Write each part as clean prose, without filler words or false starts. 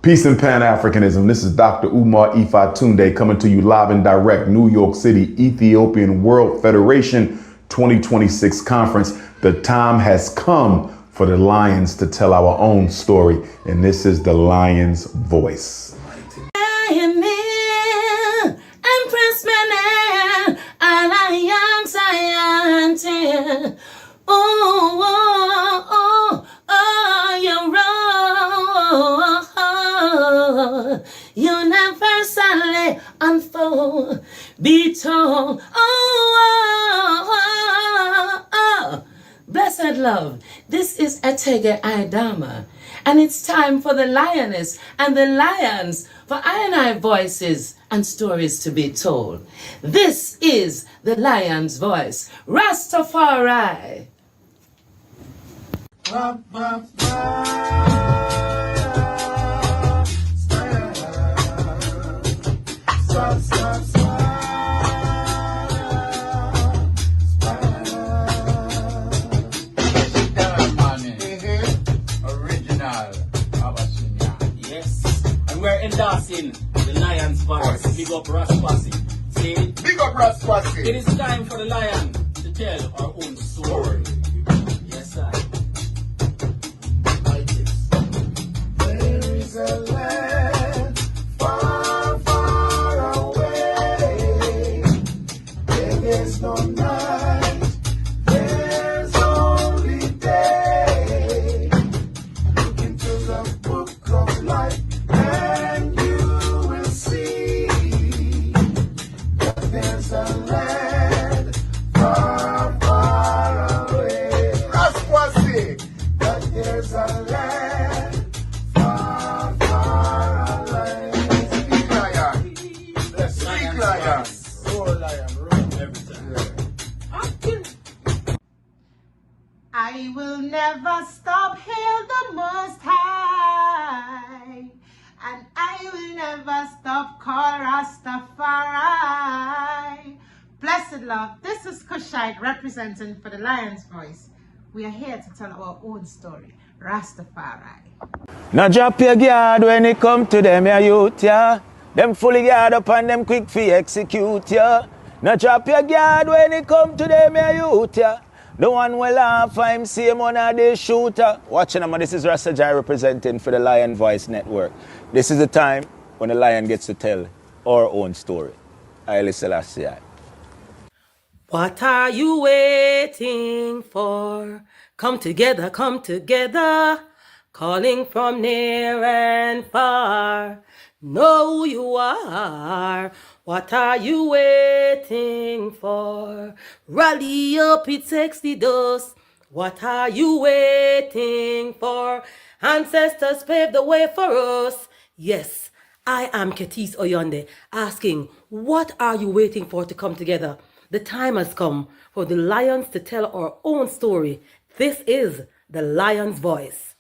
Peace and Pan-Africanism. This is Dr. Umar Ifatunde coming to you live and direct, New York City, Ethiopian World Federation 2026 conference. The time has come for the lions to tell our own story, and this is the lion's voice. Universally unfold, be told, blessed love, this is Etege Aidama, and it's time for the lioness and the lions, for I voices and stories to be told. This is the lion's voice, Rastafari. We're endorsing the lion's voice. Big up Raspasi. See? Big up Raspasi. It is time for the lion to tell our own story. Yes, sir. Like this. There is a land far, far away. There is no night. There's only day. Look into the book of life. And you will see that there's a land far, far away. Raspasi, that there's a land far, far away. Speak lion. Speak lion. Roar lion. Roar every time. I will never stop, hail the Most High. And I will never stop, call Rastafari. Blessed love, this is Kushite representing for the Lion's Voice. We are here to tell our own story, Rastafari. Now drop your guard when it come to them, ya youth, ya. Them fully guard up and them quick fi execute, ya. Now drop your guard when it come to them, ya youth, ya. The one will laugh, I'm same one of the shooter. Watching them, this is Rasta Jai representing for the Lion Voice Network. This is the time when the lion gets to tell our own story. Haile Selassie. What are you waiting for? Come together, calling from near and far. Know who you are. What are you waiting for? Rally up, it takes the dust. What are you waiting for? Ancestors paved the way for us. Yes, I am Ketis Oyonde asking, what are you waiting for to come together? The time has come for the lions to tell our own story. This is the Lion's Voice.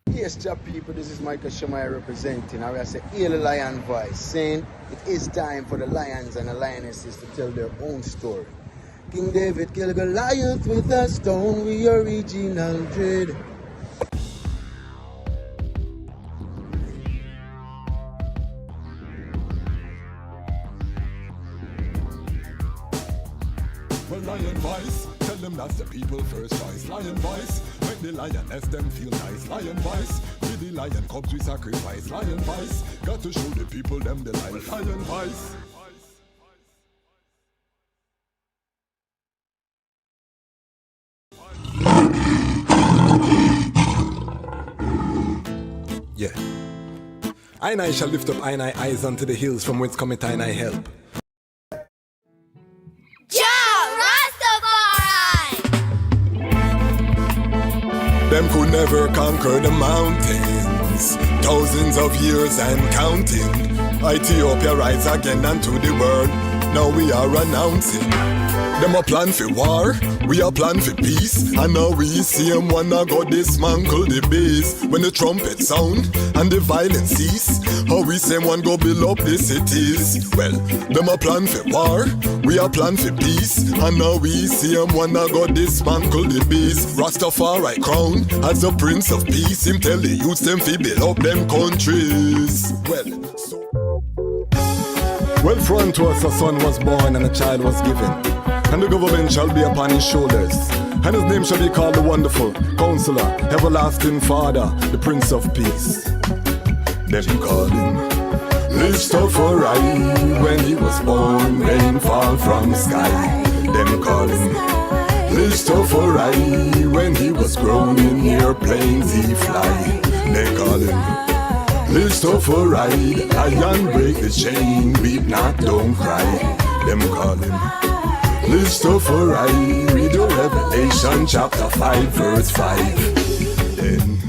Yes, job people, this is Michael Shamai representing. I will say, hear the Lion Voice, saying it is time for the lions and the lionesses to tell their own story. King David killed Goliath with a stone, we original dread. Well, Lion Voice, tell them that's the people first choice. Lion Voice, make the lioness them feel nice. Lion Voice, with the lion cubs we sacrifice. Lion Voice, got to show the people them the life. Lion Voice. Yeah. I shall lift up I eyes unto the hills from whence cometh I help. Them could never conquer the mountains. Thousands of years and counting. Ethiopia rise again unto the world. Now we are announcing. Them a plan for war, we a plan for peace. And now we see them wanna go dismantle the base. When the trumpet sound and the violence cease, how we say one go build up the cities. Well, them a plan for war, we a plan for peace. And now we see them wanna go dismantle the base. Rastafari crown as the Prince of Peace. Him tell the youths them fi build up them countries. Well, for unto us a son was born and a child was given, and the government shall be upon his shoulders, and his name shall be called the Wonderful Counselor, Everlasting Father, the Prince of Peace. Them call him Christopher when he was born, rain fall from the sky. Them call him Christopher when he was grown in airplanes he fly. They call him Christopher lion break the chain, weep not, don't cry. Them call him Christopher read the Revelation chapter 5 verse 5. Then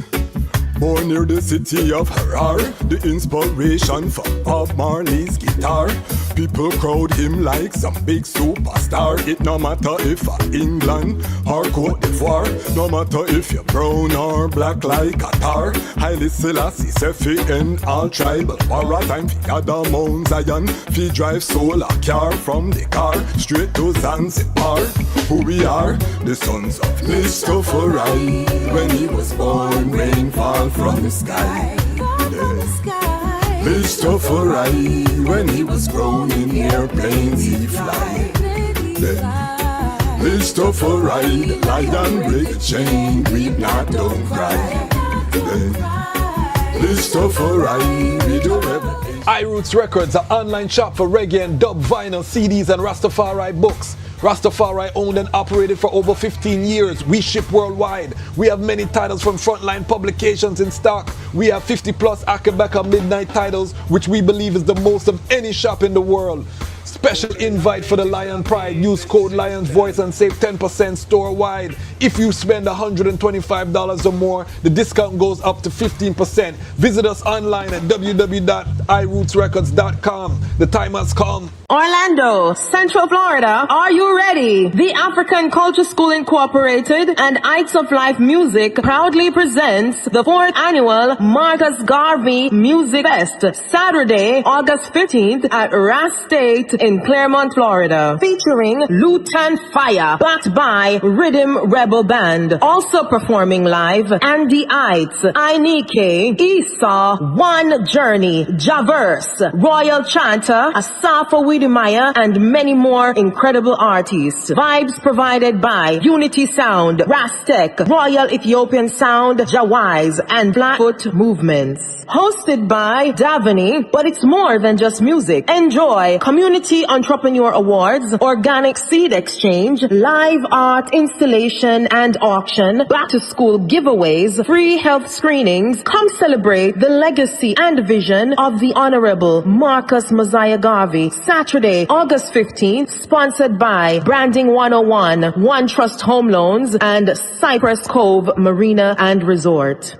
born near the city of Harar, the inspiration from Bob Marley's guitar. People crowd him like some big superstar. It no matter if England or Cote d'Ivoire, no matter if you're brown or black like Qatar. Haile Selassie Sefi and all tribal war. A time fi gather Mount Zion, fi drive solar car from the car straight to Zanzibar. Who we are, the sons of Christopher when he was born, rain fall from the sky. Christopher when he was grown in airplanes he fly. Then Christopher lion break the chain, weep not, don't cry. Then Christopher read the Revelation. iRoots Records, an online shop for reggae and dub vinyl, CDs and Rastafari books. Rastafari owned and operated for over 15 years. We ship worldwide. We have many titles from Frontline Publications in stock. We have 50 plus Akabeka Midnight titles, which we believe is the most of any shop in the world. Special invite for the Lion Pride. Use code Lion's Voice and save 10% store-wide. If you spend $125 or more, the discount goes up to 15%. Visit us online at www.irootsrecords.com. The time has come. Orlando, Central Florida, are you ready? The African Culture School Incorporated and Heights of Life Music proudly presents the 4th annual Marcus Garvey Music Fest, Saturday, August 15th at Ras State in Claremont, Florida, featuring Lutan Fire, backed by Rhythm Rebel Band. Also performing live, Andy Heights, Ainike, Esau, One Journey, Javerse, Royal Chanter, Asafa Widimaya, and many more incredible artists. Vibes provided by Unity Sound, Rastek, Royal Ethiopian Sound, Jawise, and Blackfoot Movements. Hosted by Davini, but it's more than just music. Enjoy Community Entrepreneur Awards, Organic Seed Exchange, live art installation and auction, back to school giveaways, free health screenings. Come celebrate the legacy and vision of the Honorable Marcus Mosiah Garvey. Saturday, August 15th, sponsored by Branding 101, One Trust Home Loans, and Cypress Cove Marina and Resort.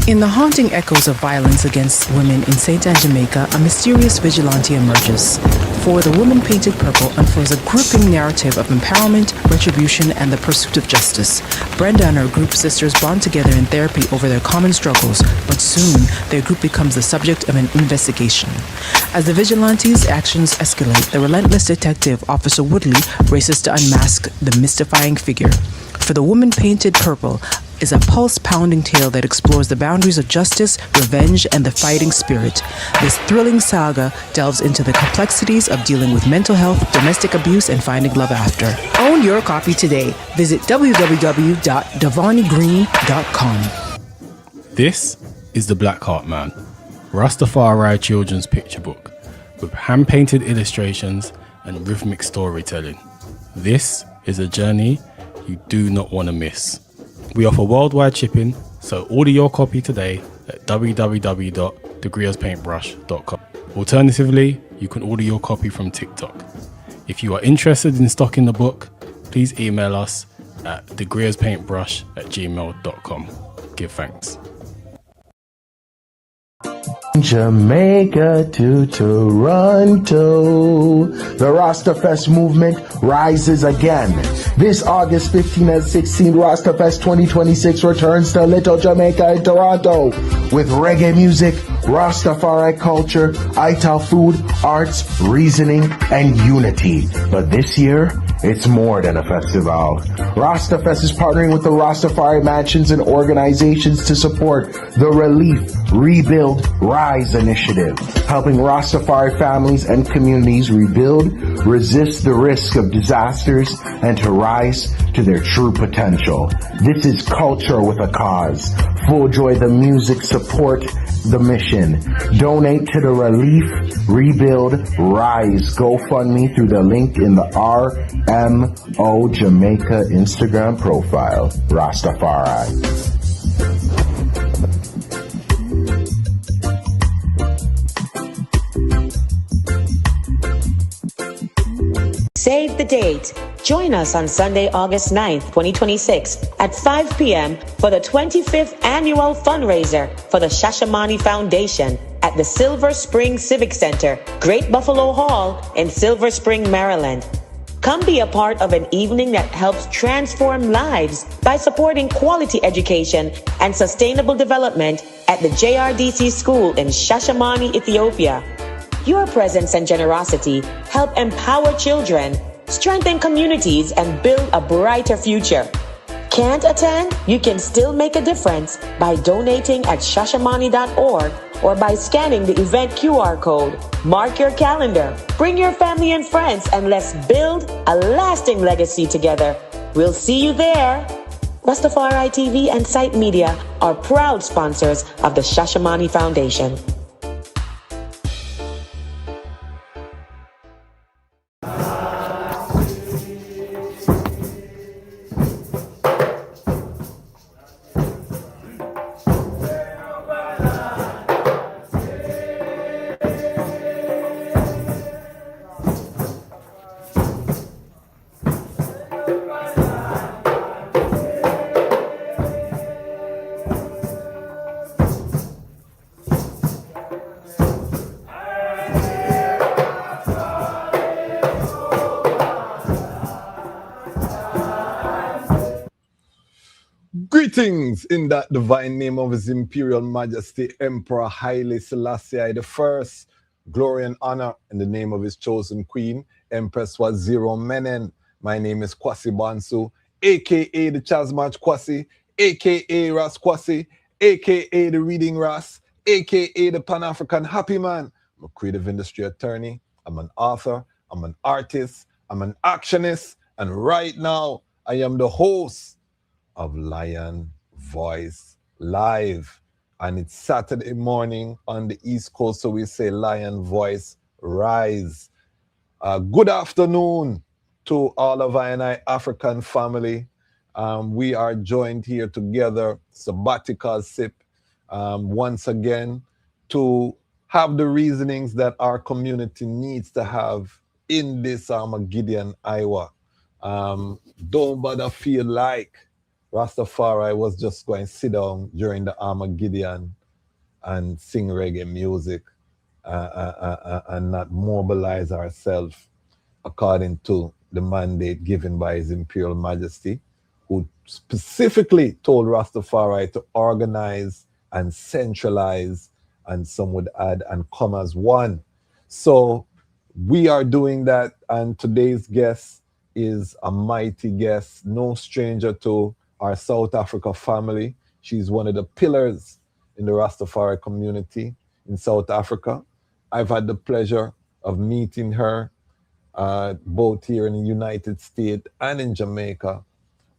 In the haunting echoes of violence against women in St. Anne, Jamaica, a mysterious vigilante emerges. For the Woman Painted Purple unfurls a gripping narrative of empowerment, retribution, and the pursuit of justice. Brenda and her group sisters bond together in therapy over their common struggles, but soon their group becomes the subject of an investigation. As the vigilante's actions escalate, the relentless detective, Officer Woodley, races to unmask the mystifying figure. For the Woman Painted Purple is a pulse-pounding tale that explores the boundaries of justice, revenge, and the fighting spirit. This thrilling saga delves into the complexities of dealing with mental health, domestic abuse, and finding love after. Own your copy today. Visit www.devonigreen.com. This is The Black Heart Man, Rastafari children's picture book with hand-painted illustrations and rhythmic storytelling. This is a journey you do not want to miss. We offer worldwide shipping, so order your copy today at www.degreerspaintbrush.com. Alternatively, you can order your copy from TikTok. If you are interested in stocking the book, please email us at degreerspaintbrush@gmail.com. Give thanks. Jamaica to Toronto. The Rastafest movement rises again. This August 15 and 16, Rastafest 2026 returns to Little Jamaica in Toronto with reggae music, Rastafari culture, Ital food, arts, reasoning, and unity. But this year, it's more than a festival. Rastafest is partnering with the Rastafari Mansions and organizations to support the Relief, Rebuild, Rise initiative, helping Rastafari families and communities rebuild, resist the risk of disasters, and to rise to their true potential. This is culture with a cause. Full joy the music, support the mission. Donate to the Relief, Rebuild, Rise GoFundMe through the link in the RMO Jamaica Instagram profile. Rastafari. Save the date. Join us on Sunday, August 9th, 2026 at 5 p.m. for the 25th annual fundraiser for the Shashamane Foundation at the Silver Spring Civic Center, Great Buffalo Hall in Silver Spring, Maryland. Come be a part of an evening that helps transform lives by supporting quality education and sustainable development at the JRDC School in Shashamane, Ethiopia. Your presence and generosity help empower children, strengthen communities, and build a brighter future. Can't attend? You can still make a difference by donating at shashamane.org or by scanning the event QR code. Mark your calendar, bring your family and friends, and let's build a lasting legacy together. We'll see you there. Rastafari TV and Sight Media are proud sponsors of the Shashamane Foundation. Greetings in that divine name of His Imperial Majesty Emperor Haile Selassie I. Glory and honor in the name of his chosen queen, Empress Waziri Menen. My name is Kwasi Bansu, aka the Chazmach Kwasi, aka Ras Kwasi, aka the Reading Ras, aka the Pan-African Happy Man. I'm a creative industry attorney, I'm an author, I'm an artist, I'm an actionist, and right now I am the host of Lion Voice Live. And it's Saturday morning on the East Coast, so we say Lion Voice Rise. Good afternoon to all of I African family. We are joined here together, sabbatical sip, once again, to have the reasonings that our community needs to have in this Armageddon Iowa. Don't bother feel like Rastafari was just going to sit down during the Armageddon and sing reggae music and not mobilize ourselves according to the mandate given by His Imperial Majesty, who specifically told Rastafari to organize and centralize, and some would add, and come as one. So we are doing that, and today's guest is a mighty guest, no stranger to our South Africa family. She's one of the pillars in the Rastafari community in South Africa. I've had the pleasure of meeting her both here in the United States and in Jamaica,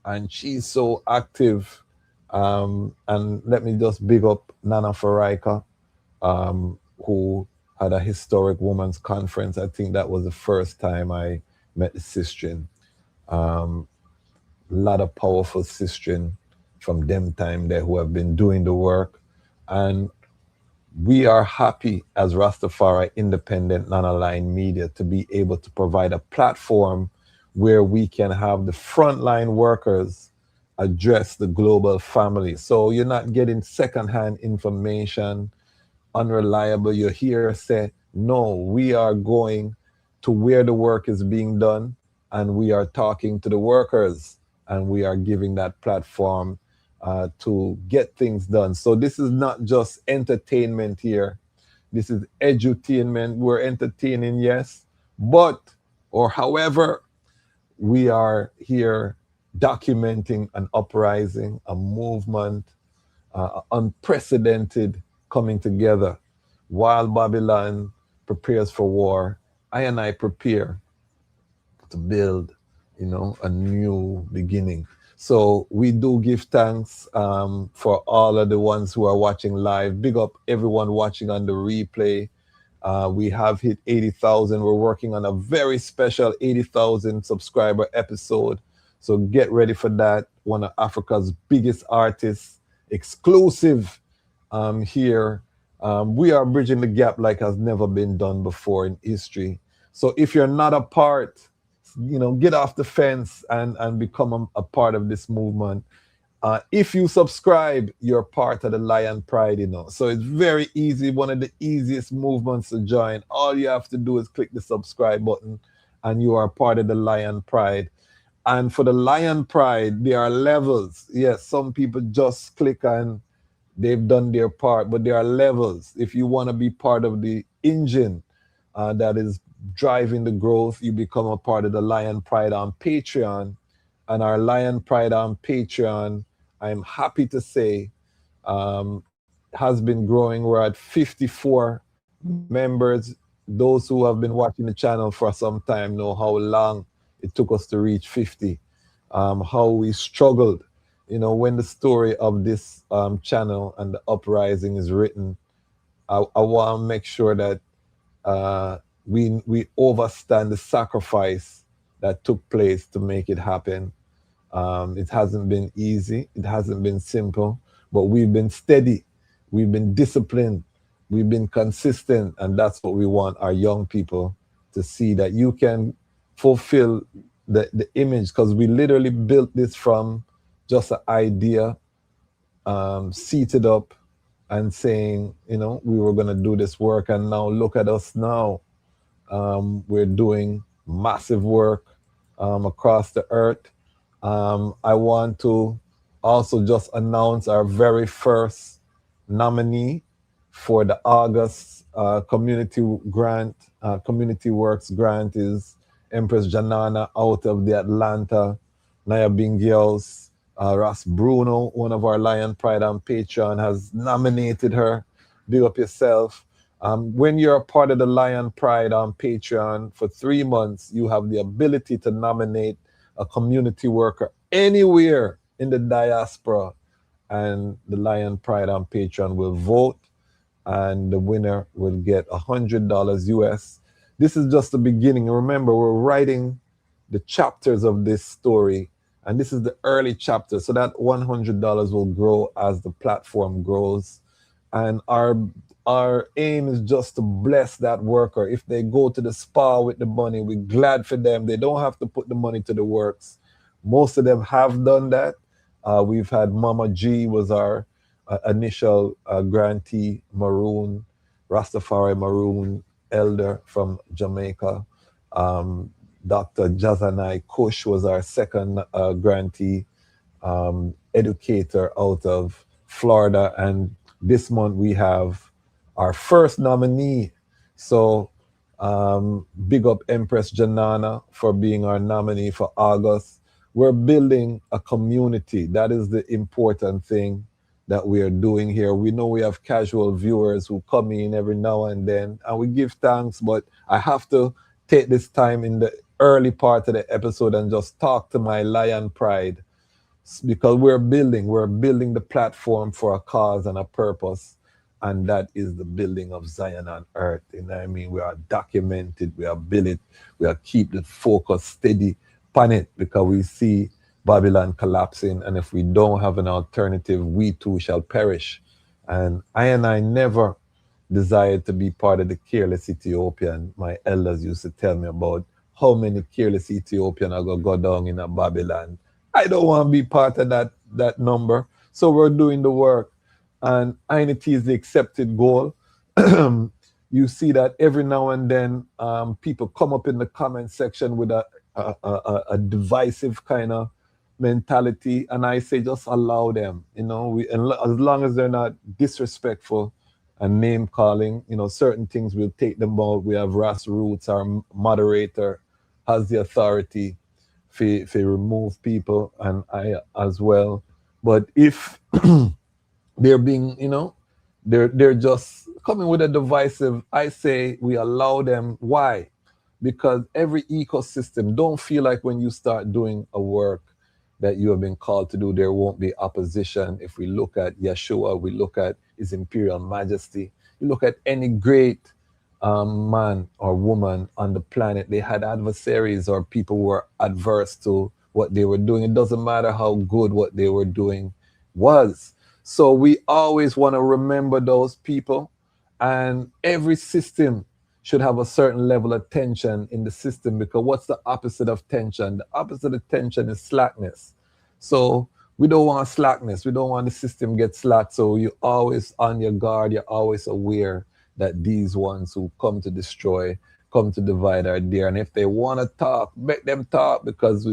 and she's so active. And let me just big up Nana Faraika, who had a historic women's conference. I think that was the first time I met the sistren. Lot of powerful sistren from them time there who have been doing the work, and we are happy as Rastafari independent non-aligned media to be able to provide a platform where we can have the frontline workers address the global family. So you're not getting secondhand information unreliable. You hear say, no, we are going to where the work is being done, and we are talking to the workers, and we are giving that platform to get things done. So this is not just entertainment here. This is edutainment. We're entertaining, yes, but, or however, we are here documenting an uprising, a movement, unprecedented coming together. While Babylon prepares for war, I and I prepare to build, a new beginning. So we do give thanks for all of the ones who are watching live. Big up everyone watching on the replay. We have hit 80,000. We're working on a very special 80,000 subscriber episode. So get ready for that. One of Africa's biggest artists, exclusive here. We are bridging the gap like has never been done before in history. So if you're not a part, get off the fence and become a part of this movement. If you subscribe, you're part of the Lion Pride, So it's very easy, one of the easiest movements to join. All you have to do is click the subscribe button and you are part of the Lion Pride. And for the Lion Pride, there are levels. Yes, some people just click and they've done their part, but there are levels. If you want to be part of the engine that is driving the growth, you become a part of the Lion Pride on Patreon. And our Lion Pride on Patreon, I'm happy to say, has been growing. We're at 54 members. Those who have been watching the channel for some time know how long it took us to reach 50, how we struggled. When the story of this channel and the uprising is written, I want to make sure that we overstand the sacrifice that took place to make it happen. It hasn't been easy. It hasn't been simple, but we've been steady. We've been disciplined. We've been consistent. And that's what we want our young people to see, that you can fulfill the image, because we literally built this from just an idea, seated up and saying, we were going to do this work. And now look at us now. We're doing massive work across the earth. I want to also just announce our very first nominee for the August community works grant is Empress Janana out of the Atlanta Nyabing Girls. Ross Bruno, one of our Lion Pride on Patreon, has nominated her. Big up yourself. When you're a part of the Lion Pride on Patreon for 3 months, you have the ability to nominate a community worker anywhere in the diaspora, and the Lion Pride on Patreon will vote, and the winner will get $100 US. This is just the beginning. Remember, we're writing the chapters of this story, and this is the early chapter, so that $100 will grow as the platform grows. And our aim is just to bless that worker. If they go to the spa with the money, we're glad for them. They don't have to put the money to the works. Most of them have done that. We've had Mama G was our initial grantee, Maroon, Rastafari Maroon elder from Jamaica. Dr. Jazanai Kush was our second grantee, educator out of Florida. And this month we have our first nominee. So big up Empress Janana for being our nominee for August. We're building a community. That is the important thing that we are doing here. We know we have casual viewers who come in every now and then, and we give thanks, but I have to take this time in the early part of the episode and just talk to my Lion Pride, because we're building the platform for a cause and a purpose, and that is the building of Zion on earth. You know what I mean? We are documented, we are built, we are keep the focus steady upon it, because we see Babylon collapsing, and if we don't have an alternative, we too shall perish. And I never desired to be part of the careless Ethiopian. My elders used to tell me about how many careless Ethiopians are going to go down in a Babylon. I don't want to be part of that number. So we're doing the work. And INT is the accepted goal. you see that every now and then people come up in the comment section with a divisive kind of mentality, and I say just allow them, as long as they're not disrespectful and name calling, certain things we'll take them out. We have Roots, our moderator, has the authority to remove people, and I as well. But if they're being, they're just coming with a divisive, I say we allow them. Why? Because every ecosystem, don't feel like when you start doing a work that you have been called to do, there won't be opposition. If we look at Yeshua, we look at His Imperial Majesty, you look at any great man or woman on the planet, they had adversaries or people who were adverse to what they were doing. It doesn't matter how good what they were doing was. So we always want to remember those people, and every system should have a certain level of tension in the system, because what's the opposite of tension? The opposite of tension is slackness. So we don't want slackness. We don't want the system get slack. So you're always on your guard. You're always aware that these ones who come to destroy, come to divide are there. And if they want to talk, make them talk, because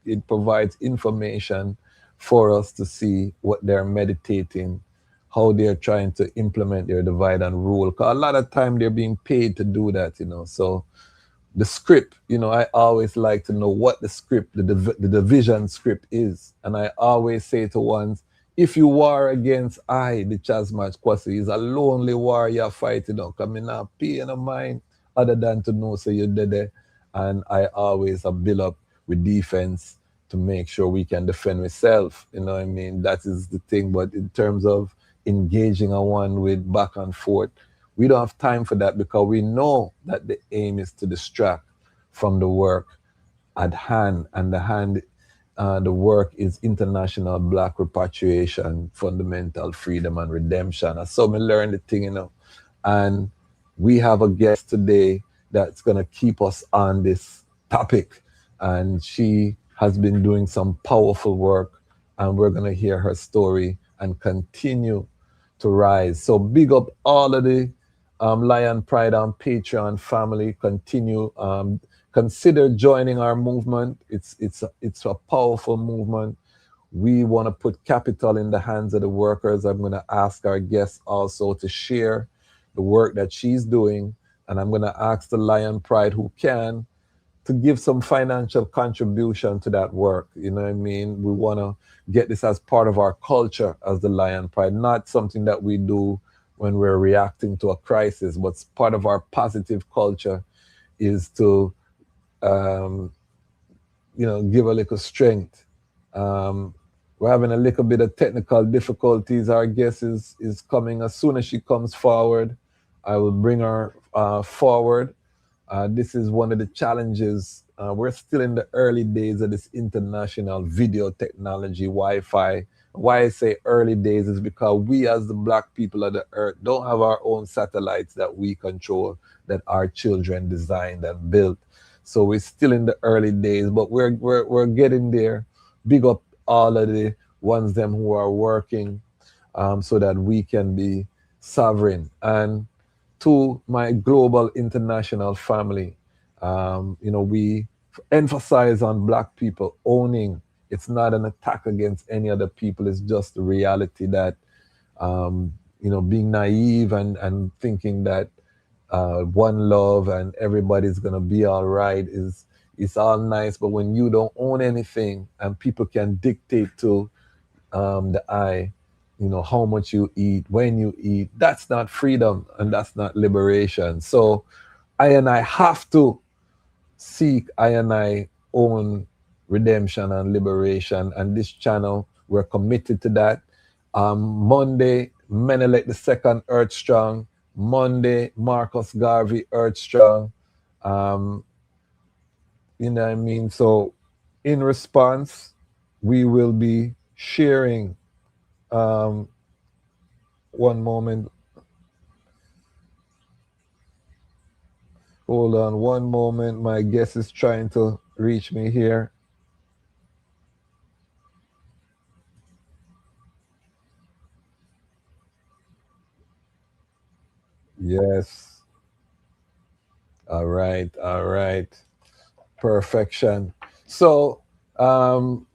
it provides information for us to see what they're meditating, how they're trying to implement their divide and rule. Because a lot of time they're being paid to do that, So the script, I always like to know what the script, the division script is. And I always say to ones, if you war against I, the Chasmach Kwasi, is a lonely war you're fighting on. Because I'm not paying no mind other than to know so you're dead. And I always build up with defense to make sure we can defend ourselves. You know what I mean? That is the thing. But in terms of engaging a one with back and forth, we don't have time for that, because we know that the aim is to distract from the work at hand. And the work is international Black repatriation, fundamental freedom and redemption. And so we learn the thing, And we have a guest today that's going to keep us on this topic. And she has been doing some powerful work, and we're going to hear her story and continue to rise. So big up all of the Lion Pride on Patreon family. Continue, consider joining our movement. It's a powerful movement. We want to put capital in the hands of the workers. I'm going to ask our guests also to share the work that she's doing, and I'm going to ask the Lion Pride who can to give some financial contribution to that work. You know what I mean? We want to get this as part of our culture as the Lion Pride, not something that we do when we're reacting to a crisis, but part of our positive culture is to, give a little strength. We're having a little bit of technical difficulties. Our guest is coming. As soon as she comes forward, I will bring her forward. This is one of the challenges. We're still in the early days of this international video technology, Wi-Fi. Why I say early days is because we as the Black people of the earth don't have our own satellites that we control, that our children designed and built. So we're still in the early days, but we're getting there. Big up all of the ones them who are working so that we can be sovereign. And to my global international family, we emphasize on Black people owning. It's not an attack against any other people. It's just the reality that, being naive and thinking that one love and everybody's going to be all right it's all nice. But when you don't own anything and people can dictate to the I, how much you eat, when you eat, that's not freedom and that's not liberation. So I have to seek I own redemption and liberation. And this channel, we're committed to that. Monday, Menelik II, Earth Strong. Monday, Marcus Garvey, Earth Strong. You know what I mean? So in response, we will be sharing. One moment. Hold on one moment. My guest is trying to reach me here. Yes. All right. All right. Perfection. So, you know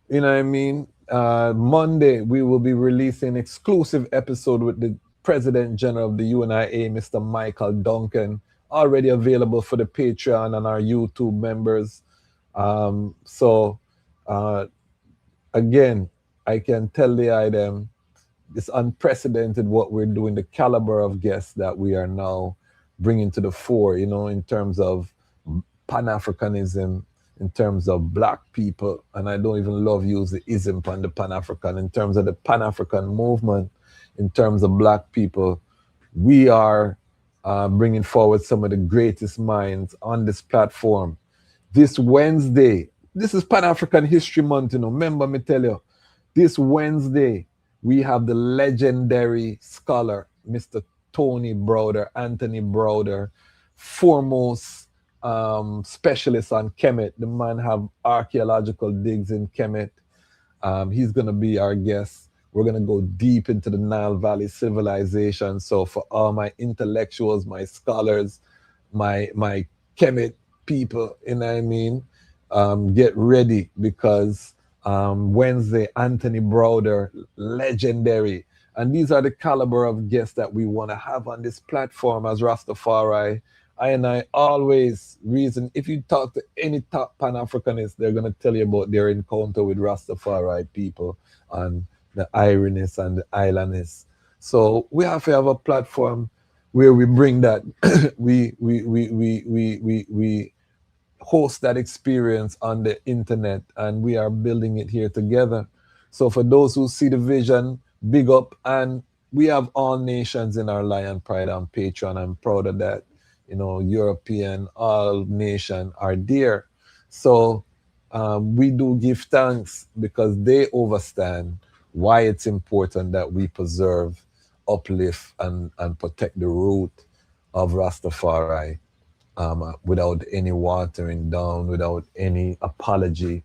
what I mean? Monday, we will be releasing exclusive episode with the President General of the UNIA, Mr. Michael Duncan, already available for the Patreon and our YouTube members. So, again, I can tell the item, it's unprecedented what we're doing, the caliber of guests that we are now bringing to the fore, you know, in terms of Pan-Africanism, in terms of black people, and I don't even love use the ism on the Pan-African, in terms of the Pan-African movement, in terms of black people, we are bringing forward some of the greatest minds on this platform. This Wednesday, this is Pan-African History Month, you know, remember me tell you, this Wednesday, we have the legendary scholar, Mr. Tony Browder, Anthony Browder, foremost specialist on Kemet. The man have archaeological digs in Kemet. He's going to be our guest. We're going to go deep into the Nile Valley civilization. So for all my intellectuals, my scholars, my Kemet people, you know what I mean? Get ready because Wednesday, Anthony Browder, legendary. And these are the caliber of guests that we want to have on this platform as Rastafari. I always reason, if you talk to any top Pan-Africanist, they're going to tell you about their encounter with Rastafari people and the Iriness and the Islanders. So we have to have a platform where we bring that, we host that experience on the internet, and we are building it here together. So for those who see the vision, big up. And we have all nations in our Lion Pride on Patreon. I'm proud of that. You know, European, all nation are there. So we do give thanks because they understand why it's important that we preserve, uplift, and protect the root of Rastafari. Without any watering down, without any apology,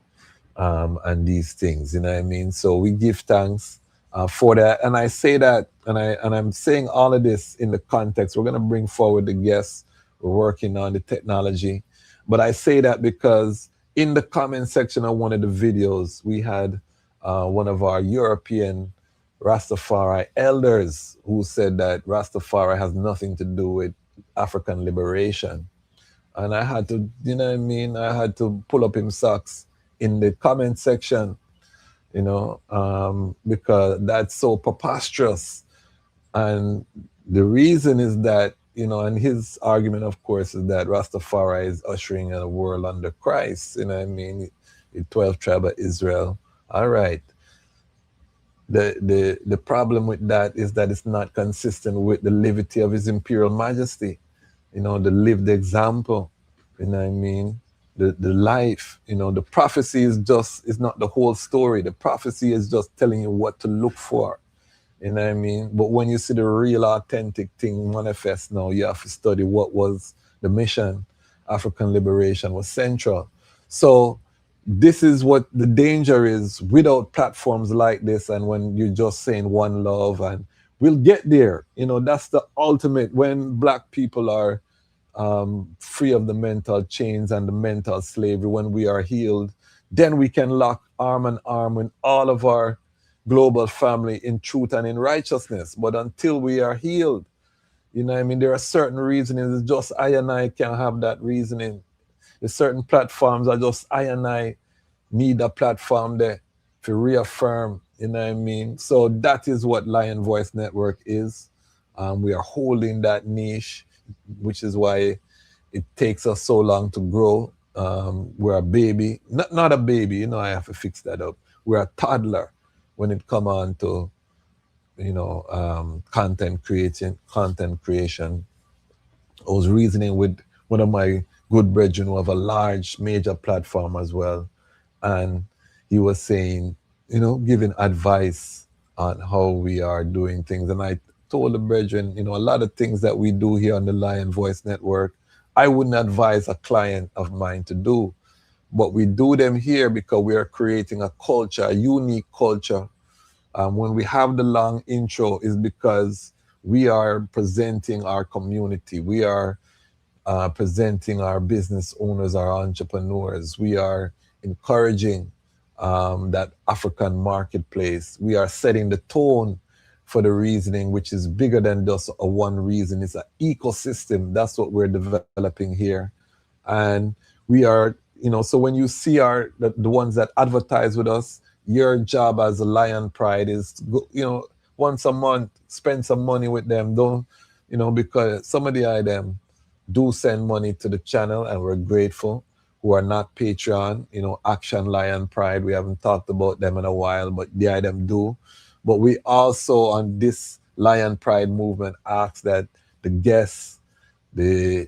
and these things, you know what I mean? So we give thanks for that. And I say that, and I'm saying all of this in the context. We're going to bring forward the guests. We're working on the technology. But I say that because in the comment section of one of the videos, we had one of our European Rastafari elders who said that Rastafari has nothing to do with African liberation. And I had to, you know what I mean? I had to pull up him socks in the comment section, you know, because that's so preposterous. And the reason is that, you know, and his argument, of course, is that Rastafari is ushering in a world under Christ, you know what I mean? The 12th tribe of Israel. All right. The problem with that is that it's not consistent with the levity of His Imperial Majesty. You know, the lived example, you know what I mean? The life, you know, the prophecy is not the whole story. The prophecy is just telling you what to look for, you know what I mean? But when you see the real authentic thing manifest now, you have to study what was the mission. African liberation was central. So this is what the danger is without platforms like this, and when you're just saying one love, and we'll get there. You know, that's the ultimate. When black people are free of the mental chains and the mental slavery, when we are healed, then we can lock arm in arm with all of our global family in truth and in righteousness. But until we are healed, you know what I mean, there are certain reasonings. It's just I and I can have that reasoning. There's certain platforms are just I and I need a platform there to reaffirm, you know what I mean? So that is what Lion Voice Network is. We are holding that niche, which is why it takes us so long to grow. We're a baby, not a baby, you know, I have to fix that up. We're a toddler when it comes on to, you know, content creation. I was reasoning with one of my good brethren who have a large major platform as well. And he was saying, you know, giving advice on how we are doing things. And I told the brethren, you know, a lot of things that we do here on the Lion Voice Network, I wouldn't advise a client of mine to do. But we do them here because we are creating a culture, a unique culture. When we have the long intro is because we are presenting our community. We are presenting our business owners, our entrepreneurs. We are encouraging that African marketplace. We are setting the tone for the reasoning, which is bigger than just a one reason. It's an ecosystem. That's what we're developing here. And we are, so when you see the ones that advertise with us, your job as a Lion Pride is to go, once a month, spend some money with them. Don't, because some of the items do send money to the channel, and we're grateful. Who are not Patreon, Action Lion Pride. We haven't talked about them in a while, but the item do. But we also, on this Lion Pride movement, ask that the guests, the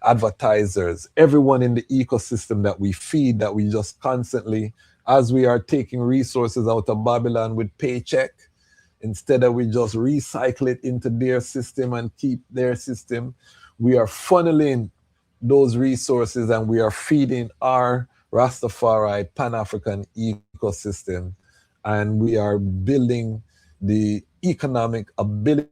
advertisers, everyone in the ecosystem that we feed, that we just constantly, as we are taking resources out of Babylon with paycheck, instead of we just recycle it into their system and keep their system, we are funneling those resources and we are feeding our Rastafari Pan-African ecosystem, and we are building the economic ability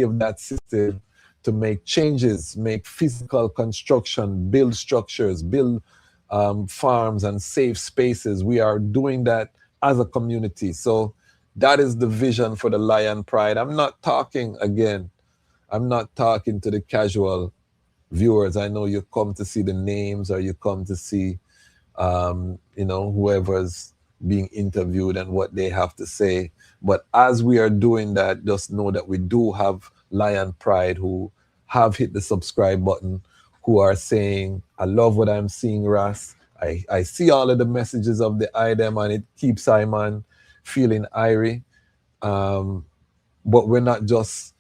of that system to make changes, make physical construction, build structures, build farms and safe spaces. We are doing that as a community. So that is the vision for the Lion Pride. I'm not talking to the casual viewers. I know you come to see the names, or you come to see, whoever's being interviewed and what they have to say. But as we are doing that, just know that we do have Lion Pride who have hit the subscribe button, who are saying, I love what I'm seeing, Ras. I see all of the messages of the item, and it keeps Simon feeling irie. But we're not just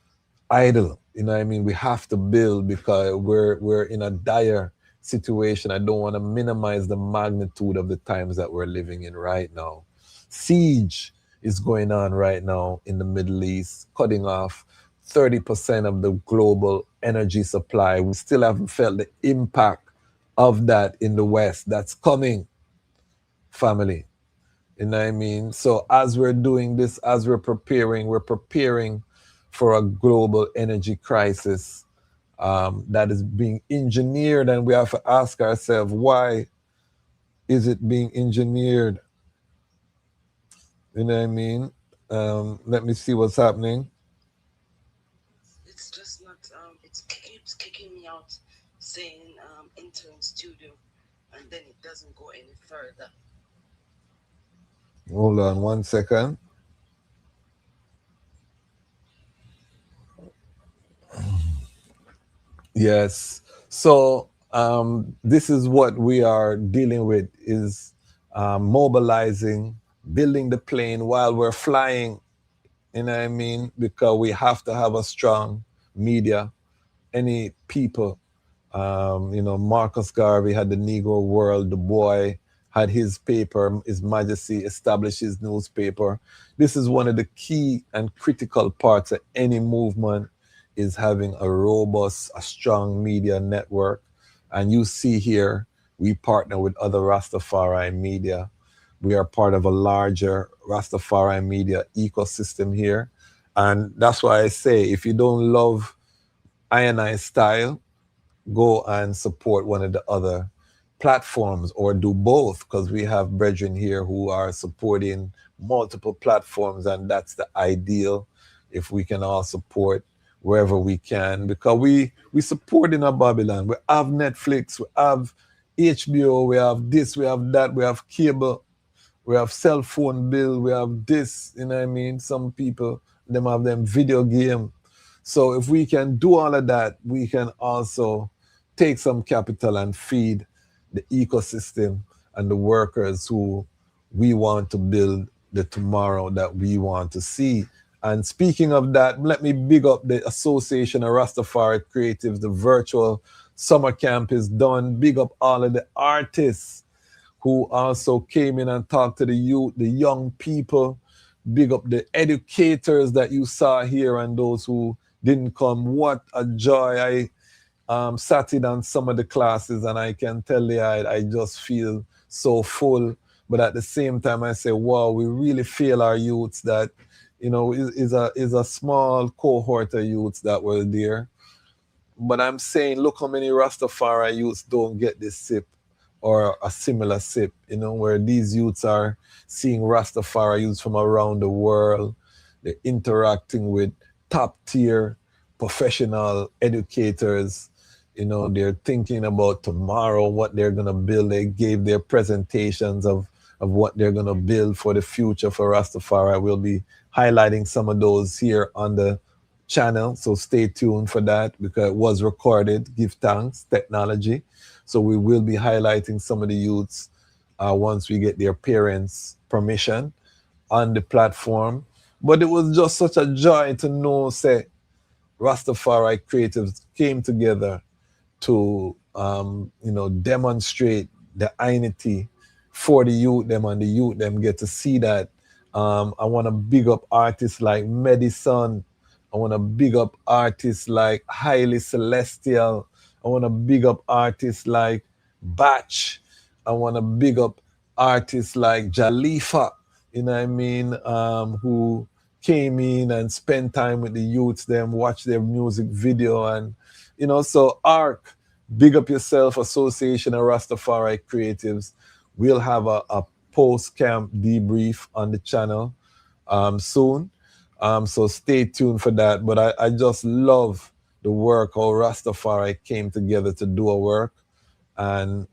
idle. We have to build, because we're in a dire situation. I don't want to minimize the magnitude of the times that we're living in right now. Siege is going on right now in the Middle East, cutting off 30% of the global energy supply. We still haven't felt the impact of that in the West. That's coming, family. So as we're doing this, as we're preparing for a global energy crisis that is being engineered, and we have to ask ourselves, why is it being engineered? Let me see what's happening. It's just not, it keeps kicking me out, saying intern studio, and then it doesn't go any further. Hold on 1 second. Yes. So this is what we are dealing with, is mobilizing, building the plane while we're flying, because we have to have a strong media. Any people, Marcus Garvey had the Negro World, Du Bois had his paper, His Majesty established his newspaper. This is one of the key and critical parts of any movement, is having a robust, a strong media network. And you see here, we partner with other Rastafari media. We are part of a larger Rastafari media ecosystem here. And that's why I say, if you don't love I style, go and support one of the other platforms, or do both, because we have brethren here who are supporting multiple platforms, and that's the ideal, if we can all support wherever we can, because we support in a Babylon. We have Netflix, we have HBO, we have this, we have that, we have cable, we have cell phone bill, we have this, some people, them have them video game. So if we can do all of that, we can also take some capital and feed the ecosystem and the workers who we want to build the tomorrow that we want to see. And speaking of that, let me big up the Association of Rastafari Creatives. The virtual summer camp is done. Big up all of the artists who also came in and talked to the youth, the young people. Big up the educators that you saw here and those who didn't come. What a joy. I sat in on some of the classes, and I can tell you, I just feel so full. But at the same time, I say, wow, we really feel our youths that is a small cohort of youths that were there. But I'm saying, look how many Rastafari youths don't get this sip or a similar sip, where these youths are seeing Rastafari youths from around the world. They're interacting with top tier professional educators. They're thinking about tomorrow, what they're going to build. They gave their presentations of what they're going to build for the future for Rastafari. We'll be highlighting some of those here on the channel, so stay tuned for that, because it was recorded. Give thanks, technology. So we will be highlighting some of the youths once we get their parents' permission on the platform. But it was just such a joy to know, say, Rastafari creatives came together to demonstrate the unity for the youth them, and the youth them get to see that. I want to big up artists like Medicine. I want to big up artists like Highly Celestial. I want to big up artists like Batch. I want to big up artists like Jalifa, who came in and spent time with the youths, them watch their music video. And, so ARC, big up yourself, Association of Rastafari Creatives. We'll have a post-camp debrief on the channel soon. So stay tuned for that. But I just love the work, how Rastafari came together to do a work. And,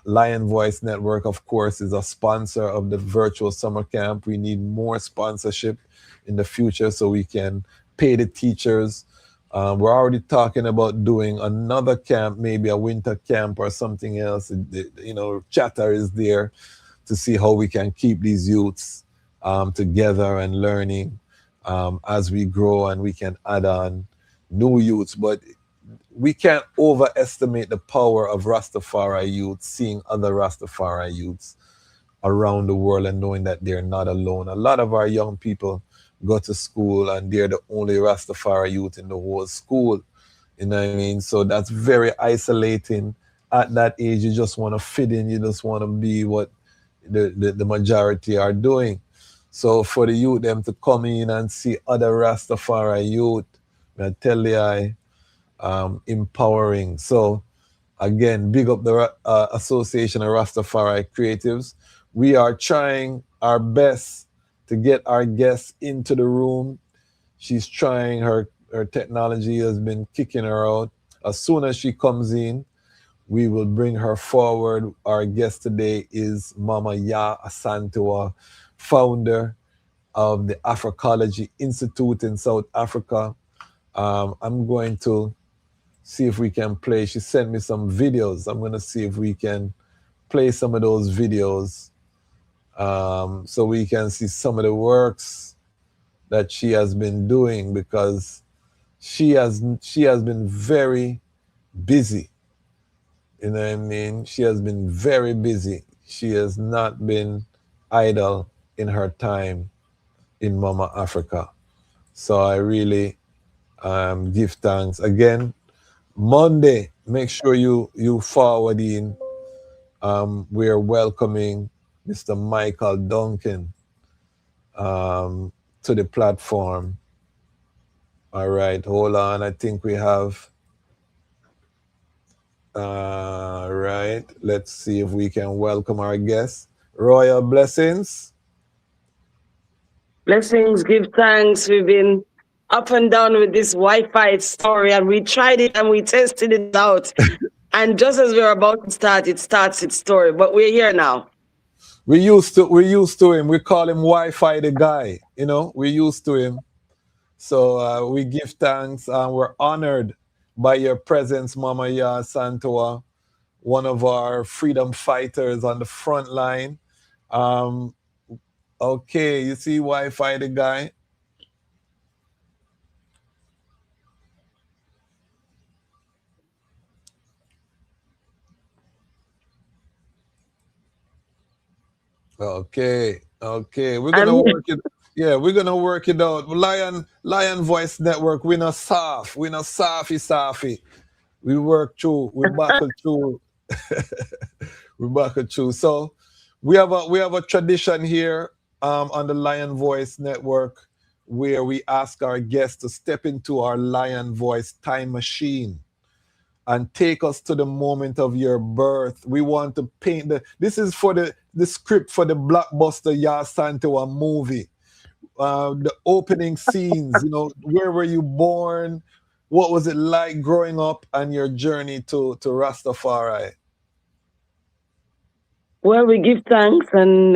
Lion Voice Network, of course, is a sponsor of the virtual summer camp. We need more sponsorship in the future so we can pay the teachers. We're already talking about doing another camp, maybe a winter camp or something else. Chatter is there to see how we can keep these youths together and learning as we grow, and we can add on new youths. But we can't overestimate the power of Rastafari youth, seeing other Rastafari youths around the world and knowing that they're not alone. A lot of our young people go to school and they're the only Rastafari youth in the whole school. So that's very isolating. At that age, you just want to fit in. You just want to be what the majority are doing. So for the youth, them to come in and see other Rastafari youth, I tell you, empowering. So again, big up the Association of Rastafari Creatives. We are trying our best to get our guests into the room. She's trying, her technology has been kicking her out. As soon as she comes in, we will bring her forward. Our guest today is Mama Yaa Asantewaa, founder of the Afrikology Institute in South Africa. I'm going to see if we can play. She sent me some videos. I'm going to see if we can play some of those videos so we can see some of the works that she has been doing, because she has been very busy. She has been very busy. She has not been idle in her time in Mama Africa. So I really give thanks. Again, Monday, make sure you forward in. We are welcoming Mr. Michael Duncan to the platform. All right, hold on. I think we have. Right, let's see if we can welcome our guest. Royal blessings. Blessings, give thanks. We've been up and down with this Wi-Fi story, and we tried it and we tested it out. And just as we're about to start, it starts its story. But we're here now. We're used to him. We call him Wi-Fi the guy. We're used to him. So we give thanks, and we're honored by your presence, Mama Yaa Asantewaa, one of our freedom fighters on the front line. Okay, you see Wi-Fi the guy? Okay. We're gonna work it. Yeah, we're gonna work it out. Lion Voice Network. We're not soft. We're not softy. We work through. We buckle through. We buckle through. So we have a tradition here on the Lion Voice Network, where we ask our guests to step into our Lion Voice time machine and take us to the moment of your birth. We want to paint this is for the script for the blockbuster Yaa Asantewaa movie. The opening scenes, where were you born? What was it like growing up and your journey to Rastafari? Well, we give thanks, and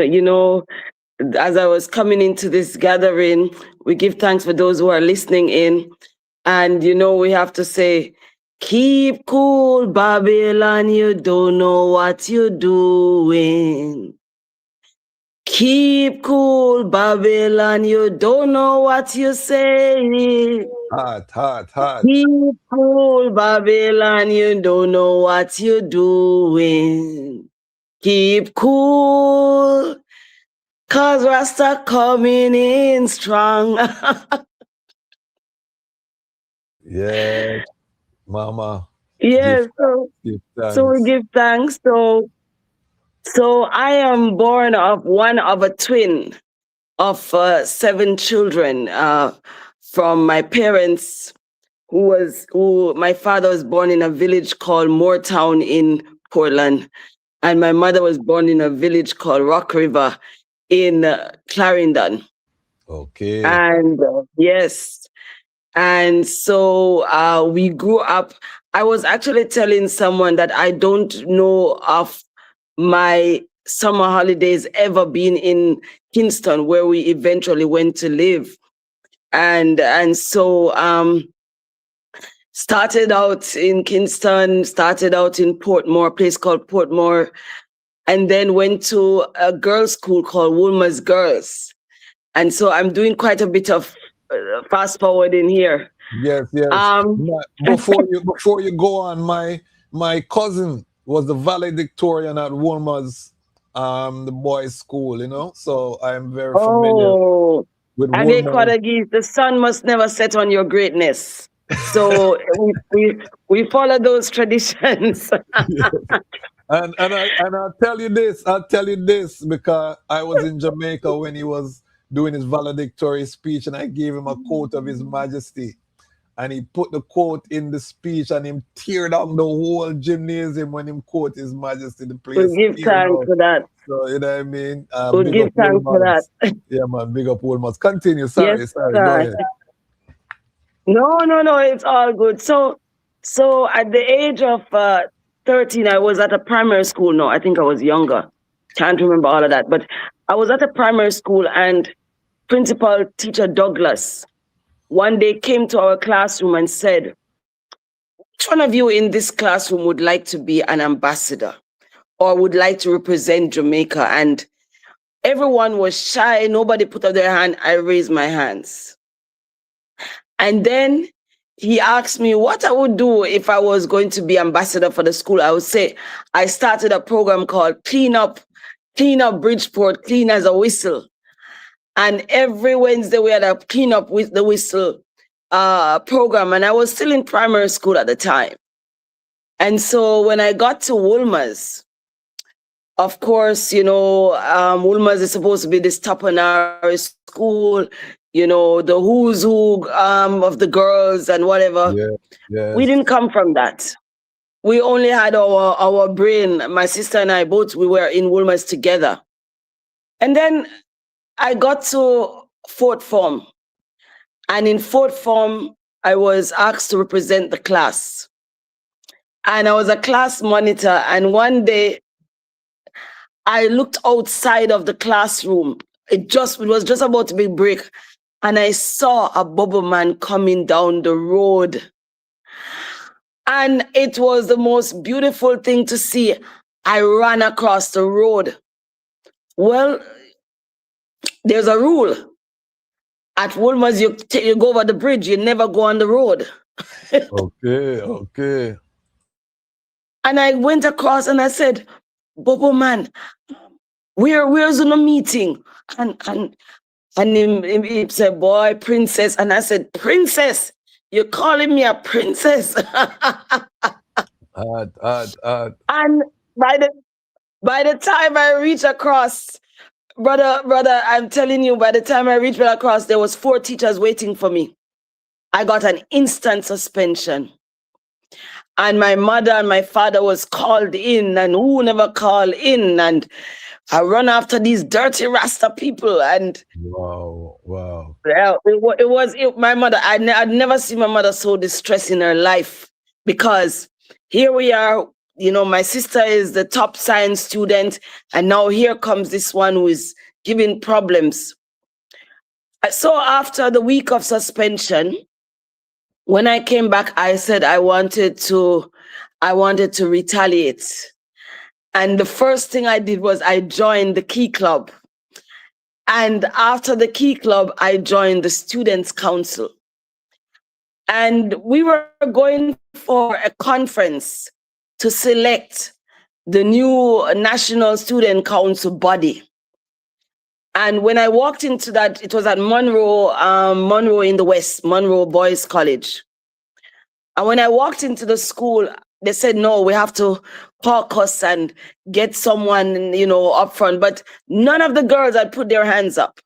as I was coming into this gathering, we give thanks for those who are listening in. And we have to say, keep cool, Babylon, you don't know what you're doing. Keep cool, Babylon, you don't know what you're saying. Hot. Keep cool, Babylon, you don't know what you're doing. Keep cool, cause Rasta coming in strong. Yeah, Mama. Yes, so we give thanks. So I am born of a twin of 7 children from my parents, my father was born in a village called Moortown in Portland, and my mother was born in a village called Rock River in Clarendon. Okay. And yes. And so we grew up. I was actually telling someone that I don't know of my summer holidays ever being in Kingston, where we eventually went to live. And so started out in Kingston, started out in Portmore, a place called Portmore, and then went to a girls' school called Woolmer's Girls. And so I'm doing quite a bit of fast forwarding here. Yes. Before you go on, my cousin was the valedictorian at Woolmer's, the boys' school, so I'm very familiar with Woolmer's. The sun must never set on your greatness. So we follow those traditions. And I'll tell you this because I was in Jamaica when he was doing his valedictory speech, and I gave him a quote of His Majesty, and he put the quote in the speech, and him tear down the whole gymnasium when him quote His Majesty. The place. We give thanks for that. So you know what I mean. We give thanks for that. Yeah, man. Big up Woolmer's. Continue. Sorry. Go ahead. No, it's all good. So at the age of 13, I was at a primary school. No, I think I was younger. Can't remember all of that. But I was at a primary school, and Principal Teacher Douglas one day came to our classroom and said, which one of you in this classroom would like to be an ambassador or would like to represent Jamaica? And everyone was shy. Nobody put up their hand. I raised my hands. And then he asked me what I would do if I was going to be ambassador for the school. I would say, I started a program called Clean Up Bridgeport, Clean as a Whistle. And every Wednesday we had a Clean Up with the Whistle program. And I was still in primary school at the time. And so when I got to Woolmer's, of course, Woolmer's is supposed to be this top-and-hour school, the who's who of the girls and whatever. Yeah. We didn't come from that. We only had our brain. My sister and I both, we were in Woolmer's together. And then I got to 4th form. And in 4th form, I was asked to represent the class. And I was a class monitor. And one day, I looked outside of the classroom. It was just about to be break. And I saw a bubble man coming down the road. And it was the most beautiful thing to see. I ran across the road. Well, there's a rule. At Woolmer's, you go over the bridge, you never go on the road. Okay. And I went across and I said, Bobo man, where's the meeting? And he said, boy, princess. And I said, princess, you're calling me a princess? Hard. And by the time I reach across, brother, I'm telling you, by the time I reached Bella Cross, there was 4 teachers waiting for me. I got an instant suspension. And my mother and my father was called in, and who never called in, and I run after these dirty Rasta people, and Wow. yeah, my mother. I'd never seen my mother so distressed in her life, because here we are. You know, my sister is the top science student, and now here comes this one who is giving problems. So after the week of suspension, when I came back, I said I wanted to retaliate. And the first thing I did was I joined the Key Club. And after the Key Club, I joined the Students' Council. And we were going for a conference to select the new National Student Council body. And when I walked into that, it was at Monroe in the West, Monroe Boys College. And when I walked into the school, they said, no, we have to caucus and get someone, you know, up front. But none of the girls had put their hands up.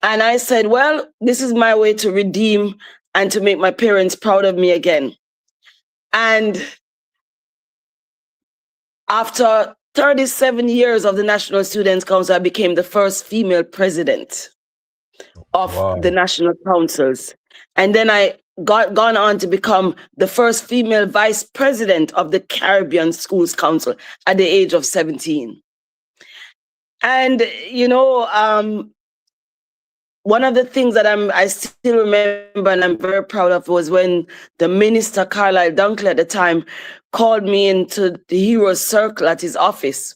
And I said, well, this is my way to redeem and to make my parents proud of me again. And after 37 years of the National Students' Council, I became the first female president of the National Councils. And then I gone on to become the first female vice president of the Caribbean Schools Council at the age of 17. And, you know, one of the things that I still remember and I'm very proud of was when the minister, Carlisle Dunkley at the time, called me into the Heroes Circle at his office.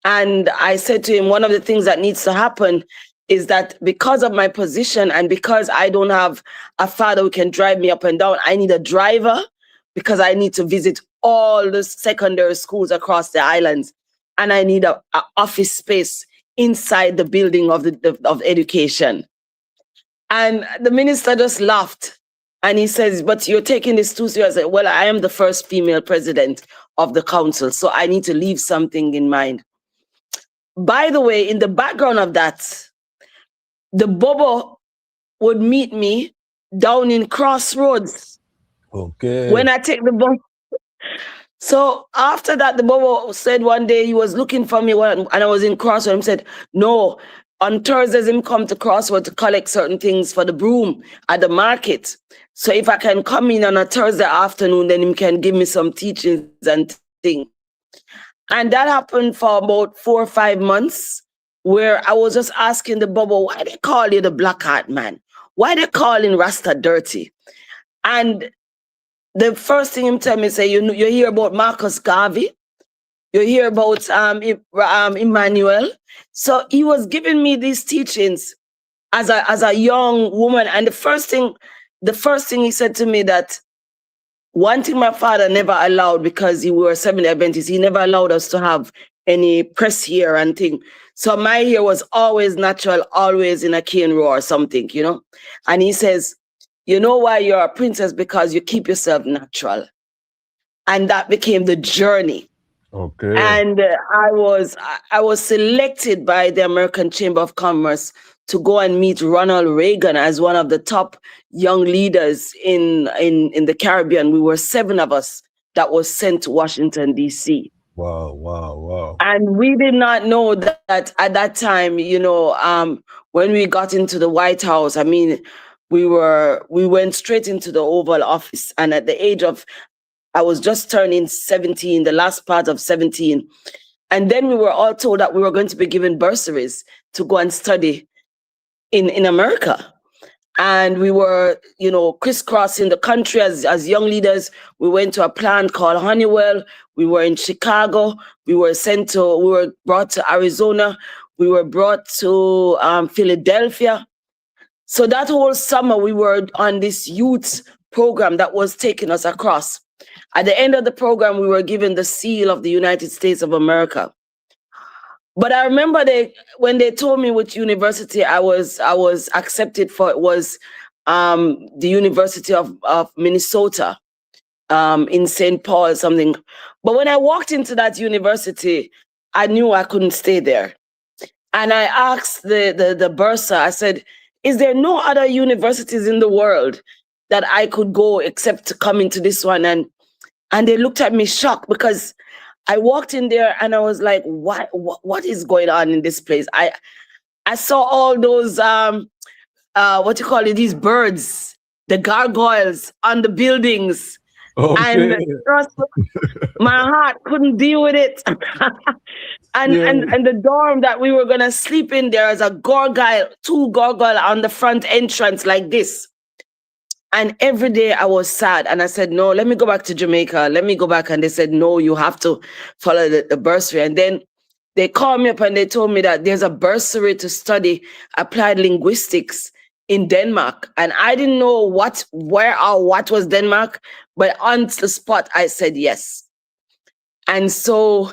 And I said to him, one of the things that needs to happen is that because of my position and because I don't have a father who can drive me up and down, I need a driver because I need to visit all the secondary schools across the islands. And I need a office space inside the building of education. And the minister just laughed. And he says, but you're taking this too serious. I said, well, I am the first female president of the council, so I need to leave something in mind. By the way, in the background of that, the Bobo would meet me down in Crossroads. Okay. When I take the bus. So after that, the Bobo said one day he was looking for me and I was in Crossroads. He said, no, on Thursdays him come to Crossroads to collect certain things for the broom at the market. So if I can come in on a Thursday afternoon, then him can give me some teachings and things. And that happened for about 4 or 5 months, where I was just asking the Bobo, why they call you the Black Heart Man? Why they calling Rasta dirty? And the first thing him tell me, say, you hear about Marcus Garvey, you hear about Emmanuel. So he was giving me these teachings as a young woman. And the first thing he said to me, that one thing my father never allowed, because we were Seventh-day Adventists, he never allowed us to have any press hair and thing. So my hair was always natural, always in a cane row or something, you know. And he says, you know why you're a princess? Because you keep yourself natural. And that became the journey. Okay. And I was selected by the American Chamber of Commerce to go and meet Ronald Reagan as one of the top young leaders in the Caribbean. We were 7 of us that was sent to Washington, D.C. Wow. And we did not know that at that time, you know, when we got into the White House, I mean, we went straight into the Oval Office. And at the age of, I was just turning 17, the last part of 17. And then we were all told that we were going to be given bursaries to go and study in America. And we were, you know, crisscrossing the country as young leaders. We went to a plant called Honeywell. We were in Chicago. We were brought to Arizona. We were brought to Philadelphia. So that whole summer, we were on this youth program that was taking us across. At the end of the program, we were given the seal of the United States of America. But I remember when they told me which university I was accepted for, it was the University of Minnesota in St. Paul, something. But when I walked into that university, I knew I couldn't stay there. And I asked the bursar, I said, is there no other universities in the world that I could go except to come into this one? And they looked at me shocked because I walked in there and I was like, what is going on in this place? I saw all those, what you call it, these birds, the gargoyles on the buildings. Okay. And trust me, my heart couldn't deal with it. And the dorm that we were gonna sleep in, there is a gargoyle, 2 gargoyle on the front entrance like this. And every day I was sad and I said, no, let me go back to Jamaica. Let me go back. And they said, no, you have to follow the bursary. And then they called me up and they told me that there's a bursary to study applied linguistics in Denmark. And I didn't know where or what was Denmark, but on the spot, I said yes. And so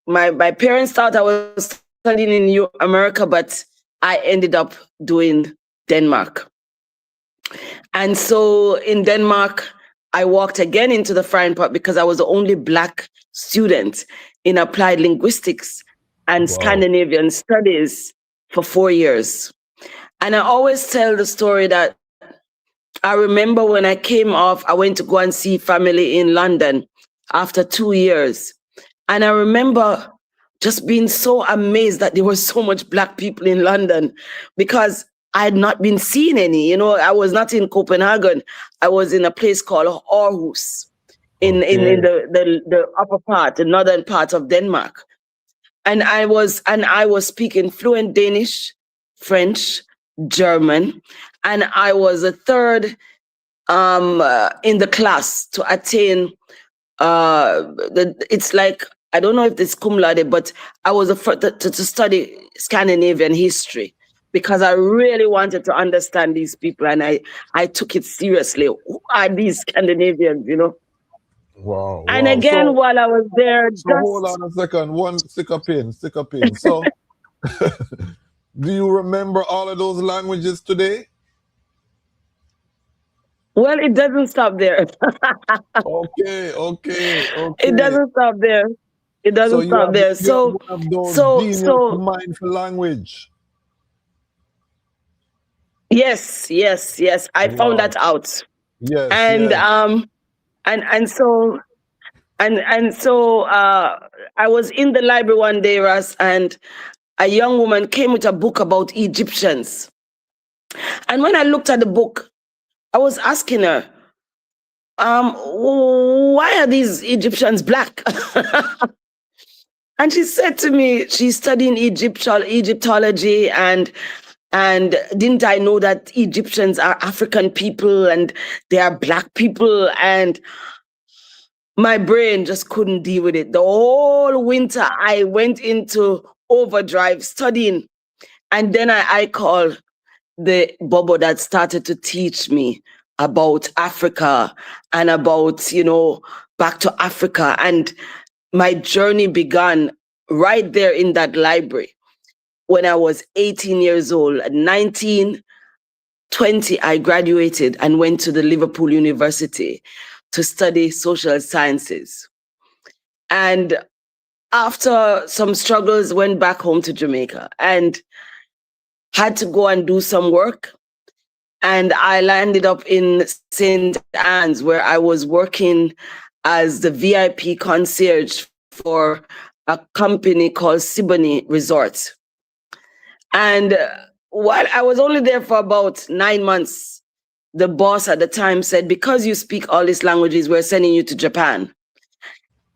my parents thought I was studying in America, but I ended up doing Denmark. And so in Denmark, I walked again into the frying pot because I was the only Black student in applied linguistics and Scandinavian studies for 4 years. And I always tell the story that I remember when I came off, I went to go and see family in London after 2 years. And I remember just being so amazed that there were so much Black people in London because I had not been seeing any. You know, I was not in Copenhagen. I was in a place called Aarhus in the upper part, the northern part of Denmark. And I was speaking fluent Danish, French, German, and I was a third in the class to attain it's like, I don't know if it's cum laude, but I was the first to study Scandinavian history because I really wanted to understand these people, and I took it seriously. Who are these Scandinavians, you know? Wow. And again, while I was there, hold on a second. Stick a pin. So, do you remember all of those languages today? Well, it doesn't stop there. Okay. It doesn't stop there. It doesn't stop there. So, mind for language. Yes. I found that out. Yes. And so I was in the library one day, Russ, and a young woman came with a book about Egyptians. And when I looked at the book, I was asking her, why are these Egyptians Black? And she said to me, she's studying Egyptology, and didn't I know that Egyptians are African people and they are Black people? And my brain just couldn't deal with it. The whole winter, I went into overdrive studying. And then I called the Bobo that started to teach me about Africa and about, back to Africa. And my journey began right there in that library when I was 18 years old. At 1920, I graduated and went to the Liverpool University to study social sciences. And after some struggles, went back home to Jamaica and had to go and do some work. And I landed up in St. Anne's, where I was working as the VIP concierge for a company called Siboney Resort. And while I was only there for about 9 months, the boss at the time said, because you speak all these languages, we're sending you to Japan.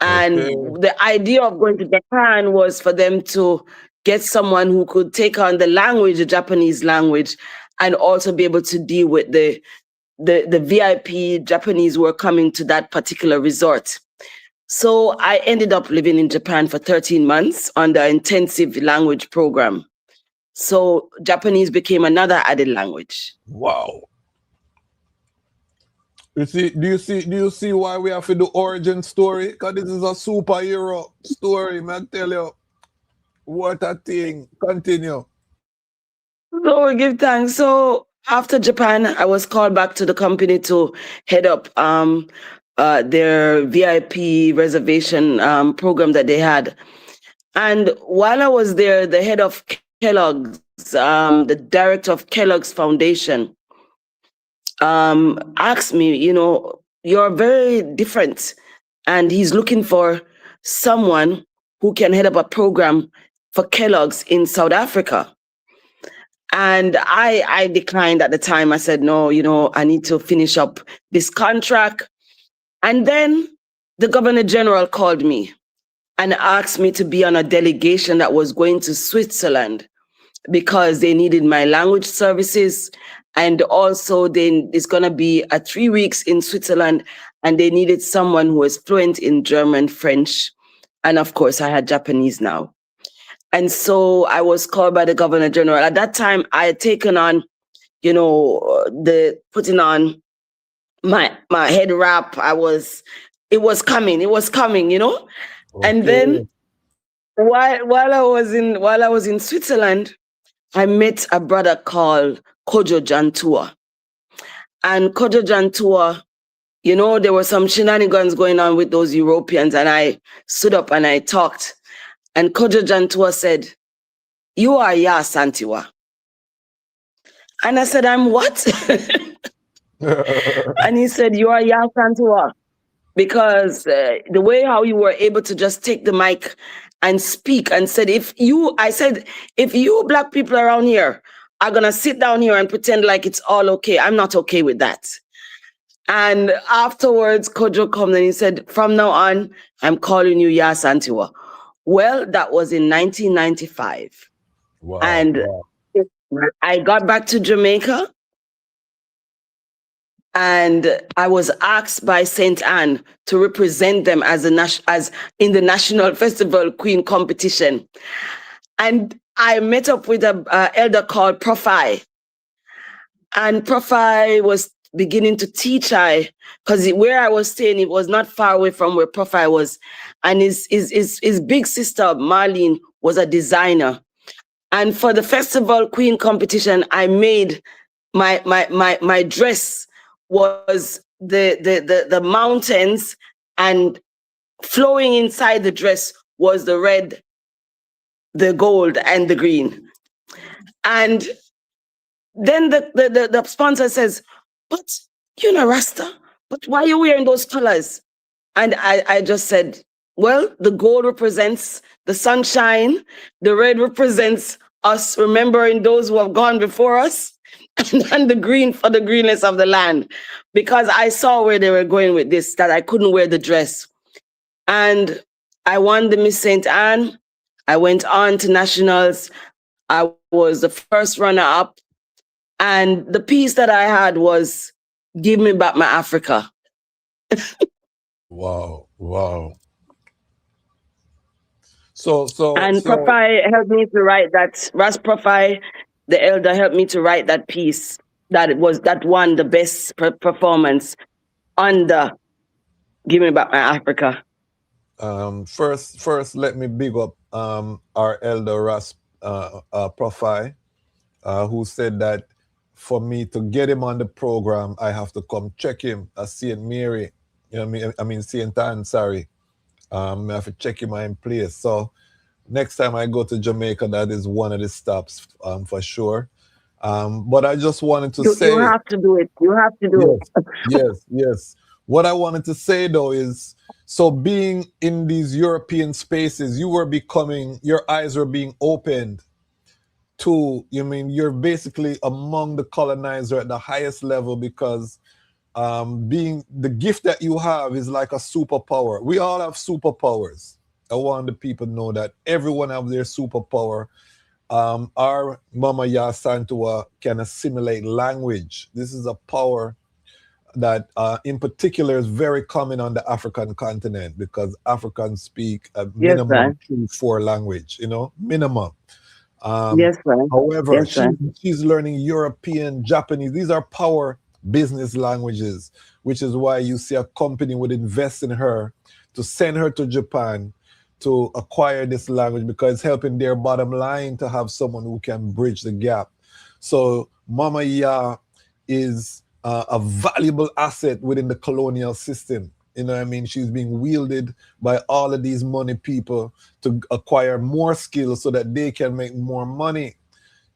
And the idea of going to Japan was for them to get someone who could take on the language, the Japanese language, and also be able to deal with the VIP Japanese who were coming to that particular resort. So I ended up living in Japan for 13 months on the intensive language program. So Japanese became another added language. Wow. Do you see why we have to do origin story? Because this is a superhero story, man. Tell you. What a thing. Continue. So we give thanks. So after Japan, I was called back to the company to head up their VIP reservation program that they had. And while I was there, the head of Kellogg's, the director of Kellogg's Foundation, asked me, you're very different. And he's looking for someone who can head up a program for Kellogg's in South Africa. And I declined at the time. I said, no, I need to finish up this contract. And then the Governor General called me and asked me to be on a delegation that was going to Switzerland because they needed my language services. And also it's going to be 3 weeks in Switzerland, and they needed someone who was fluent in German, French, and of course I had Japanese now. And so I was called by the Governor General. At that time, I had taken on, putting on my head wrap. It was coming, Okay. And then while I was in Switzerland, I met a brother called Kojo Jantua. And Kojo Jantua, there were some shenanigans going on with those Europeans, and I stood up and I talked. And Kojo Jantua said, "You are Yaa Asantewaa." And I said, "I'm what?" And he said, "You are Yaa Asantewaa." Because the way how you were able to just take the mic and speak and said, if you Black people around here are going to sit down here and pretend like it's all okay, I'm not okay with that. And afterwards, Kojo came and he said, from now on, I'm calling you Yaa Asantewaa. Well, that was in 1995. Wow. And I got back to Jamaica. And I was asked by St. Anne to represent them as in the National Festival Queen competition. And I met up with an elder called Profi. And Profi was beginning to teach because where I was staying, it was not far away from where Profi was. And his big sister, Marlene, was a designer. And for the Festival Queen competition, I made my dress was the mountains, and flowing inside the dress was the red, the gold, and the green. And then the sponsor says, "But you're not Rasta, but why are you wearing those colors?" And I just said, well, the gold represents the sunshine, the red represents us remembering those who have gone before us, and the green for the greenness of the land, because I saw where they were going with this, that I couldn't wear the dress. And I won the Miss St. Anne. I went on to nationals. I was the first runner-up. And the piece that I had was, "Give me back my Africa." Wow. And Profi helped me to write that. Ras Profi, the elder, helped me to write that piece that won the best performance under "Give Me Back My Africa." First, let me big up our elder Ras Profi, who said that for me to get him on the program, I have to come check him at St. Mary. I mean St. Anne, sorry. I have to check him in place. So next time I go to Jamaica, that is one of the stops for sure. But I just wanted to say... You have to do it. You have to do it. Yes. What I wanted to say, though, is, so being in these European spaces, your eyes were being opened to, you're basically among the colonizer at the highest level, because being the gift that you have is like a superpower. We all have superpowers. I want the people to know that everyone has their superpower. Our Mama Yaa Asantewaa can assimilate language. This is a power that in particular is very common on the African continent, because Africans speak a minimum 3-4 language, minimum. However, she's learning European, Japanese. These are power business languages, which is why you see a company would invest in her to send her to Japan to acquire this language, because it's helping their bottom line to have someone who can bridge the gap. So Mama Yaa is a valuable asset within the colonial system. You know what I mean? She's being wielded by all of these money people to acquire more skills so that they can make more money.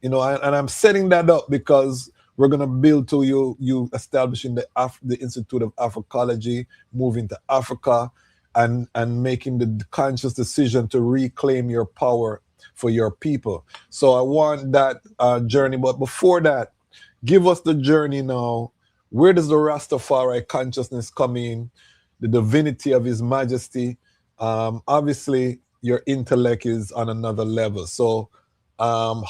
You know, and I'm setting that up because we're gonna build to you establishing the Institute of Afrikology, moving to Africa, and making the conscious decision to reclaim your power for your people. So I want that journey. But before that, give us the journey now. Where does the Rastafari consciousness come in? The divinity of His Majesty. Obviously, your intellect is on another level. So how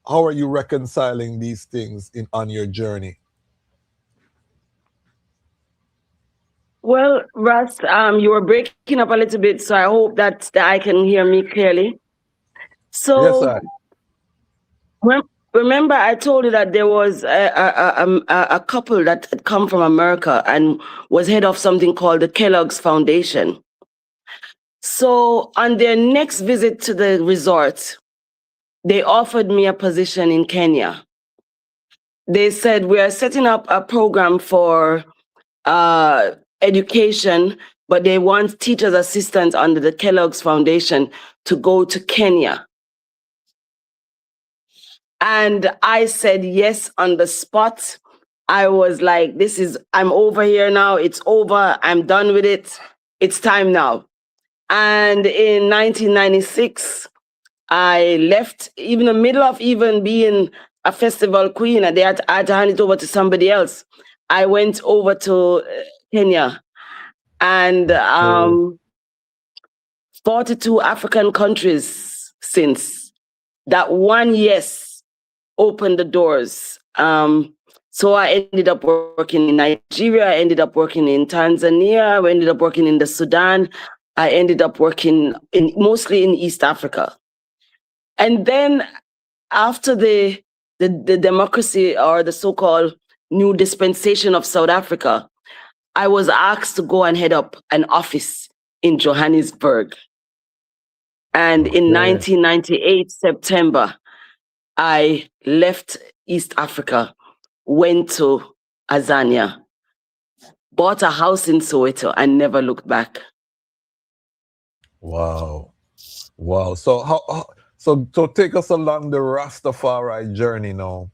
are you reconciling these things on your journey? Well, Russ, you were breaking up a little bit, so I hope that I can hear me clearly. So, yes, remember, I told you that there was a couple that had come from America and was head of something called the Kellogg's Foundation. So, on their next visit to the resort, they offered me a position in Kenya. They said, we are setting up a program for education, but they want teachers' assistants under the Kellogg's Foundation to go to Kenya. And I said yes on the spot. I was like, I'm over here now. It's over. I'm done with it. It's time now. And in 1996, I left, even in the middle of even being a festival queen, and I had to hand it over to somebody else. I went over to Kenya, and 42 African countries since. That one yes opened the doors. So I ended up working in Nigeria, I ended up working in Tanzania, I ended up working in the Sudan, I ended up working mostly in East Africa. And then after the democracy, or the so-called new dispensation of South Africa, I was asked to go and head up an office in Johannesburg. And in 1998, September, I left East Africa, went to Azania, bought a house in Soweto, and never looked back. Wow. So so take us along the Rastafari journey now,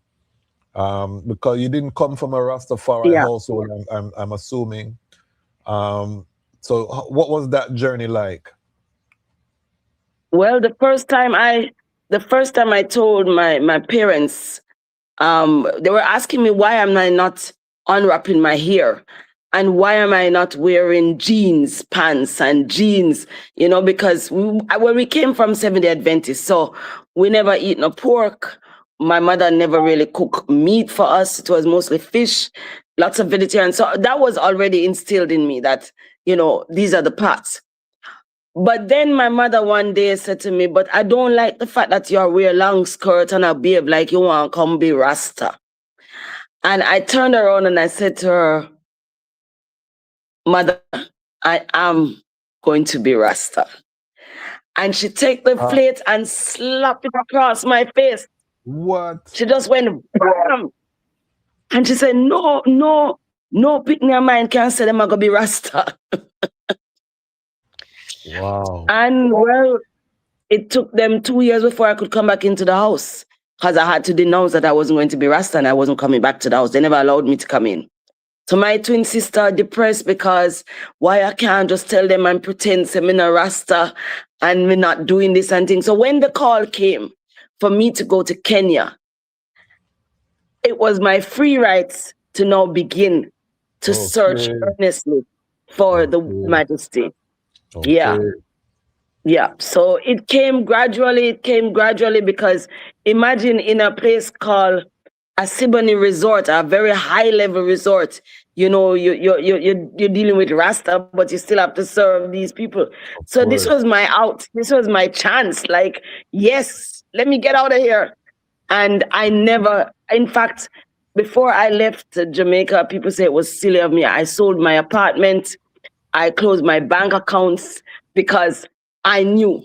because you didn't come from a Rastafari household, I'm assuming. So what was that journey like? Well, the first time I told my parents, they were asking me why am I not unwrapping my hair, and why am I not wearing jeans, pants and jeans, because we came from Seventh-day Adventists, so we never eat no pork. My mother never really cooked meat for us. It was mostly fish, lots of vegetarian. So that was already instilled in me that, these are the parts. But then my mother one day said to me, but I don't like the fact that you wear long skirt and a behave like you want to come be Rasta. And I turned around and I said to her, Mother, I am going to be Rasta. And she took the plate and slapped it across my face. What? She just went, bam! And she said, no, pick your mind can't say them are going to be Rasta. Wow. And well, it took them 2 years before I could come back into the house, because I had to denounce that I wasn't going to be Rasta and I wasn't coming back to the house. They never allowed me to come in. So my twin sister depressed because why I can't just tell them and pretend say I'm a Rasta and we're not doing this and things. So when the call came for me to go to Kenya, it was my free rights to now begin to search earnestly for the Majesty. Yeah. So it came gradually because imagine in a place called a Siboney resort, a very high level resort, you're dealing with Rasta, but you still have to serve these people. So this was my out. This was my chance. Like, yes, let me get out of here. And I never, in fact, before I left Jamaica, people say it was silly of me. I sold my apartment. I closed my bank accounts because I knew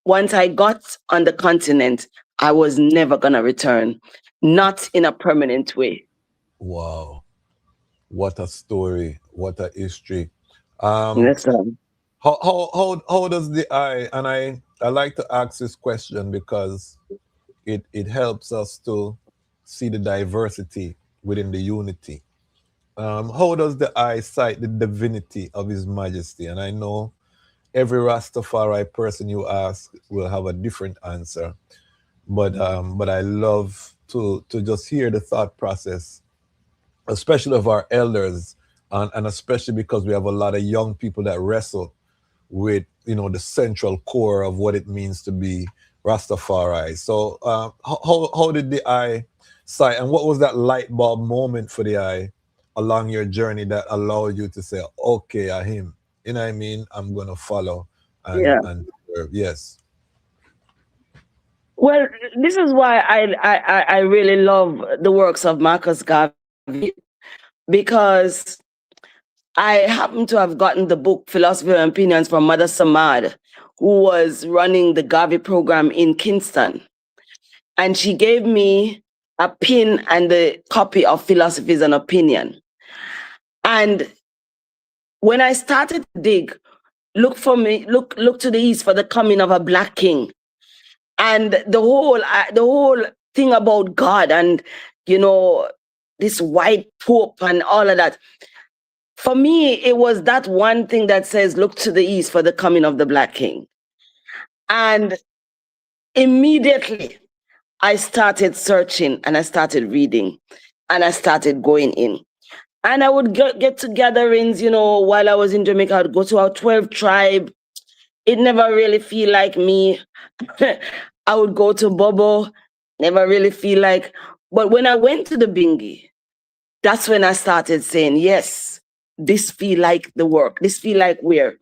once I got on the continent, I was never going to return, not in a permanent way. Wow. What a story. What a history. Yes, sir. How does the I, and I like to ask this question because it helps us to see the diversity within the unity. How does the I cite the divinity of His Majesty? And I know every Rastafari person you ask will have a different answer, but I love to just hear the thought process, especially of our elders, and especially because we have a lot of young people that wrestle with the central core of what it means to be Rastafari. So how did the I cite, and what was that light bulb moment for the I along your journey that allowed you to say, okay, him, you know what I mean, I'm gonna follow Yeah. and serve. Yes. Well, this is why I really love the works of Marcus Garvey, because I happen to have gotten the book Philosophy and Opinions from Mother Samad, who was running the Garvey program in Kingston. And she gave me a pin and the copy of Philosophies and Opinion. And when I started to dig, look to the east for the coming of a black king. And the whole thing about God and, this white pope and all of that. For me, it was that one thing that says, look to the east for the coming of the black king. And immediately I started searching and I started reading and I started going in. And I would get to gatherings, while I was in Jamaica, I'd go to our 12 tribe. It never really feel like me. I would go to Bobo, never really feel like. But when I went to the Bingi, that's when I started saying, yes, this feel like the work. This feel like where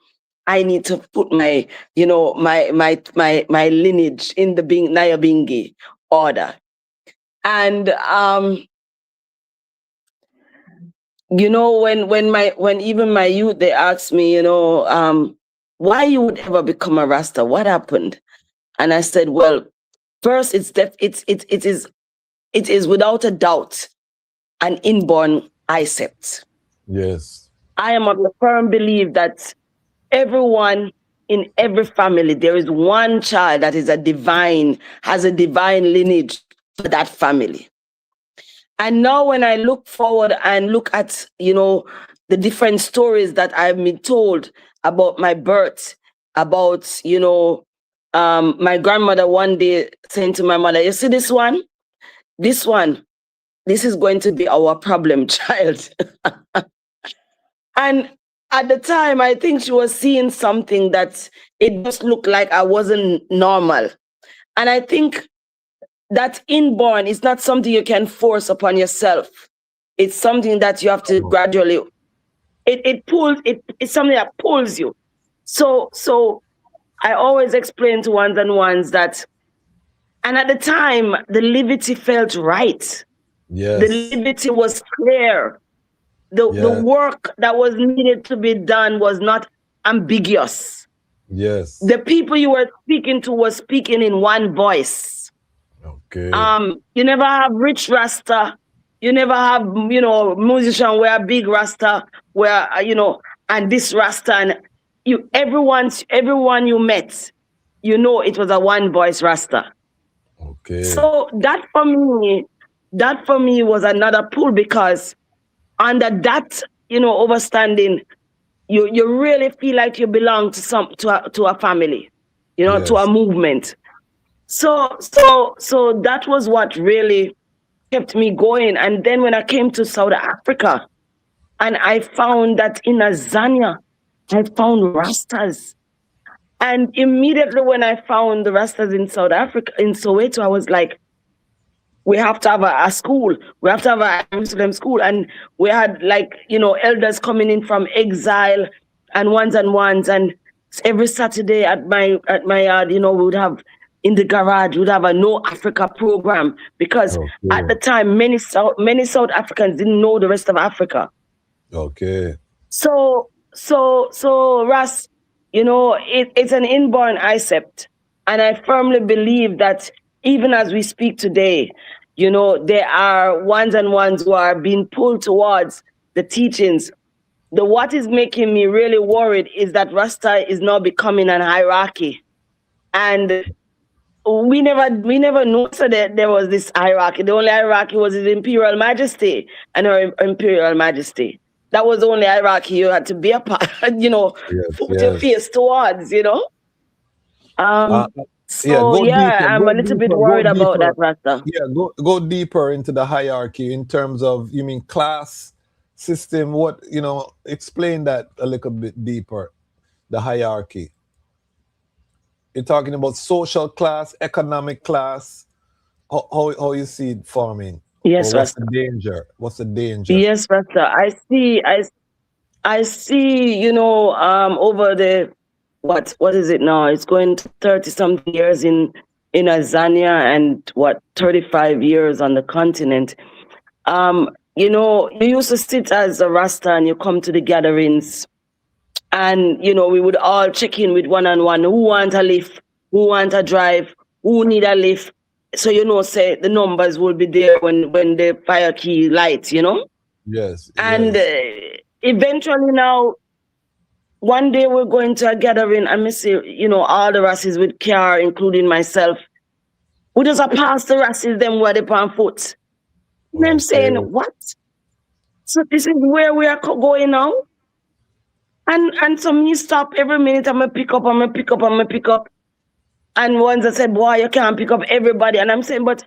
I need to put my, my lineage in the Naya Bingi order. And when even my youth, they asked me, why you would ever become a Rasta? What happened? And I said, well, first, it is without a doubt an inborn concept. Yes. I am of the firm belief that everyone in every family, there is one child that has a divine lineage for that family. And now when I look forward and look at, the different stories that I've been told about my birth, about, my grandmother one day saying to my mother, you see this one, this is going to be our problem child. And at the time, I think she was seeing something that it just looked like I wasn't normal. And I think that inborn is not something you can force upon yourself. It's something that you have to gradually, it's something that pulls you. So I always explain to ones and ones that, and at the time, the liberty felt right. Yes. The liberty was clear. The work that was needed to be done was not ambiguous. Yes. The people you were speaking to were speaking in one voice. Okay. You never have rich Rasta. You never have, musician wear big Rasta, where, and this Rasta, and everyone you met, it was a one voice Rasta. Okay. So that for me was another pull, because under that, overstanding, you really feel like you belong to a family, to a movement. So that was what really kept me going. And then when I came to South Africa, and I found that in Azania, I found Rastas. And immediately when I found the Rastas in South Africa, in Soweto, I was like, we have to have a school. We have to have a Muslim school. And we had elders coming in from exile and ones. And every Saturday at my yard, we would have in the garage, we'd have a No Africa program, because at the time, many South Africans didn't know the rest of Africa. Okay. So Ras, it's an inborn concept. And I firmly believe that even as we speak today, there are ones and ones who are being pulled towards the teachings what is making me really worried is that Rasta is now becoming an hierarchy. And we never knew so that there was this hierarchy. The only hierarchy was His Imperial Majesty and Her Imperial Majesty. That was the only hierarchy you had to be a part, put your face towards, So deeper, I'm a little bit worried about that, Rasta. Yeah, go deeper into the hierarchy in terms of, you mean class system? What, explain that a little bit deeper, the hierarchy. You're talking about social class, economic class. How you see it forming? Yes, or what's Rasta. the danger? What's the danger? Yes, Rasta. I see, over the what is it now? It's going to 30-something years in Azania and 35 years on the continent. You used to sit as a Rasta and you come to the gatherings and, we would all check in with one-on-one. Who want a lift? Who want a drive? Who need a lift? So, say the numbers will be there when the fire key lights, Yes. And eventually now, one day we're going to a gathering and I see, all the races with car, including myself. We just pass the races them where they on foot. And I'm saying, what? So this is where we are going now? And so me stop every minute, I'm going to pick up. And once I said, boy, you can't pick up everybody. And I'm saying, but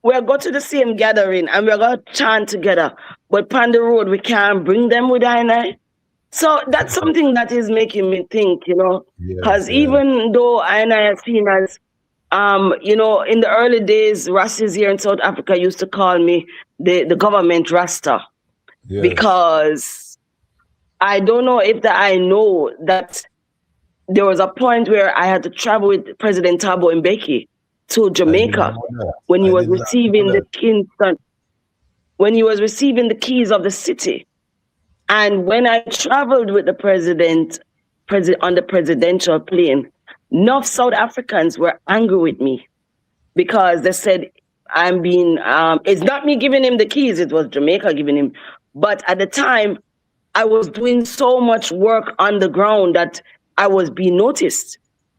we're going to the same gathering and we're going to chant together. But on the road, we can't bring them with I. So that's something that is making me think, because even though I are seen as, in the early days, Rastas here in South Africa used to call me the government Rasta. Yes. Because I don't know if I know that there was a point where I had to travel with President Thabo Mbeki to Jamaica when he was receiving the Kingston, when he was receiving the keys of the city. And when I traveled with the president on the presidential plane, enough South Africans were angry with me because they said I'm being, it's not me giving him the keys, it was Jamaica giving him. But at the time, I was doing so much work on the ground that I was being noticed.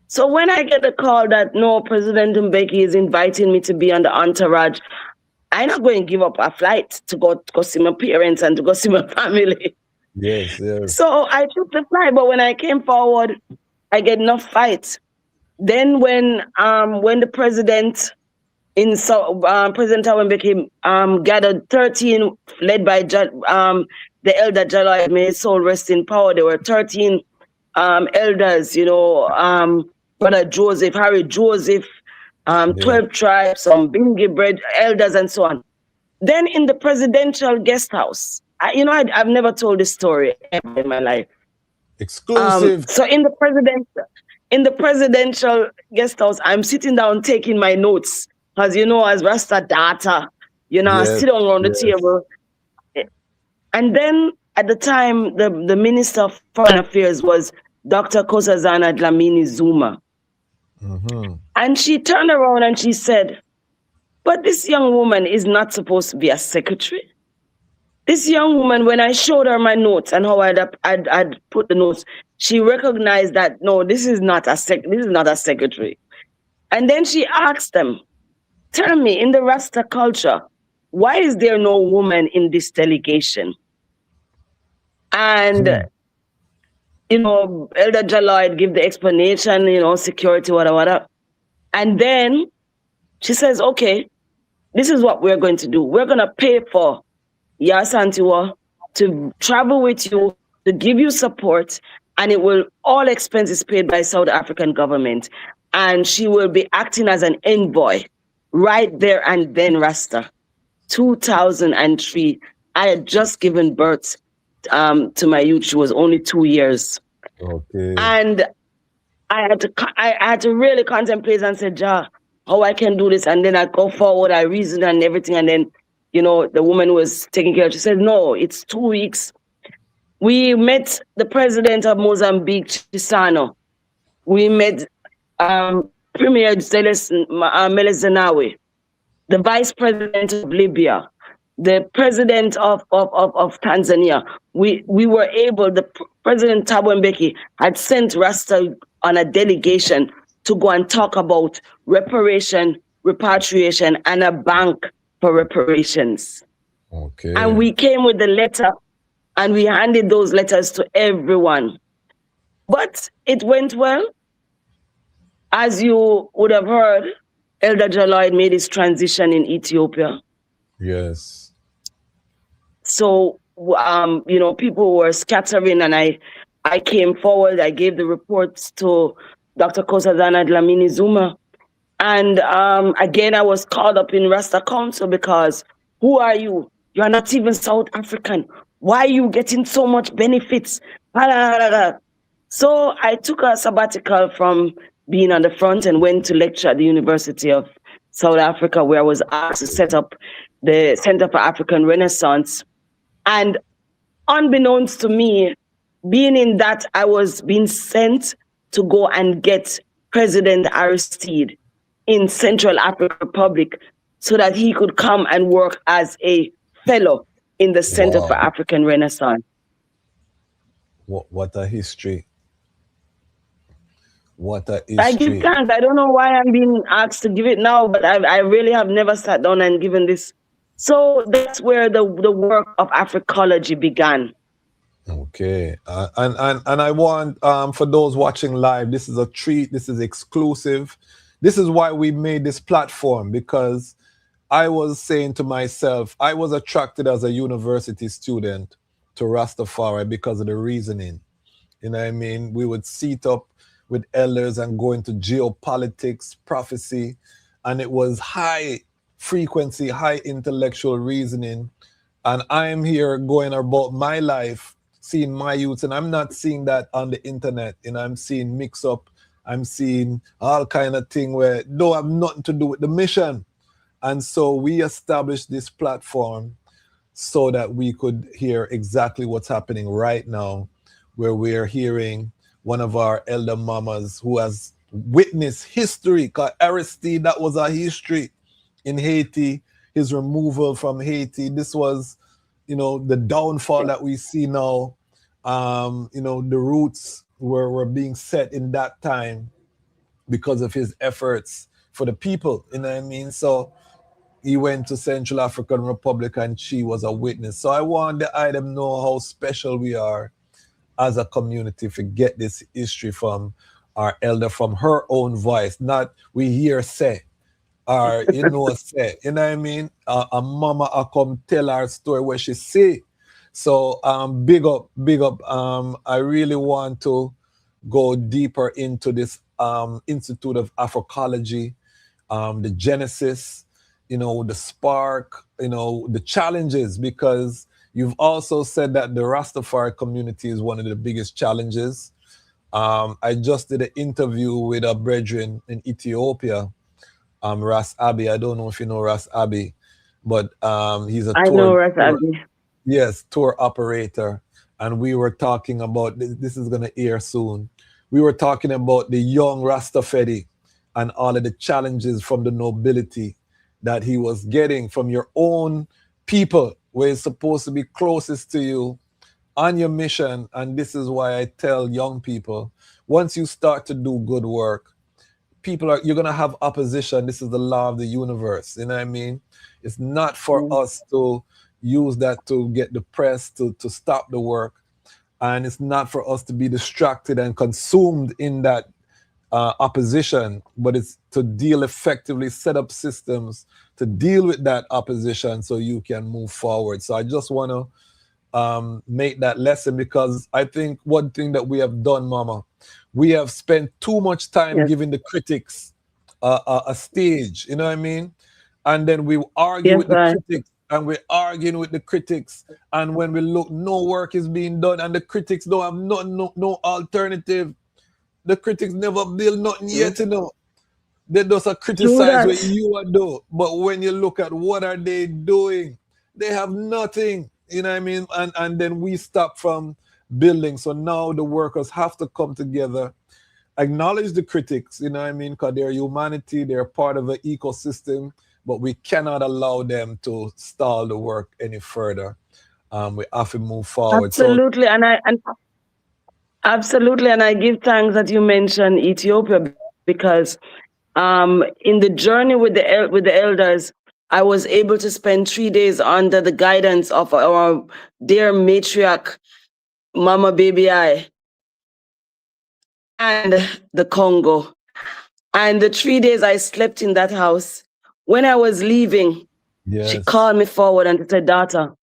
So when I get the call that no, President Mbeki is inviting me to be on the entourage, I'm not going to give up a flight to go see my parents and to go see my family. Yes. So I took the flight, but when I came forward, I get enough fights. Then when the president President Thabo Mbeki gathered 13, led by the elder Jalai, may his soul rest in power. There were 13 elders, Brother Joseph, Harry Joseph, 12 tribes, some Bingi bread elders, and so on. Then in the presidential guest house, I've never told this story ever in my life. Exclusive. So in the presidential guest house, I'm sitting down taking my notes, as as Rasta data, I sit on the table. And then at the time, the Minister of Foreign Affairs was Dr. Nkosazana Dlamini Zuma. Mm-hmm. And she turned around and she said, but this young woman is not supposed to be a secretary. This young woman, when I showed her my notes and how I'd put the notes, she recognized that, no, this is not a secretary. And then she asked them, tell me, in the Rasta culture, why is there no woman in this delegation? And, Elder Jalai give the explanation, security, whatever. And then she says, okay, this is what we're going to do. We're going to pay for Yaa Asantewaa to travel with you, to give you support, and it will all expenses paid by South African government. And she will be acting as an envoy right there and then, Rasta. 2003, I had just given birth to my youth. She was only 2 years. Okay. And I had to really contemplate and say, Jah, how I can do this. And then I go forward, I reasoned and everything. And then, the woman was taking care of it. She said, no, it's 2 weeks. We met the president of Mozambique, Chisano. We met Premier Meles Zenawi, the vice president of Libya. the president of Tanzania, we were able, President Thabo Mbeki had sent Rasta on a delegation to go and talk about reparation, repatriation, and a bank for reparations. Okay. And we came with the letter and we handed those letters to everyone. But it went well. As you would have heard, Elder Jalloyd made his transition in Ethiopia. Yes. So, people were scattering, and I came forward. I gave the reports to Dr. Nkosazana Dlamini Zuma. And again, I was called up in Rasta Council because who are you? You are not even South African. Why are you getting so much benefits? So I took a sabbatical from being on the front and went to lecture at the University of South Africa, where I was asked to set up the Center for African Renaissance. And unbeknownst to me, being in that, I was being sent to go and get President Aristide in Central African Republic so that he could come and work as a fellow in the Center for African Renaissance. What a history. What a history. I give thanks. I don't know why I'm being asked to give it now, but I really have never sat down and given this. So that's where the work of Afrikology began. Okay. And I want, for those watching live, this is a treat. This is exclusive. This is why we made this platform, because I was saying to myself, I was attracted as a university student to Rastafari because of the reasoning. You know what I mean? We would seat up with elders and go into geopolitics, prophecy, and it was high frequency, high intellectual reasoning. And I'm here going about my life, seeing my youth, and I'm not seeing that on the internet. You know, I'm seeing mix up, I'm seeing all kind of thing where don't have nothing to do with the mission. And so we established this platform so that we could hear exactly what's happening right now, where we're hearing one of our elder mamas who has witnessed history, because Aristide, that was a history in Haiti, his removal from Haiti. This was, the downfall that we see now. The roots were being set in that time because of his efforts for the people, you know what I mean? So he went to Central African Republic and she was a witness. So I want the item know how special we are as a community to get this history from our elder, from her own voice, not we hear say, or say, you know what I mean? A mama I come tell our story where she see. So big up. I really want to go deeper into this Institute of Afrikology, the genesis, the spark, the challenges, because you've also said that the Rastafari community is one of the biggest challenges. I just did an interview with a brethren in Ethiopia, Ras Abi. I don't know if you know Ras Abi, but he's I know Ras Abi. Yes, tour operator. And we were talking about, this is going to air soon. We were talking about the young Rastafari and all of the challenges from the nobility that he was getting from your own people, where it's supposed to be closest to you on your mission. And this is why I tell young people, once you start to do good work, you're going to have opposition. This is the law of the universe. You know what I mean? It's not for us to use that to get the press to stop the work. And it's not for us to be distracted and consumed in that opposition, but it's to deal effectively, set up systems to deal with that opposition so you can move forward. So I just want to make that lesson, because I think one thing that we have done, Mama, we have spent too much time giving the critics a stage, you know what I mean? And then we argue with the critics, and we're arguing with the critics, and when we look, no work is being done, and the critics don't have no alternative. The critics never build nothing yet, They just criticize what you are doing. But when you look at what are they doing, they have nothing, you know what I mean? And then we stop from building. So now the workers have to come together, acknowledge the critics, you know what I mean? Because they're humanity, they're part of an ecosystem. but we cannot allow them to stall the work any further. We have to move forward. Absolutely, absolutely, and I give thanks that you mentioned Ethiopia, because in the journey with the elders, I was able to spend 3 days under the guidance of our dear matriarch, Mama Baby I, and the Congo. And the 3 days I slept in that house, when I was leaving, she called me forward and said, "Daughter,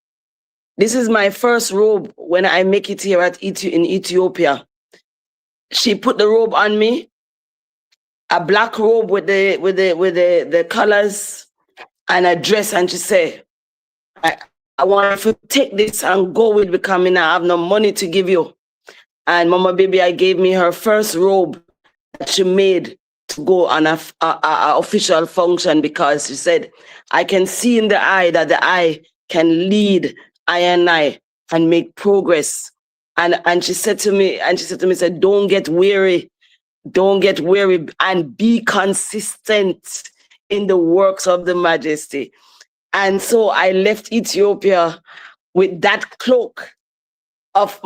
this is my first robe when I make it here in Ethiopia." She put the robe on me, a black robe with the colors and a dress, and she said, I want to take this and go with becoming. I have no money to give you. And Mama Baby, I gave me her first robe that she made to go on a official function, because she said, I can see in the eye that the eye can lead I and make progress. And she said to me, said, don't get weary, and be consistent in the works of the Majesty. And so I left Ethiopia with that cloak of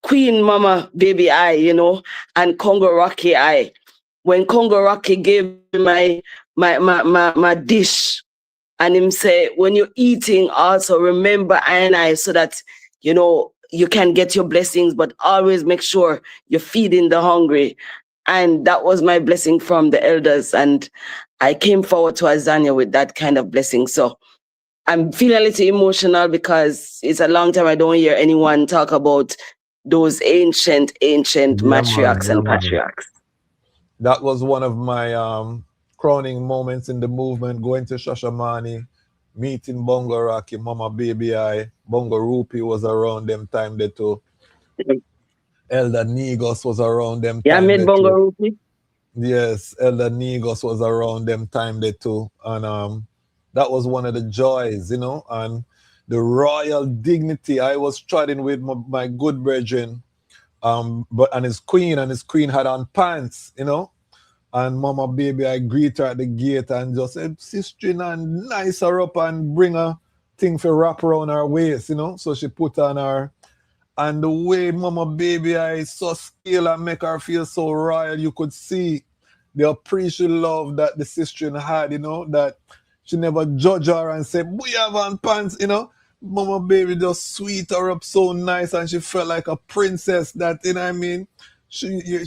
Queen Mama Baby I, and Congo Rocky I. When Congo Rocky gave me my dish, and him say, when you're eating, also remember I, so that, you can get your blessings, but always make sure you're feeding the hungry. And that was my blessing from the elders. And I came forward to Azania with that kind of blessing. So I'm feeling a little emotional, because it's a long time I don't hear anyone talk about those ancient matriarchs and patriarchs. That was one of my crowning moments in the movement, going to Shashamane, meeting Bongo Rocky, Mama Baby I. Bongo Rupi was around them time there too. Elder Negos was around them time. Yeah, I met Bongo Rupi. Yes, Elder Negos was around them time there too. And that was one of the joys, and the royal dignity. I was chatting with my good brethren, and his queen had on pants, and Mama Baby, I greet her at the gate and just said, sister, and nice her up and bring a thing for wrap around her waist, So she put on her, and the way Mama Baby, I so scale and make her feel so royal, you could see the appreciative love that the sister had, that she never judge her and say, we have on pants, Mama Baby just sweet her up so nice, and she felt like a princess that,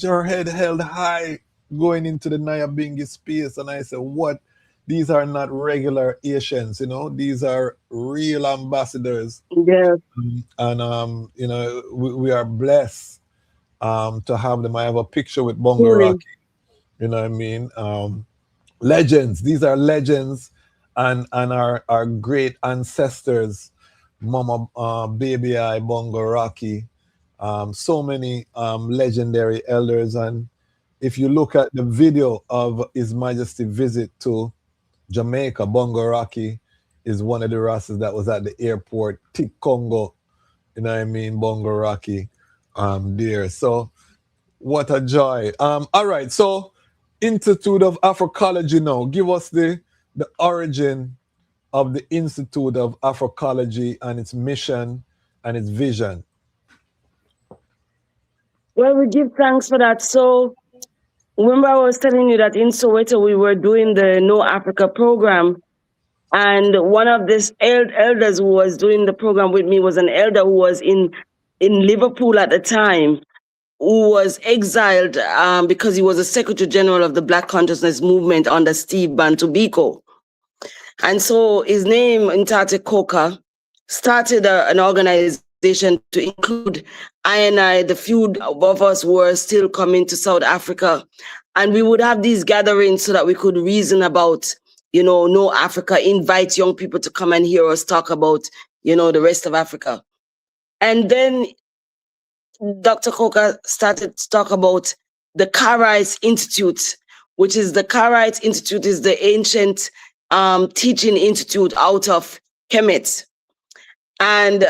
her head held high going into the Nyabingi space. And I said, what? These are not regular Asians, these are real ambassadors. Yeah. And, we are blessed to have them. I have a picture with Bongo Rocky, you know what I mean? Legends, these are legends, and our great ancestors, Mama Baby I, Bongo Rocky, so many legendary elders. And if you look at the video of His Majesty visit to Jamaica, Bongo Rocky is one of the Rastas that was at the airport, Tik Congo, you know what I mean, Bongo Rocky there. So what a joy. All right, so Institute of Afrikology now. Give us the origin of the Institute of Afrikology and its mission and its vision. Well, we give thanks for that. So remember, I was telling you that in Soweto we were doing the No Africa program, and one of these elders who was doing the program with me was an elder who was in Liverpool at the time, who was exiled because he was a Secretary General of the Black Consciousness Movement under Steve Bantu Biko. And so his name, Ntate Coker, started an organization to include I, the few of us who were still coming to South Africa. And we would have these gatherings so that we could reason about, No Africa, invite young people to come and hear us talk about, the rest of Africa. And then Dr. Coker started to talk about the Karite Institute, which is the Karite Institute is the ancient teaching institute out of Kemet. And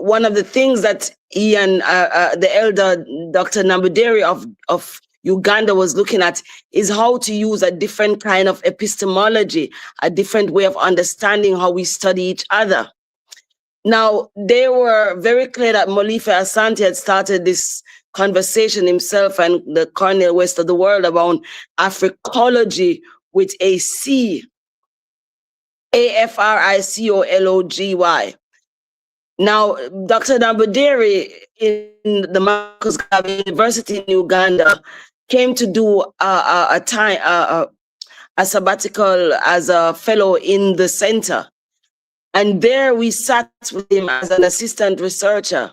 one of the things that he and the elder Dr. Nambuderi of Uganda was looking at is how to use a different kind of epistemology, a different way of understanding how we study each other. Now, they were very clear that Molefe Asante had started this conversation himself and the Cornel West of the world around Afrikology with a C, Africology. Now, Dr. Dambaderi in the Marcus Garvey University in Uganda came to do a sabbatical as a fellow in the center. And there we sat with him as an assistant researcher.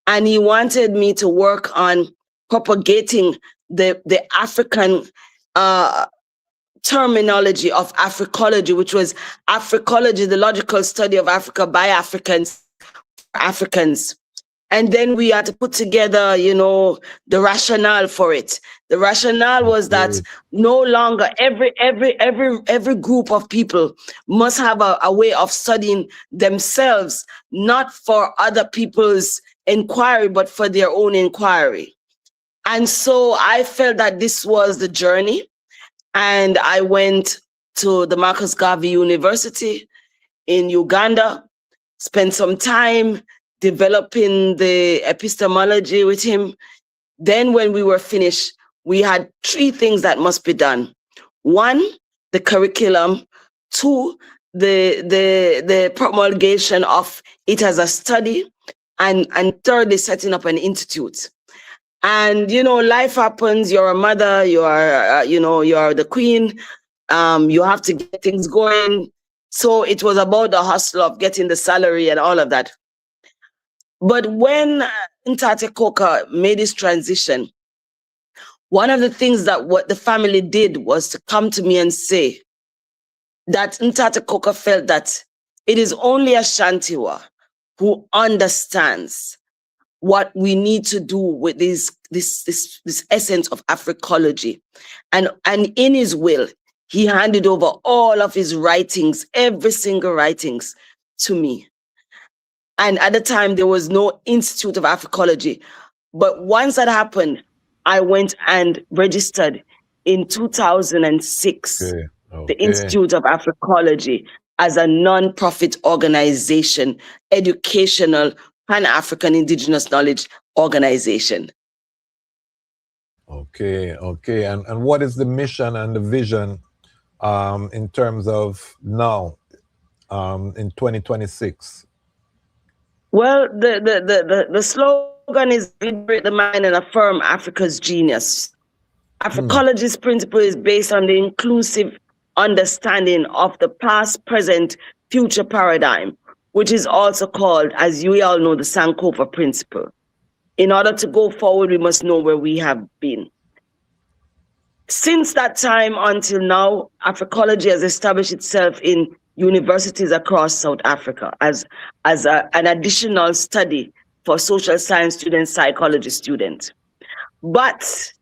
And he wanted me to work on propagating the African terminology of Afrikology, which was Afrikology, the logical study of Africa by Africans, for Africans. And then we had to put together, the rationale for it. The rationale was that no longer every group of people must have a way of studying themselves, not for other people's inquiry, but for their own inquiry. And so I felt that this was the journey. And I went to the Marcus Garvey University in Uganda, spent some time developing the epistemology with him. Then when we were finished, we had 3 things that must be done. 1, the curriculum. 2, the promulgation of it as a study. And thirdly, setting up an institute. And, life happens. You're a mother, you are the queen. You have to get things going. So it was about the hustle of getting the salary and all of that. But when Ntate Coker made his transition, one of the things that what the family did was to come to me and say that Ntate Coker felt that it is only Asantewaa who understands what we need to do with this essence of Afrikology. And in his will, he handed over all of his writings, every single writings, to me. And at the time, there was no Institute of Afrikology. But once that happened, I went and registered in 2006, the Institute of Afrikology, as a non-profit organization, educational, Pan-African Indigenous Knowledge organization. Okay. And what is the mission and the vision in terms of now, in 2026? Well, the slogan is liberate the mind and affirm Africa's genius. Afrikology's principle is based on the inclusive understanding of the past, present, future paradigm, which is also called, as you all know, the Sankofa principle. In order to go forward, we must know where we have been. Since that time until now, Afrikology has established itself in universities across South Africa as an additional study for social science students, psychology students. But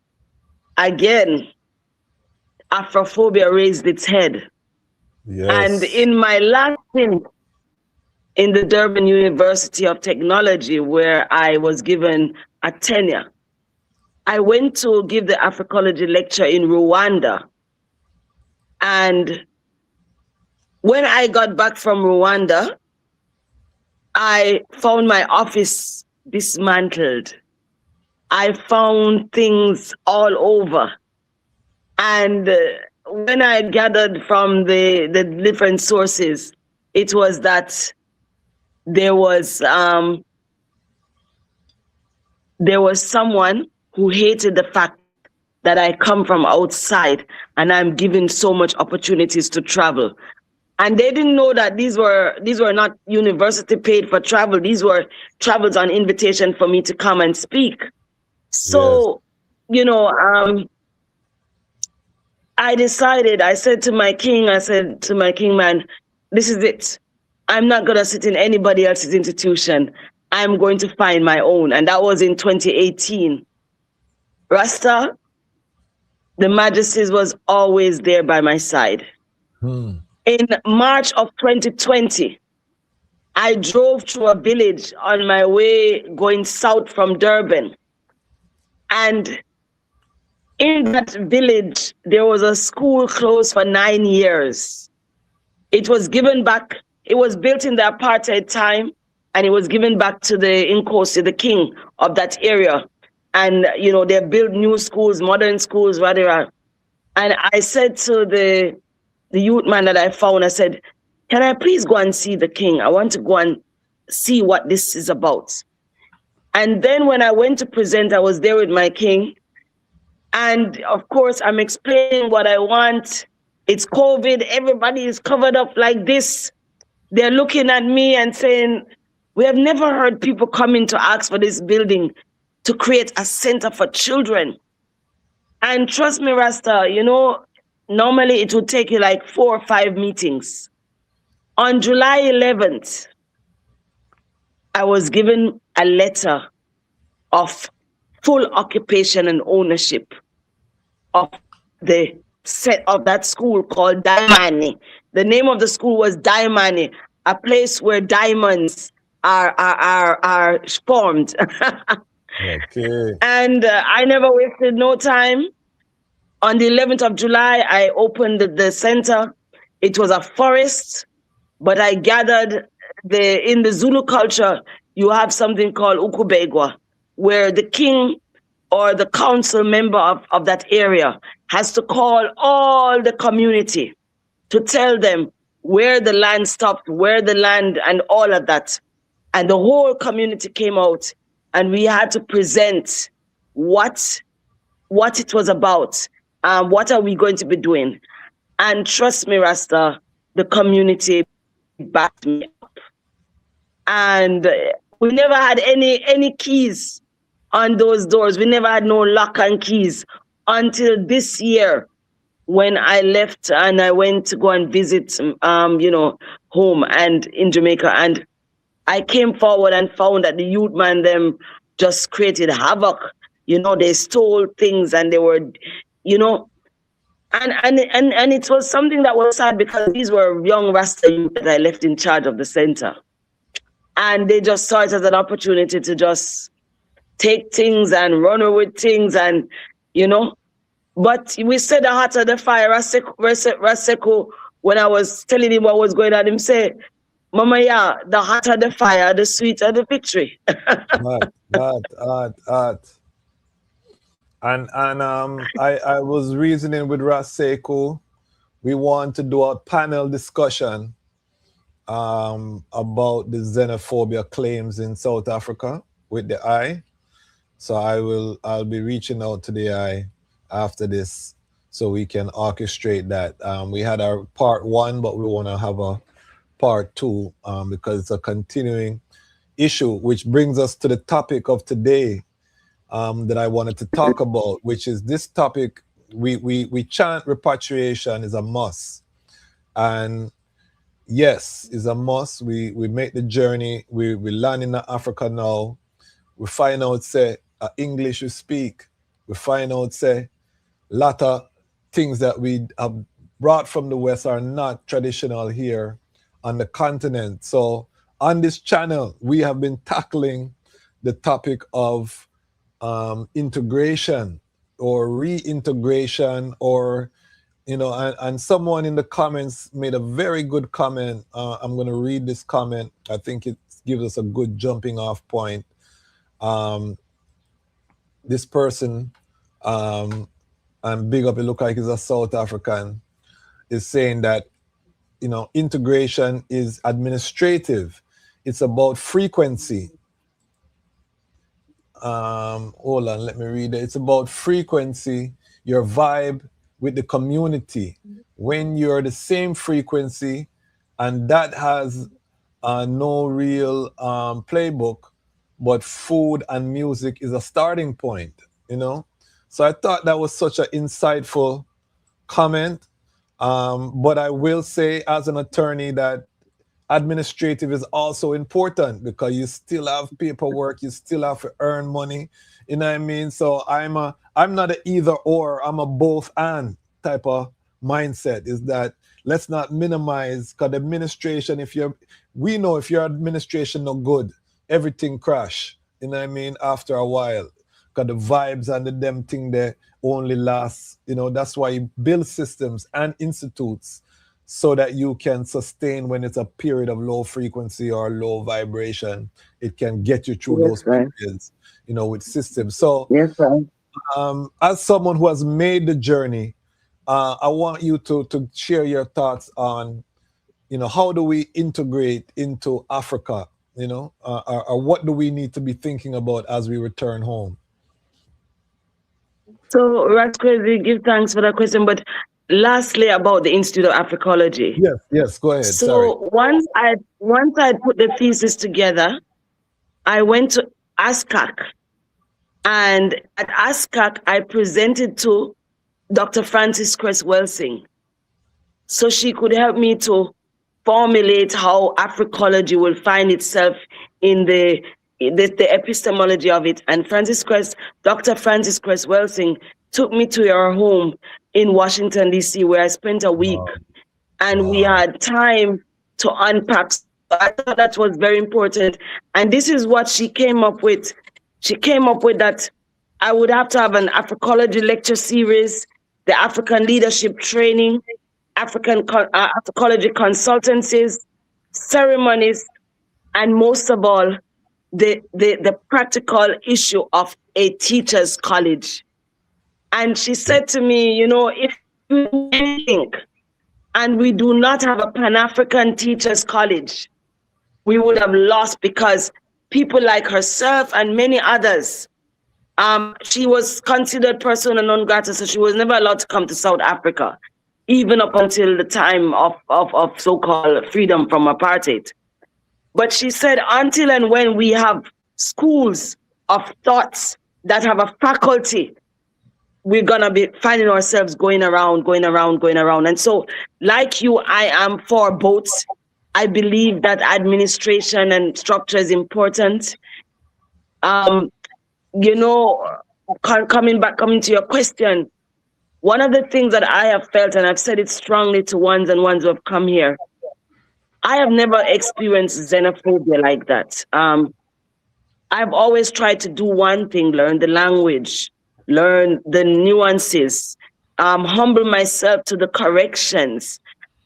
again, Afrophobia raised its head. Yes. And in my last stint in the Durban University of Technology, where I was given a tenure, I went to give the Afrikology lecture in Rwanda. And when I got back from Rwanda, I found my office dismantled. I found things all over. And when I gathered from the different sources, it was that there was someone who hated the fact that I come from outside and I'm given so much opportunities to travel. And they didn't know that these were not university paid for travel. These were travels on invitation for me to come and speak. So, I decided, I said to my king, man, this is it. I'm not going to sit in anybody else's institution. I'm going to find my own. And that was in 2018. Rasta, the Majesties was always there by my side. In March of 2020, I drove through a village on my way going south from Durban. And in that village, there was a school closed for 9 years. It was given back. It was built in the apartheid time, and it was given back to the Nkosi, the king of that area. And, you know, they built new schools, modern schools, whatever. And I said to the youth man that I found, I said, can I please go and see the king? I want to go and see what this is about. And then when I went to present, I was there with my king. And of course, I'm explaining what I want. It's COVID. Everybody is covered up like this. They're looking at me and saying, we have never heard people coming to ask for this building to create a center for children. And trust me, Rasta, you know, normally it would take you like 4 or 5 meetings. On July 11th, I was given a letter of full occupation and ownership of the set of that school called Daimani. The name of the school was Daimani, a place where diamonds are formed. Okay. And I never wasted no time. On the 11th of July, I opened the center. It was a forest, but I gathered in the Zulu culture, you have something called ukubegwa, where the king or the council member of that area has to call all the community to tell them where the land stopped, where the land and all of that. And the whole community came out and we had to present what it was about. What are we going to be doing? And trust me, Rasta, the community backed me up. And we never had any keys on those doors. We never had no lock and keys until this year when I left and I went to go and visit, home and in Jamaica. And I came forward and found that the youth man, them just created havoc. You know, they stole things and they were, and it was something that was sad because these were young Rasta youth that I left in charge of the center. And they just saw it as an opportunity to just take things and run away with things and, But we said the hotter the fire, Raseko, when I was telling him what was going on, him say, Mama, yeah, the hotter the fire, the sweeter the victory. And I was reasoning with Raseko. We want to do a panel discussion about the xenophobia claims in South Africa with the I. So I'll be reaching out to the I after this so we can orchestrate that. We had our part 1, but we want to have a part 2 because it's a continuing issue, which brings us to the topic of today that I wanted to talk about, which is this topic. We chant repatriation is a must. And yes, it's a must. We make the journey. We land in Africa now. We find out, say, English we speak. We find out, say, a lot of things that we have brought from the West are not traditional here on the continent. So on this channel, we have been tackling the topic of integration or reintegration, or and someone in the comments made a very good comment. I'm going to read this comment. I think it gives us a good jumping off point. This person, and big up, it look like he's a South African, is saying that integration is administrative. It's about frequency. Hold on, let me read it. It's about frequency, your vibe with the community. When you're the same frequency, and that has no real playbook, but food and music is a starting point, So I thought that was such an insightful comment. But I will say as an attorney that administrative is also important because you still have paperwork, you still have to earn money, you know what I mean? So I'm not an either or, I'm a both and type of mindset. Is that let's not minimize, because administration, if your administration no good, everything crash, you know what I mean, after a while. because the vibes and the them thing there only last, you know, that's why you build systems and institutes so that you can sustain when it's a period of low frequency or low vibration. It can get you through those periods, you know, with systems. So as someone who has made the journey, I want you to share your thoughts on, you know, how do we integrate into Africa, you know, or what do we need to be thinking about as we return home? So, Rascrazy, give thanks for that question. But lastly, about the Institute of Afrikology. Yes, go ahead. So Sorry. once I put the thesis together, I went to ASCAC, and at ASCAC I presented to Dr. Frances Cress Welsing, so she could help me to formulate how Afrikology will find itself in the epistemology of it. And Dr. Frances Cress Welsing took me to her home in Washington, D.C., where I spent a week. And we had time to unpack. I thought that was very important. And this is what she came up with. She came up with that I would have to have an Afrikology lecture series, the African leadership training, Afrikology consultancies, ceremonies, and most of all, the practical issue of a teacher's college. And she said to me, you know, if we do anything and we do not have a Pan-African teachers college, we would have lost, because people like herself and many others, she was considered persona non grata, so she was never allowed to come to South Africa, even up until the time of so-called freedom from apartheid. But she said, until and when we have schools of thoughts that have a faculty, we're gonna be finding ourselves going around. And so, like you, I am for both. I believe that administration and structure is important. You know, coming to your question, one of the things that I have felt, and I've said it strongly to ones who have come here, I have never experienced xenophobia like that. I've always tried to do one thing: learn the language, learn the nuances, humble myself to the corrections.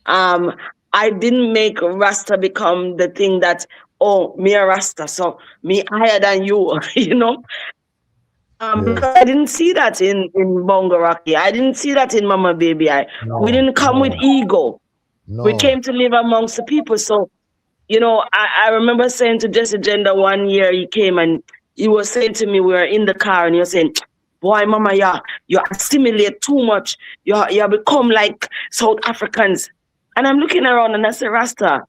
I didn't make Rasta become the thing that, oh, me a Rasta, so me higher than you, you know? Because I didn't see that in Bongo Rocky. I didn't see that in Mama Baby. We didn't come with ego. We came to live amongst the people. So, you know, I remember saying to Jesse Gender one year, he came and he was saying to me, we were in the car, and he was saying, boy, Mama, you assimilate too much. You become like South Africans. And I'm looking around and I say, Rasta,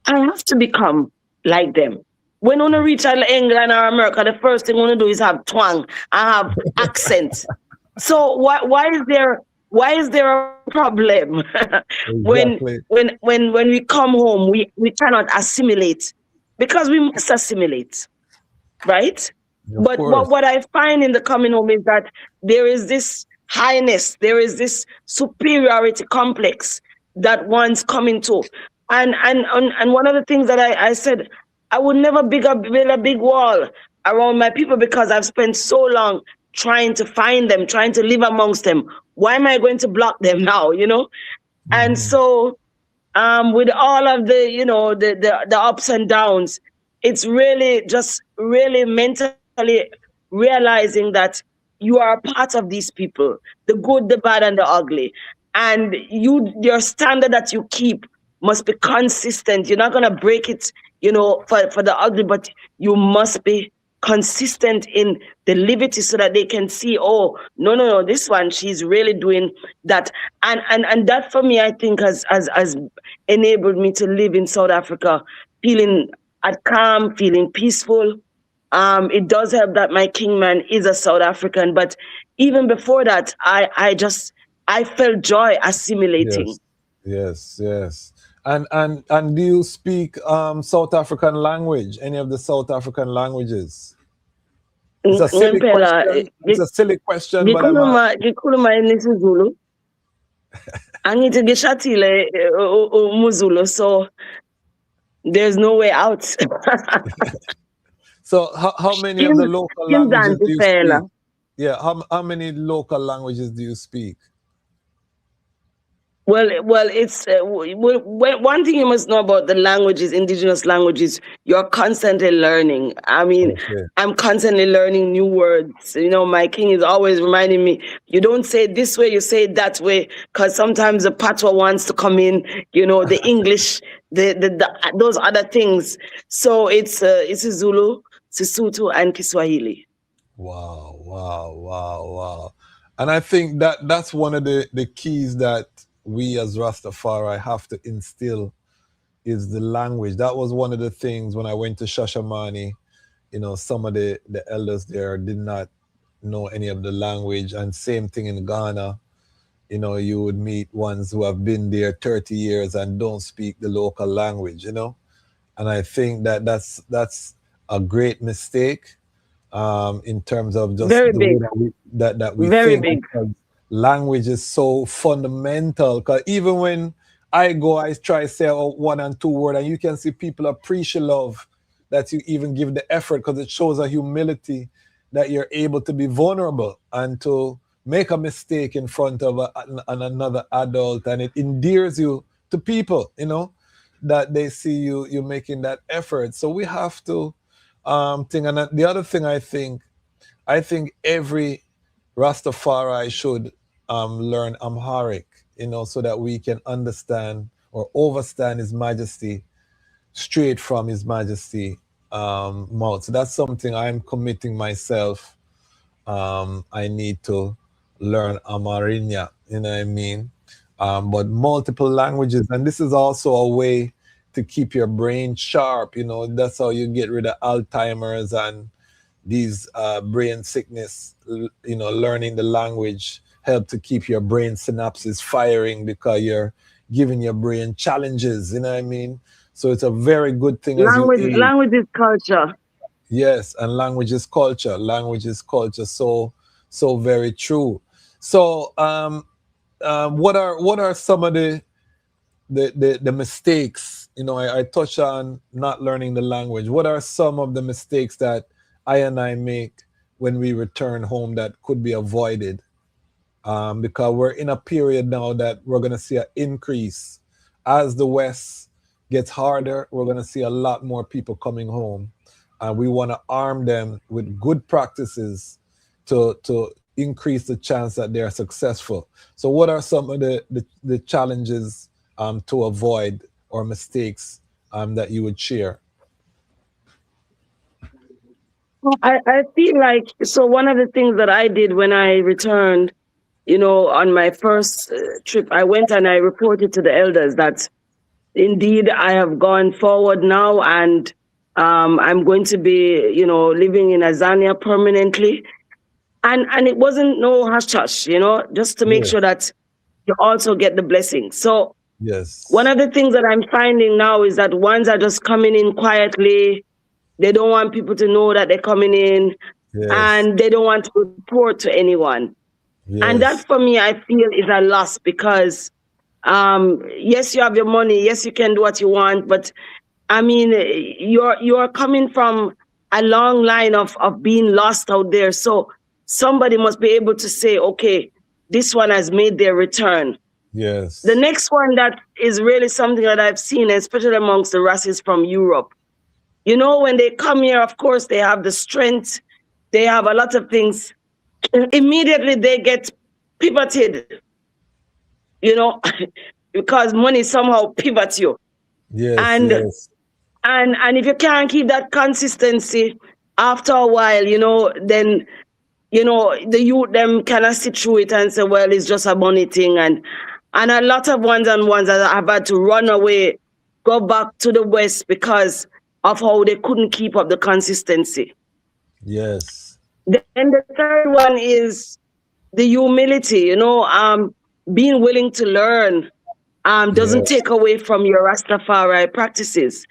I have to become like them. When I reach England or America, the first thing I want to do is have twang, I have accent. So why is there a problem? Exactly. when we come home, we cannot assimilate, because we must assimilate, right? But what I find in the coming home is that there is this highness, there is this superiority complex that one's coming to. And one of the things that I said, I would never build a big wall around my people, because I've spent so long trying to find them, trying to live amongst them. Why am I going to block them now, you know? And so with all of the, you know, the ups and downs, it's really just really mentally realizing that you are a part of these people, the good, the bad, and the ugly. And your standard that you keep must be consistent. You're not going to break it, you know, for the ugly, but you must be consistent in the liberty, so that they can see, oh, no, this one, she's really doing that. And that for me, I think has enabled me to live in South Africa, feeling at calm, feeling peaceful. It does help that my kingman is a South African, but even before that, I felt joy assimilating. Yes. And do you speak South African language? Any of the South African languages? It's a silly question. It's a silly question, but so there's no way out. So how many of the local languages do you speak? Yeah, how many local languages do you speak? Well, it's one thing you must know about the languages, indigenous languages. You're constantly learning. I mean, Okay. I'm constantly learning new words. You know, my king is always reminding me, you don't say it this way, you say it that way, because sometimes the patois wants to come in. You know, the English, the those other things. So it's Zulu, Sesotho, and Kiswahili. Wow. And I think that's one of the keys that we as Rastafari have to instill is the language. That was one of the things when I went to Shashamane, you know, some of the elders there did not know any of the language. And same thing in Ghana, you know, you would meet ones who have been there 30 years and don't speak the local language, you know. And I think that's a great mistake. In terms of just Very the big. way that we Very think, big. because language is so fundamental. Because even when I try to say one and two word, and you can see people appreciate love that you even give the effort, because it shows a humility that you're able to be vulnerable and to make a mistake in front of another adult, and it endears you to people, you know, that they see you making that effort. So we have to thing. And the other thing I think every Rastafari should learn Amharic, you know, so that we can understand or overstand His Majesty straight from His Majesty mouth. So that's something I'm committing myself. I need to learn Amharinya, you know what I mean? But multiple languages, and this is also a way to keep your brain sharp, you know. That's how you get rid of Alzheimer's and these brain sickness. You know, learning the language help to keep your brain synapses firing, because you're giving your brain challenges, you know what I mean? So it's a very good thing as you age. Language is culture. Yes, and language is culture. So very true. So what are some of the mistakes? You know, I touch on not learning the language. What are some of the mistakes that I and I make when we return home that could be avoided? Because we're in a period now that we're going to see an increase. As the West gets harder, we're going to see a lot more people coming home. And we want to arm them with good practices to increase the chance that they are successful. So what are some of the challenges to avoid, or mistakes that you would share? I feel like, so one of the things that I did when I returned, you know, on my first trip, I went and I reported to the elders that indeed I have gone forward now, and I'm going to be, you know, living in Azania permanently. And it wasn't no hush hush, you know, just to make sure that you also get the blessing. So yes, one of the things that I'm finding now is that ones are just coming in quietly. They don't want people to know that they're coming in, and they don't want to report to anyone. And that, for me, I feel is a loss, because yes, you have your money, yes, you can do what you want, but I mean, you're coming from a long line of being lost out there. So somebody must be able to say, okay, this one has made their return. Yes. The next one that is really something that I've seen, especially amongst the races from Europe, you know, when they come here, of course, they have the strength, they have a lot of things. Immediately they get pivoted, you know, because money somehow pivots you. And if you can't keep that consistency, after a while, you know, then, you know, the youth them cannot sit through it and say, well, it's just a money thing. And a lot of ones that have had to run away, go back to the West because of how they couldn't keep up the consistency. Yes. Then the third one is the humility, you know, being willing to learn doesn't take away from your Rastafari practices.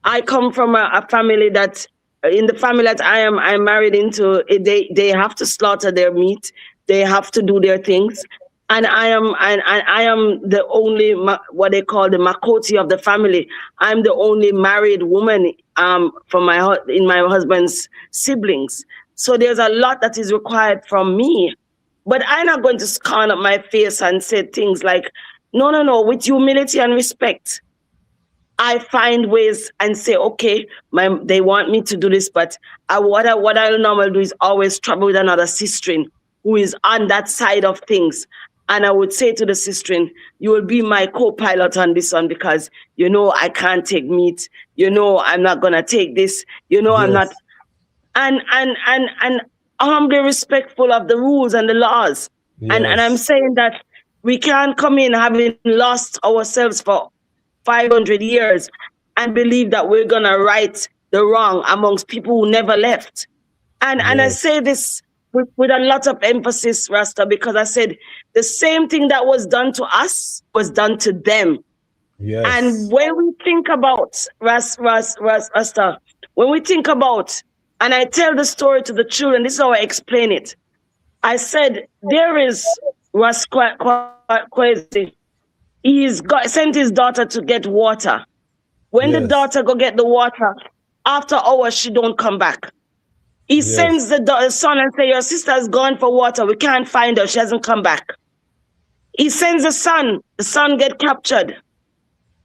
I come from a family that, in the family that I'm married into, they have to slaughter their meat, they have to do their things, and I am the only what they call the Makoti of the family. I'm the only married woman in my husband's siblings. So there's a lot that is required from me. But I'm not going to scorn up my face and say things like, no, with humility and respect. I find ways and say, okay, they want me to do this, but what I normally do is always travel with another sister who is on that side of things. And I would say to the sister, you will be my co-pilot on this one because, I can't take meat. I'm not going to take this. I'm not. And humbly respectful of the rules and the laws. Yes. And I'm saying that we can't come in having lost ourselves for 500 years and believe that we're going to right the wrong amongst people who never left. And I say this with a lot of emphasis, Rasta, because I said the same thing that was done to us was done to them. Yes. And when we think about Rasta, when we think about, and I tell the story to the children, this is how I explain it. I said, there is Ras Kwesi. He's sent his daughter to get water. When the daughter go get the water, after hours, she don't come back. He sends the son and say, your sister's gone for water. We can't find her. She hasn't come back. He sends the son get captured.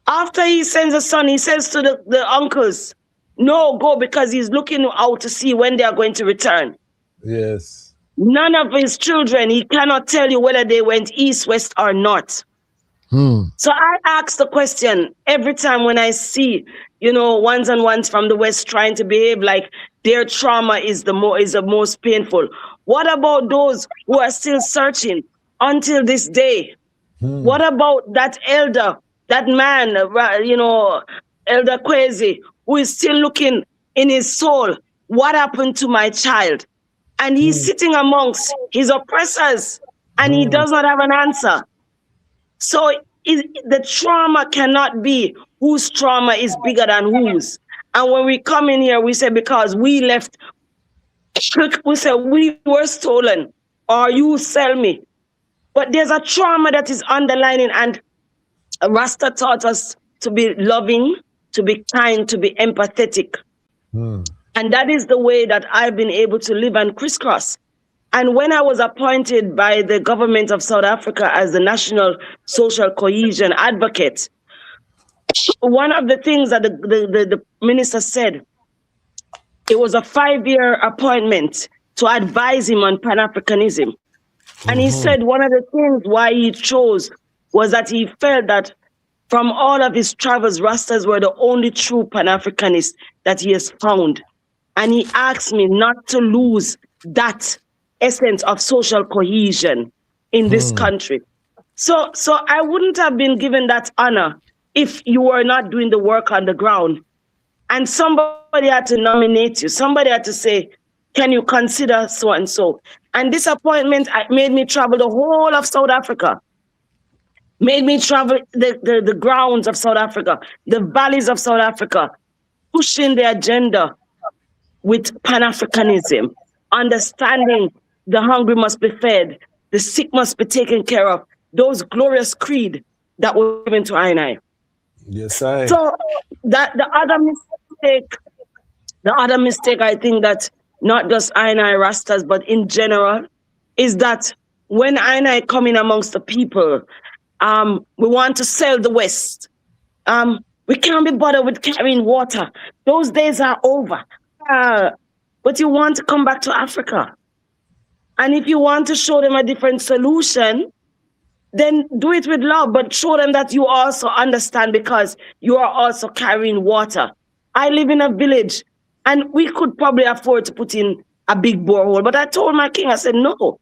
After he sends the son, he says to the uncles, no, go, because he's looking out to see when they are going to return. Yes. None of his children, he cannot tell you whether they went east, west, or north. So I ask the question every time when I see, ones and ones from the West trying to behave like their trauma is the most painful. What about those who are still searching until this day? What about that elder, that man, Elder Kwesi, who is still looking in his soul? What happened to my child? And he's sitting amongst his oppressors and he does not have an answer. So the trauma cannot be whose trauma is bigger than whose. And when we come in here, we say, because we left, we say we were stolen or you sell me. But there's a trauma that is underlining, and Rasta taught us to be loving, to be kind, to be empathetic. And that is the way that I've been able to live and crisscross. And when I was appointed by the government of South Africa as the National Social Cohesion Advocate, one of the things that the minister said, it was a 5-year appointment to advise him on Pan-Africanism. And he said one of the things why he chose was that he felt that from all of his travels, Rastas were the only true Pan-Africanists that he has found. And he asked me not to lose that essence of social cohesion in this country. So I wouldn't have been given that honor if you were not doing the work on the ground. And somebody had to nominate you. Somebody had to say, can you consider so and so? And this appointment made me travel the whole of South Africa, made me travel the grounds of South Africa, the valleys of South Africa, pushing the agenda with Pan-Africanism, understanding the hungry must be fed, the sick must be taken care of, those glorious creed that were given to I. Yes, I. So that the other mistake I think that not just I Rastas, but in general, is that when I come in amongst the people, we want to sell the West. We can't be bothered with carrying water. Those days are over. But you want to come back to Africa. And if you want to show them a different solution, then do it with love, but show them that you also understand because you are also carrying water. I live in a village and we could probably afford to put in a big borehole. But I told my king, I said, no,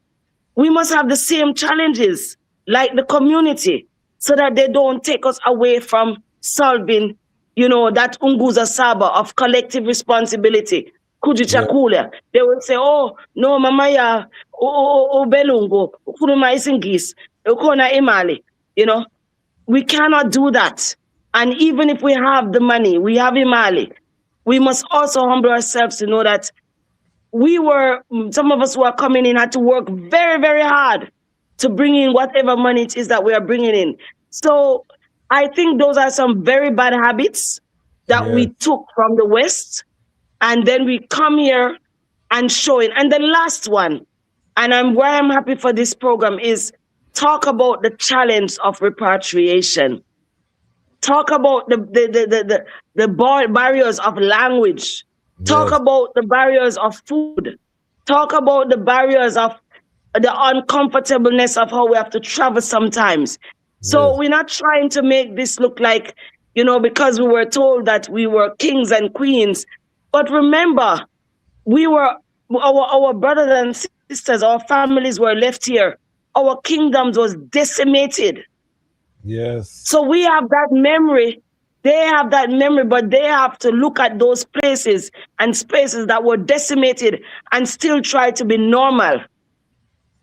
we must have the same challenges like the community so that they don't take us away from solving, that Unguza Saba of collective responsibility. Kujichakula. They will say, oh, no, mama ya, belungo, kuruma isingis, ukona imali. We cannot do that. And even if we have the money, we have imali, we must also humble ourselves to know that some of us who are coming in had to work very, very hard to bring in whatever money it is that we are bringing in. So I think those are some very bad habits that we took from the West, and then we come here and show it. And the last one, and why I'm happy for this program, is talk about the challenge of repatriation. Talk about the barriers of language. Talk about the barriers of food. Talk about the barriers of the uncomfortableness of how we have to travel sometimes. So we're not trying to make this look like, because we were told that we were kings and queens. But remember, we were, our brothers and sisters, our families were left here. Our kingdoms was decimated. Yes. So we have that memory. They have that memory, but they have to look at those places and spaces that were decimated and still try to be normal.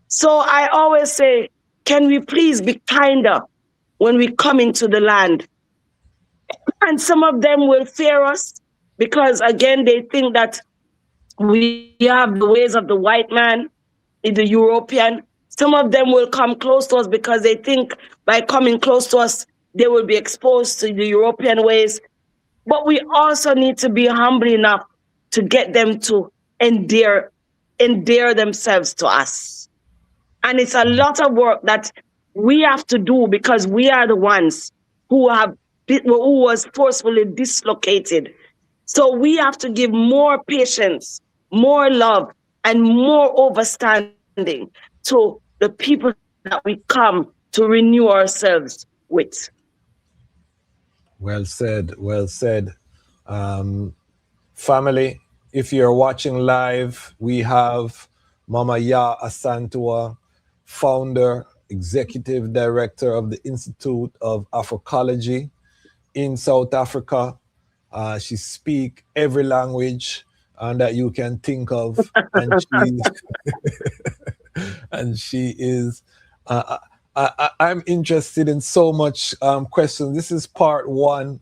So I always say, can we please be kinder when we come into the land? And some of them will fear us because, again, they think that we have the ways of the white man, the European. Some of them will come close to us because they think by coming close to us, they will be exposed to the European ways. But we also need to be humble enough to get them to endear themselves to us. And it's a lot of work that we have to do because we are the ones who was forcefully dislocated. So we have to give more patience, more love, and more understanding to the people that we come to renew ourselves with. Well said, well said. Family, if you're watching live, we have Mama Yaa Asantewaa, founder, executive director of the Institute of Afrikology in South Africa. She speaks every language that you can think of, and she is. I'm interested in so much questions. This is part one.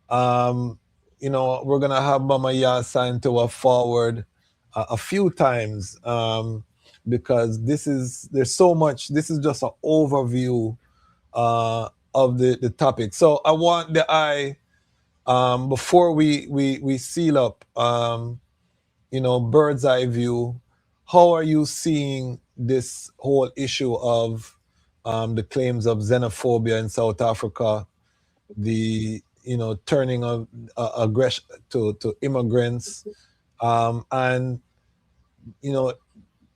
We're gonna have Mama Yaa Asantewaa forward a few times because there's so much. This is just an overview of the topic. So I want before we seal up, bird's eye view. How are you seeing this whole issue of the claims of xenophobia in South Africa, the turning of aggression to immigrants, and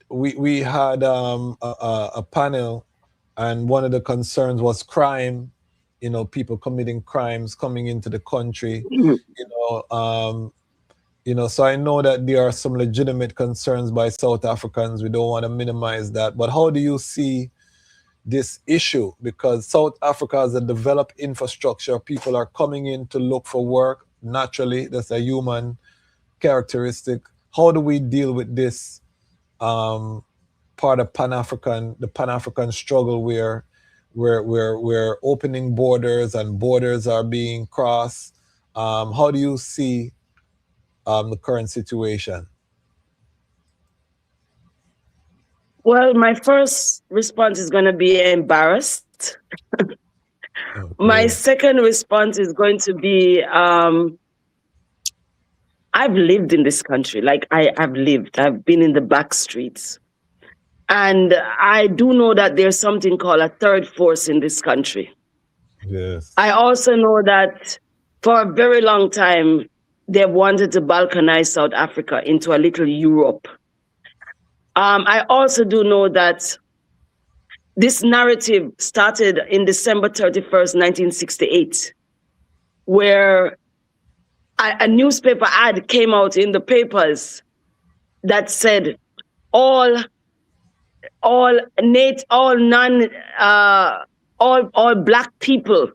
we had a panel, and one of the concerns was crime, people committing crimes coming into the country, so I know that there are some legitimate concerns by South Africans. We don't want to minimize that, but how do you see this issue? Because South Africa has a developed infrastructure. People are coming in to look for work naturally. That's a human characteristic. How do we deal with this part of the Pan-African struggle where we're opening borders and borders are being crossed? How do you see the current situation? Well, my first response is going to be embarrassed. Okay. My second response is going to be, I've lived in this country. I've been in the back streets. And I do know that there's something called a third force in this country. Yes. I also know that for a very long time, they've wanted to balkanize South Africa into a little Europe. I also do know that this narrative started in December 31st, 1968, where a newspaper ad came out in the papers that said all black people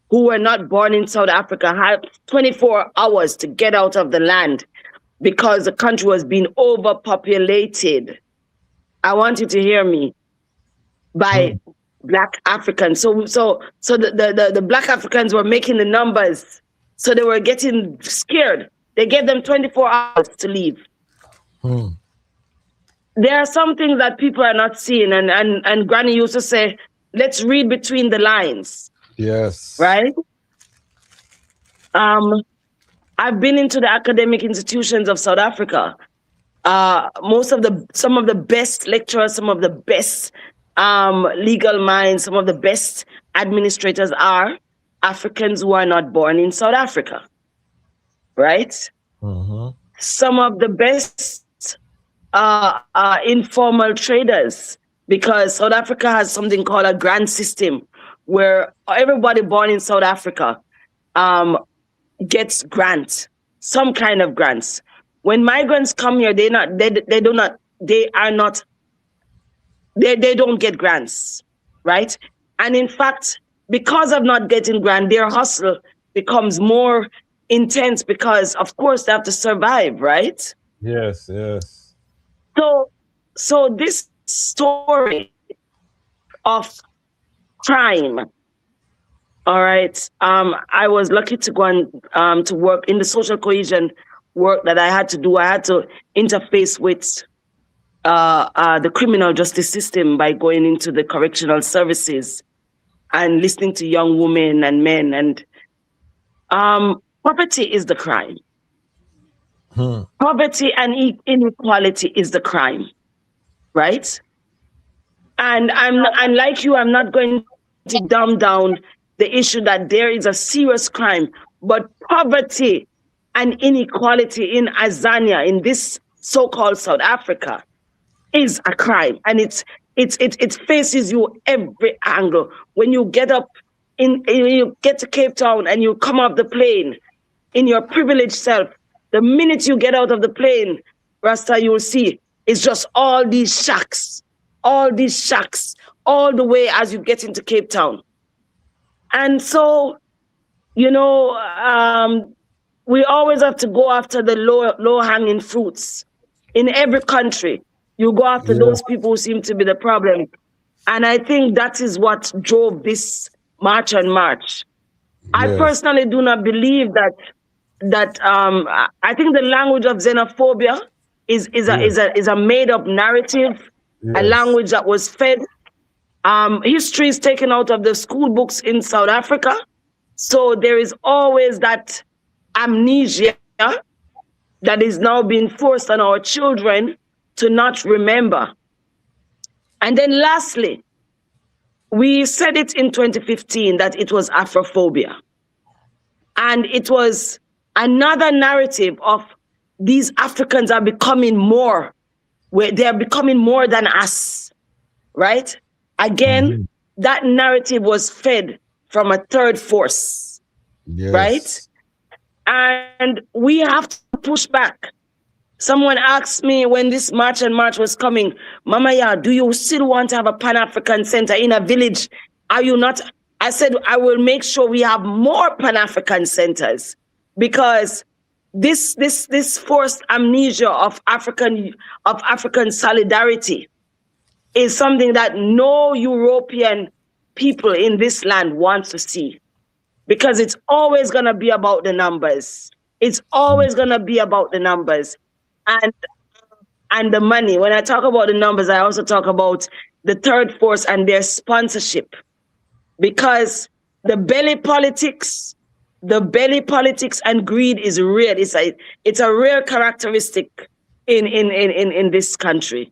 who were not born in South Africa had 24 hours to get out of the land because the country was being overpopulated. I want you to hear me. By Black Africans. So the Black Africans were making the numbers. So they were getting scared. They gave them 24 hours to leave. There are some things that people are not seeing. And Granny used to say, let's read between the lines. Yes. Right? I've been into the academic institutions of South Africa. Some of the best lecturers, some of the best legal minds, some of the best administrators are Africans who are not born in South Africa, right? Some of the best informal traders, because South Africa has something called a grant system where everybody born in South Africa gets grants, some kind of grants. When migrants come here, they don't get grants, right? And in fact, because of not getting grant, their hustle becomes more intense because, of course, they have to survive, right? Yes. So this story of crime, all right, I was lucky to go and to work in the social cohesion work that I had to do. I had to interface with the criminal justice system by going into the correctional services and listening to young women and men. And poverty is the crime. Poverty and inequality is the crime, right? And I'm like you, I'm not going to dumb down the issue that there is a serious crime, but poverty and inequality in Azania, in this so-called South Africa, is a crime, and it faces you every angle. When you get up you get to Cape Town and you come off the plane in your privileged self, the minute you get out of the plane, Rasta, you'll see it's just all these shacks all the way as you get into Cape Town. And so, we always have to go after the low-hanging fruits. In every country, you go after those people who seem to be the problem. And I think that is what drove this march on march. I personally do not believe that I think the language of xenophobia is a made-up narrative, a language that was fed. History is taken out of the school books in South Africa. So there is always that amnesia that is now being forced on our children to not remember. And then lastly, we said it in 2015 that it was Afrophobia. And it was another narrative of these Africans are becoming more, where they are becoming more than us, right? Again, that narrative was fed from a third force, right? And we have to push back. Someone asked me when this march and march was coming, Mama Yaa, do you still want to have a Pan-African center in a village? Are you not? I said, I will make sure we have more Pan-African centers, because this forced amnesia of African solidarity is something that no European people in this land wants to see, because it's always going to be about the numbers. It's always going to be about the numbers and the money. When I talk about the numbers, I also talk about the third force and their sponsorship, because the belly politics and greed is real. It's a rare characteristic in this country,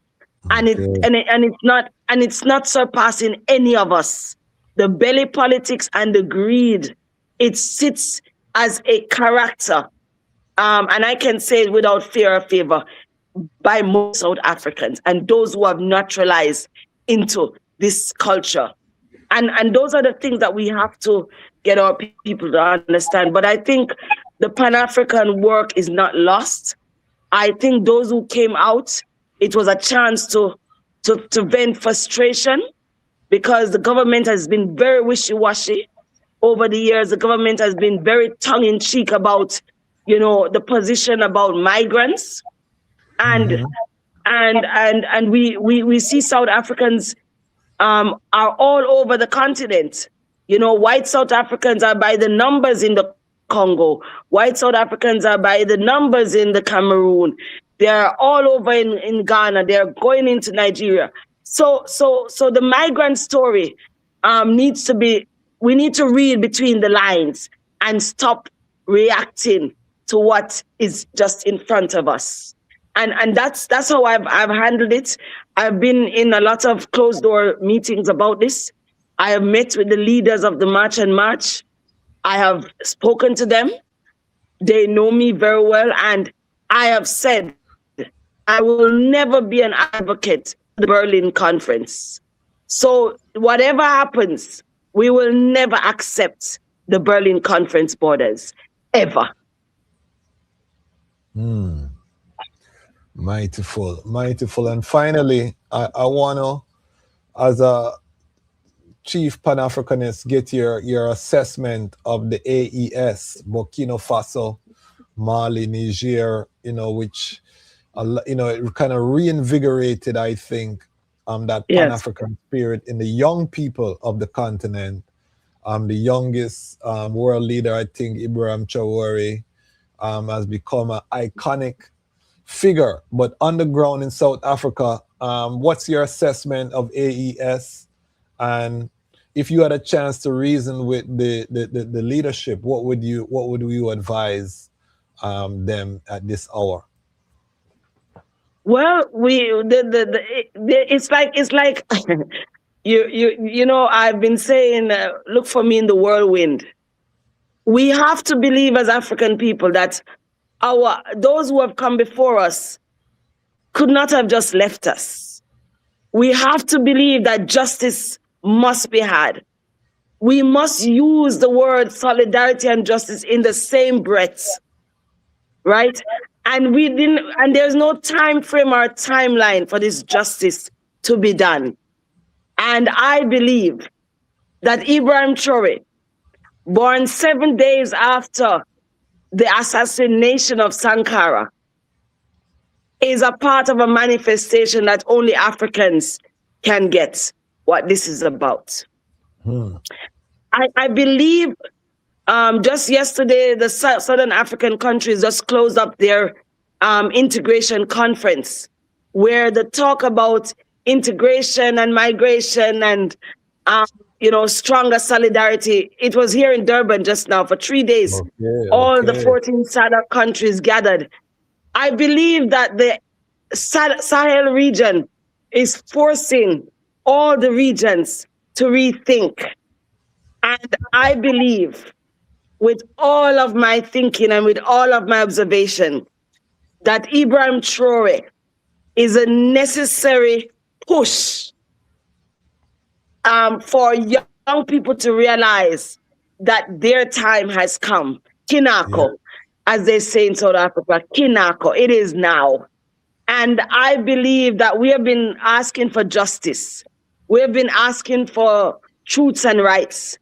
and it's not surpassing any of us. The belly politics and the greed, it sits as a character, and I can say it without fear or favor, by most South Africans and those who have naturalized into this culture. And those are the things that we have to get our people to understand. But I think the Pan-African work is not lost. I think those who came out, it was a chance to vent frustration, because the government has been very wishy-washy over the years. The government has been very tongue-in-cheek about, the position about migrants. And we see South Africans are all over the continent. White South Africans are by the numbers in the Congo. White South Africans are by the numbers in the Cameroon. They're all over in Ghana. They're going into Nigeria. So the migrant story needs to be, we need to read between the lines and stop reacting to what is just in front of us. And that's how I've handled it. I've been in a lot of closed door meetings about this. I have met with the leaders of the March and March. I have spoken to them. They know me very well, and I have said I will never be an advocate for the Berlin Conference. So whatever happens, we will never accept the Berlin Conference borders, ever. Mightyful, mightyful. And finally, I want to, as a Chief Pan-Africanist, get your assessment of the AES, Burkina Faso, Mali, Niger, which, it kind of reinvigorated, I think, that Pan-African spirit in the young people of the continent. The youngest world leader, I think, Ibrahim Traore, has become an iconic figure. But on the ground in South Africa, what's your assessment of AES? And if you had a chance to reason with the leadership, what would you advise them at this hour? Well, it's like I've been saying, look for me in the whirlwind. We have to believe as African people that those who have come before us could not have just left us. We have to believe that justice must be had. We must use the word solidarity and justice in the same breath, right? And there's no time frame or timeline for this justice to be done. And I believe that Ibrahim Traore, born 7 days after the assassination of Sankara, is a part of a manifestation that only Africans can get what this is about. I believe just yesterday, the Southern African countries just closed up their integration conference, where the talk about integration and migration and stronger solidarity. It was here in Durban just now for 3 days. All the 14 SADC countries gathered. I believe that the Sahel region is forcing all the regions to rethink. And I believe, with all of my thinking and with all of my observation, that Ibrahim Traore is a necessary push for young people to realize that their time has come. Kinako, as they say in South Africa, Kinako, it is now. And I believe that we have been asking for justice. We have been asking for truths and rights.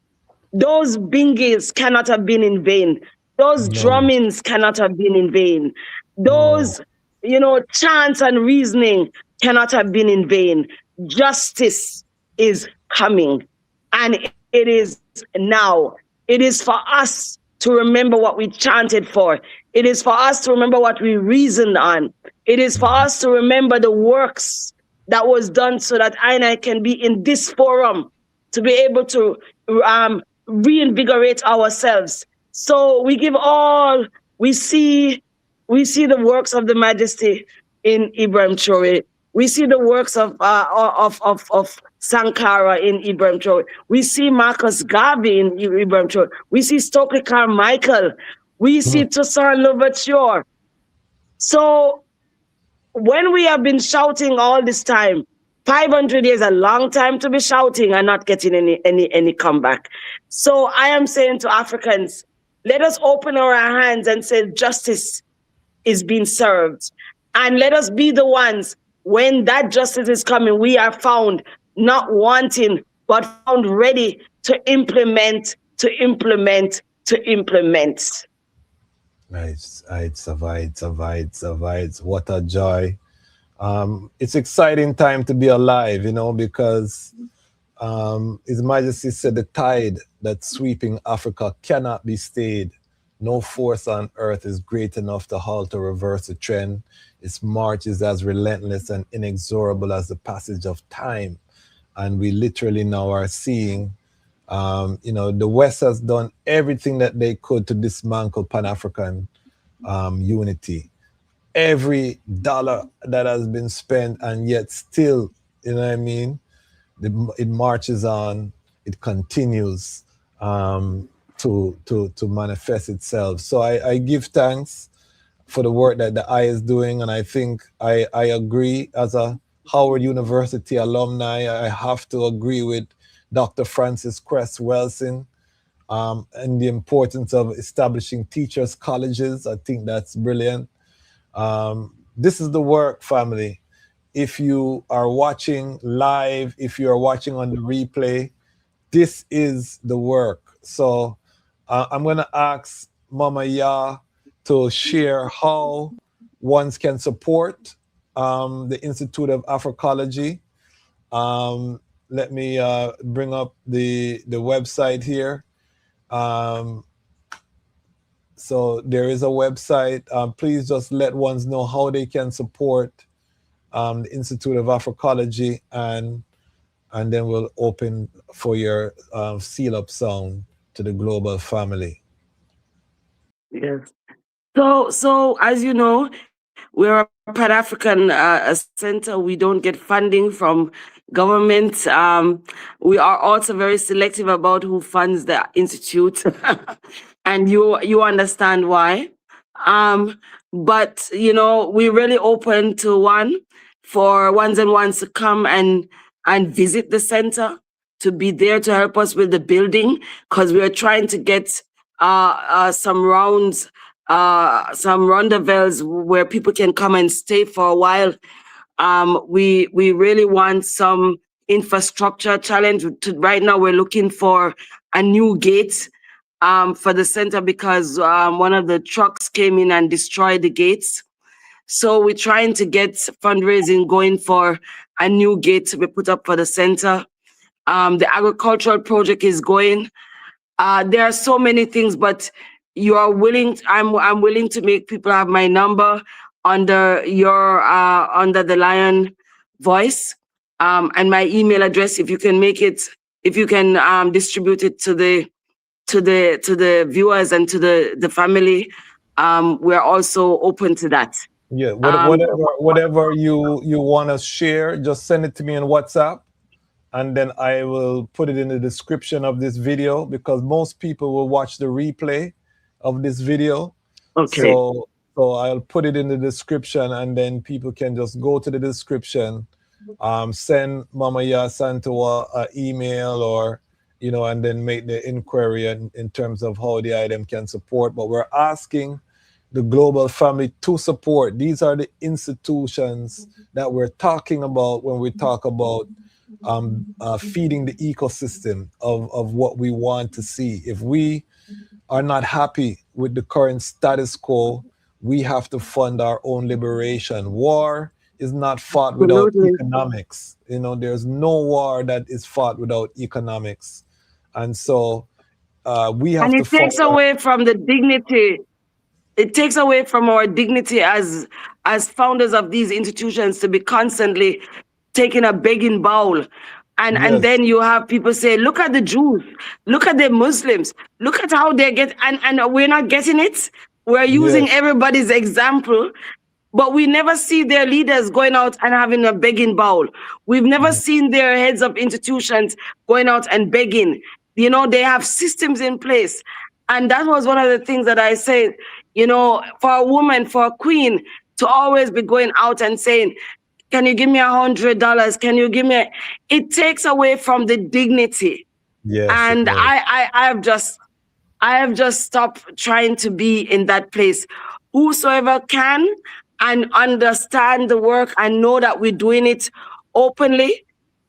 Those bingies cannot have been in vain. Those drummings cannot have been in vain. Those, chants and reasoning cannot have been in vain. Justice is coming, and it is now. It is for us to remember what we chanted for. It is for us to remember what we reasoned on. It is for us to remember the works that was done so that I can be in this forum to be able to reinvigorate ourselves. So we see the works of the Majesty in Ibrahim Traore. We see the works of Sankara in Ibrahim Traore. We see Marcus Garvey in Ibrahim Traore. We see Stokely Carmichael. We see Toussaint Louverture. So when we have been shouting all this time, 500 years, a long time to be shouting and not getting any comeback. So I am saying to Africans, let us open our hands and say justice is being served. And let us be the ones, when that justice is coming, we are found not wanting, but found ready to implement. It's what a joy. It's exciting time to be alive, because His Majesty said the tide that's sweeping Africa cannot be stayed. No force on earth is great enough to halt or reverse the trend. Its march is as relentless and inexorable as the passage of time. And we literally now are seeing, the West has done everything that they could to dismantle Pan-African unity. Every dollar that has been spent, and yet still, you know what I mean? It marches on, it continues to manifest itself. So I give thanks for the work that the I is doing, and I think I agree as a Howard University alumni. I have to agree with Dr. Francis Cress Welsing and the importance of establishing teachers' colleges. I think that's brilliant. This is the work, family. If you are watching live, if you are watching on the replay, this is the work. So I'm going to ask Mama Yaa to share how ones can support the Institute of Afrikology. Let me bring up the website here. So there is a website. Please just let ones know how they can support the Institute of Afrikology, and then we'll open for your seal up sound to the global family. Yes. So as you know, we're a Pan-African center. We don't get funding from government. We are also very selective about who funds the institute, and you understand why. But you know, we're really open to for ones and ones to come and visit the center, to be there to help us with the building, because we're trying to get some rounds, some rendezvous where people can come and stay for a while. We really want some infrastructure challenge. Right now, we're looking for a new gate for the center, because one of the trucks came in and destroyed the gates. So we're trying to get fundraising going for a new gate to be put up for the center. The agricultural project is going. There are so many things, but you are willing. I'm willing to make people have my number under the Lion Voice, and my email address. If you can make it, if you can distribute it to the viewers and to the family, we're also open to that. Yeah, whatever you want to share, just send it to me on WhatsApp, and then I will put it in the description of this video, because most people will watch the replay of this video. Okay. So I'll put it in the description, and then people can just go to the description, send Mama Yaa Asantewaa an email, or and then make the inquiry in terms of how the item can support. But we're asking the global family to support. These are the institutions that we're talking about when we talk about feeding the ecosystem of what we want to see. If we are not happy with the current status quo, we have to fund our own liberation. War is not fought without economics. There's no war that is fought without economics. And so we have to. And it takes away from the dignity. It takes away from our dignity as founders of these institutions to be constantly taking a begging bowl. And then you have people say, look at the Jews, look at the Muslims, look at how they get, and we're not getting it. We're using everybody's example, but we never see their leaders going out and having a begging bowl. We've never seen their heads of institutions going out and begging. They have systems in place. And that was one of the things that I said, for a woman, for a queen to always be going out and saying, can you give me $100? Can you give me? It takes away from the dignity. Yes. And I have just stopped trying to be in that place. Whosoever can and understand the work and know that we're doing it openly.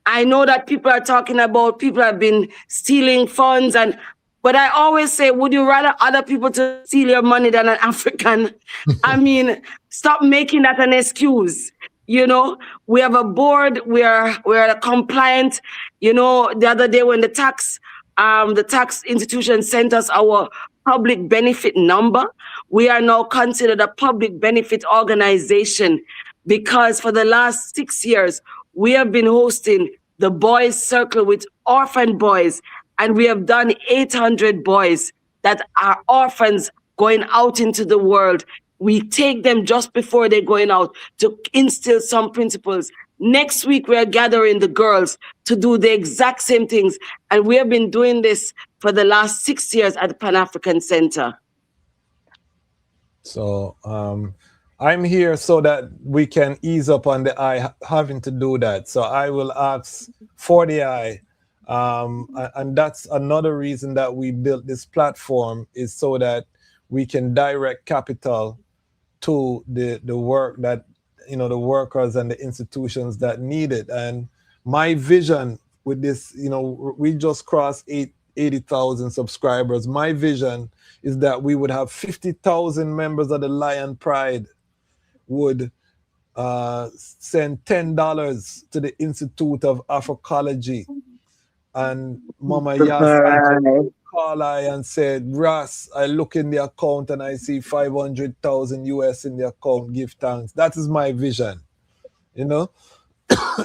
I know that people are talking about people have been stealing funds, but I always say, would you rather other people to steal your money than an African? I mean, stop making that an excuse. We have a board. We're compliant. The other day when the tax institution sent us our public benefit number, we are now considered a public benefit organization, because for the last 6 years, we have been hosting the boys circle with orphan boys, and we have done 800 boys that are orphans going out into the world. We take them just before they're going out to instill some principles. Next week, we are gathering the girls to do the exact same things. And we have been doing this for the last 6 years at the Pan-African Center. So I'm here so that we can ease up on the eye having to do that. So I will ask for the eye. And that's another reason that we built this platform, is so that we can direct capital to the work that, you know, the workers and the institutions that need it. And my vision with this, you know, we just crossed 80,000 subscribers. My vision is that we would have 50,000 members of the Lion Pride would send $10 to the Institute of Afrikology. And Mama Yaa Asantewaa called I and said, Ras, I look in the account and I see 500,000 US in the account, give thanks. That is my vision, you know?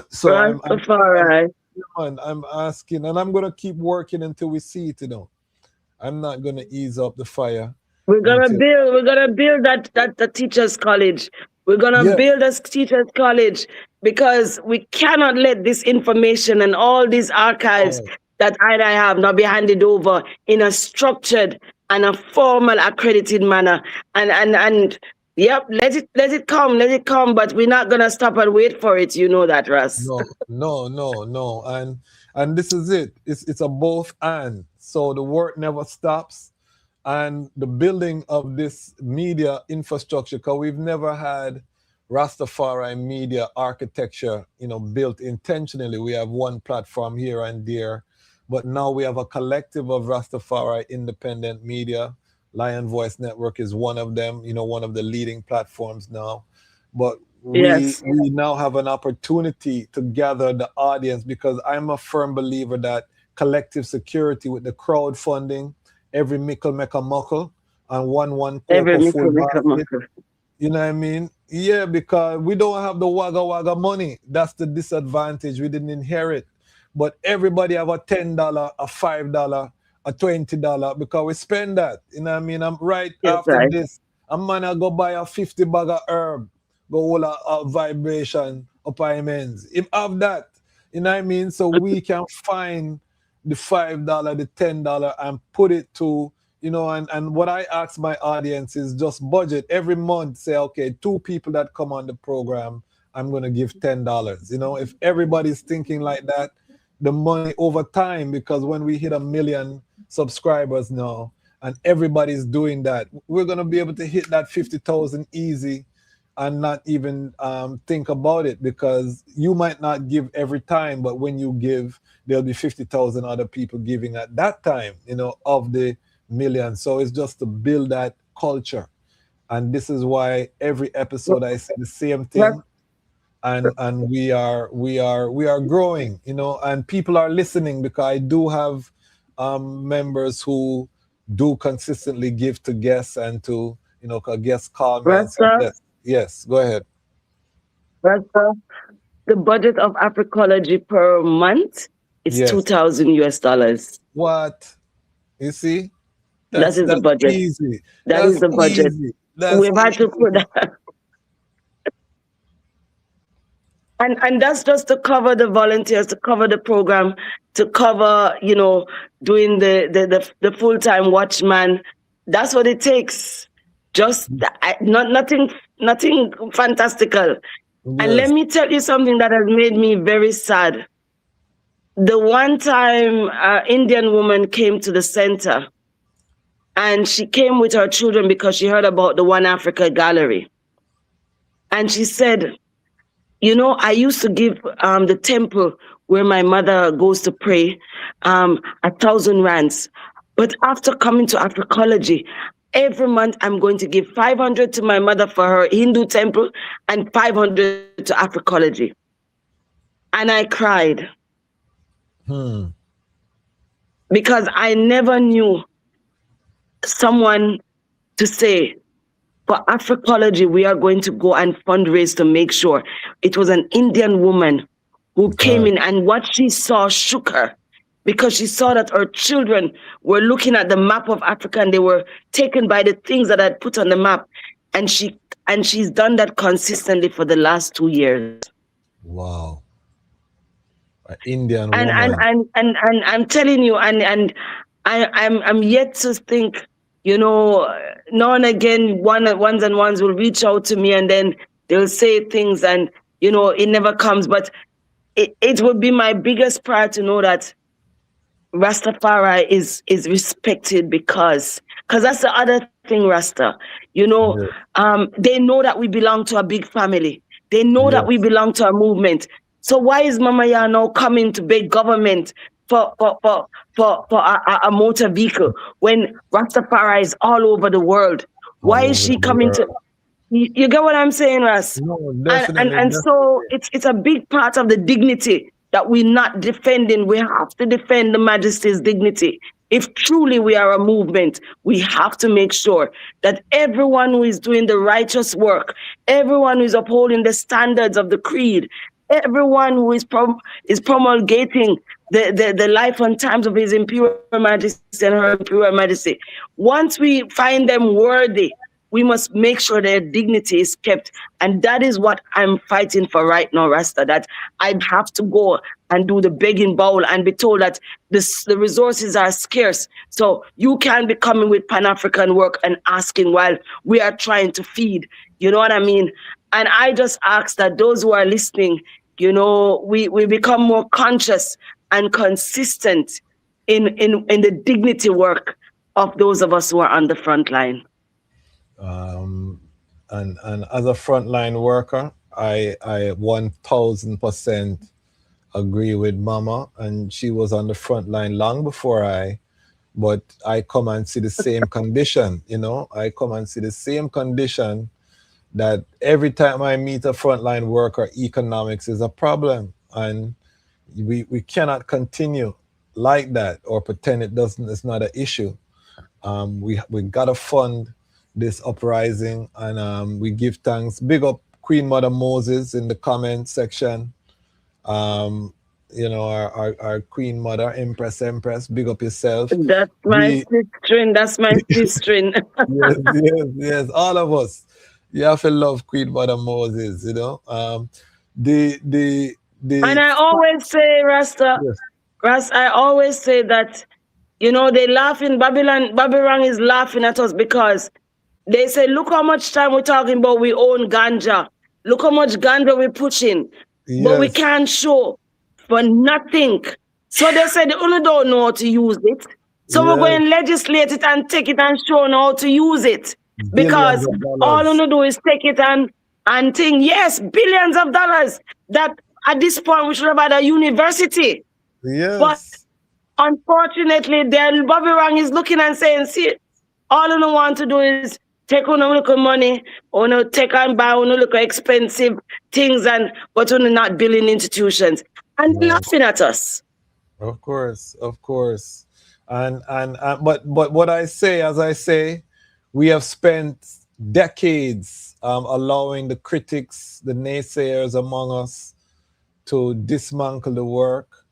So I'm asking, and I'm going to keep working until we see it, you know? I'm not going to ease up the fire. We're gonna build that teachers' college. We're gonna build a teachers' college, because we cannot let this information and all these archives that I have not be handed over in a structured and a formal, accredited manner. And yep, let it come. But we're not gonna stop and wait for it. You know that, Russ. No. And this is it. It's a both and. So the work never stops. And the building of this media infrastructure, because we've never had Rastafari media architecture, you know, built intentionally. We have one platform here and there, but now we have a collective of Rastafari independent media. Lion Voice Network is one of them, you know, one of the leading platforms now. But we now have an opportunity to gather the audience, because I'm a firm believer that collective security with the crowdfunding, every mickle make a muckle, and one every mickle make a muckle. You know what I mean? Yeah, because we don't have the wagga money. That's the disadvantage. We didn't inherit. But everybody have a $10, a $5, a $20, because we spend that. You know what I mean? I'm after this. I'm gonna go buy a 50 bag of herb, go hold a vibration up my men's. If have that, you know what I mean? So we can find the $5, the $10, and put it to, you know, and what I ask my audience is just budget every month, say, okay, 2 people that come on the program, I'm going to give $10. You know, if everybody's thinking like that, the money over time, because when we hit 1 million subscribers now, and everybody's doing that, we're going to be able to hit that 50,000 easy and not even think about it, because you might not give every time, but when you give, there'll be 50,000 other people giving at that time, you know, of the million. So it's just to build that culture. And this is why every episode I say the same thing. And we are growing, you know, and people are listening, because I do have members who do consistently give to guests and to, you know, guests call me and say, yes, go ahead. The budget of Afrikology per month is $2,000 US. What? You see? That is the budget. Easy. That is the budget. We've had to put that. And that's just to cover the volunteers, to cover the program, to cover, you know, doing the full-time watchman. That's what it takes. Just nothing fantastical. And let me tell you something that has made me very sad. The one time Indian woman came to the center, and she came with her children because she heard about the One Africa Gallery. And she said, you know, I used to give the temple where my mother goes to pray 1,000 rands. But after coming to Afrikology, every month I'm going to give 500 to my mother for her Hindu temple and 500 to Afrikology. And I cried. Because I never knew someone to say, for Afrikology, we are going to go and fundraise to make sure. It was an Indian woman who came in, and what she saw shook her. because she saw that her children were looking at the map of Africa and they were taken by the things that I'd put on the map. And she's done that consistently for the last 2 years. Wow. An Indian And woman. I'm telling you, and I'm yet to think, you know, now and again, ones will reach out to me and then they'll say things and, you know, it never comes. But it would be my biggest pride to know that Rastafari is respected because that's the other thing, Rasta. You know, they know that we belong to a big family. They know that we belong to a movement. So why is Mama Yaa now coming to beg government for a motor vehicle when Rastafari is all over the world? Why is she coming to? You get what I'm saying, Ras? No, definitely. And so it's a big part of the dignity that we're not defending. We have to defend the Majesty's dignity. If truly we are a movement, we have to make sure that everyone who is doing the righteous work, everyone who is upholding the standards of the creed, everyone who is promulgating the life and times of His Imperial Majesty and Her Imperial Majesty, once we find them worthy, we must make sure their dignity is kept. And that is what I'm fighting for right now, Rasta, that I have to go and do the begging bowl and be told that the resources are scarce. So you can't be coming with Pan-African work and asking while we are trying to feed. You know what I mean? And I just ask that those who are listening, you know, we become more conscious and consistent in the dignity work of those of us who are on the front line. And as a frontline worker, I 1000% agree with Mama, and she was on the front line long before but I come and see the same condition, you know. I come and see the same condition that every time I meet a frontline worker, economics is a problem, and we cannot continue like that or pretend it's not an issue. We gotta fund this uprising, and we give thanks. Big up Queen Mother Moses in the comment section. You know, our Queen Mother, Empress, big up yourself. That's my sister. That's my sister. yes, all of us. You have to love Queen Mother Moses, you know. And I always say, Rasta, I always say that, you know, they laughing, Babylon is laughing at us because they say, look how much time we're talking about we own ganja. Look how much ganja we're pushing. But we can't show for nothing. So they say the only don't know how to use it. So we're going to legislate it and take it and show them how to use it. Because all you do is take it and think, yes, billions of dollars that at this point we should have had a university. But unfortunately, Bobby Rang is looking and saying, see, all you want to do is take on a little money, or no take and buy on a little expensive things, but we're not building institutions and laughing at us. Of course. But what I say, as I say, we have spent decades allowing the critics, the naysayers among us to dismantle the work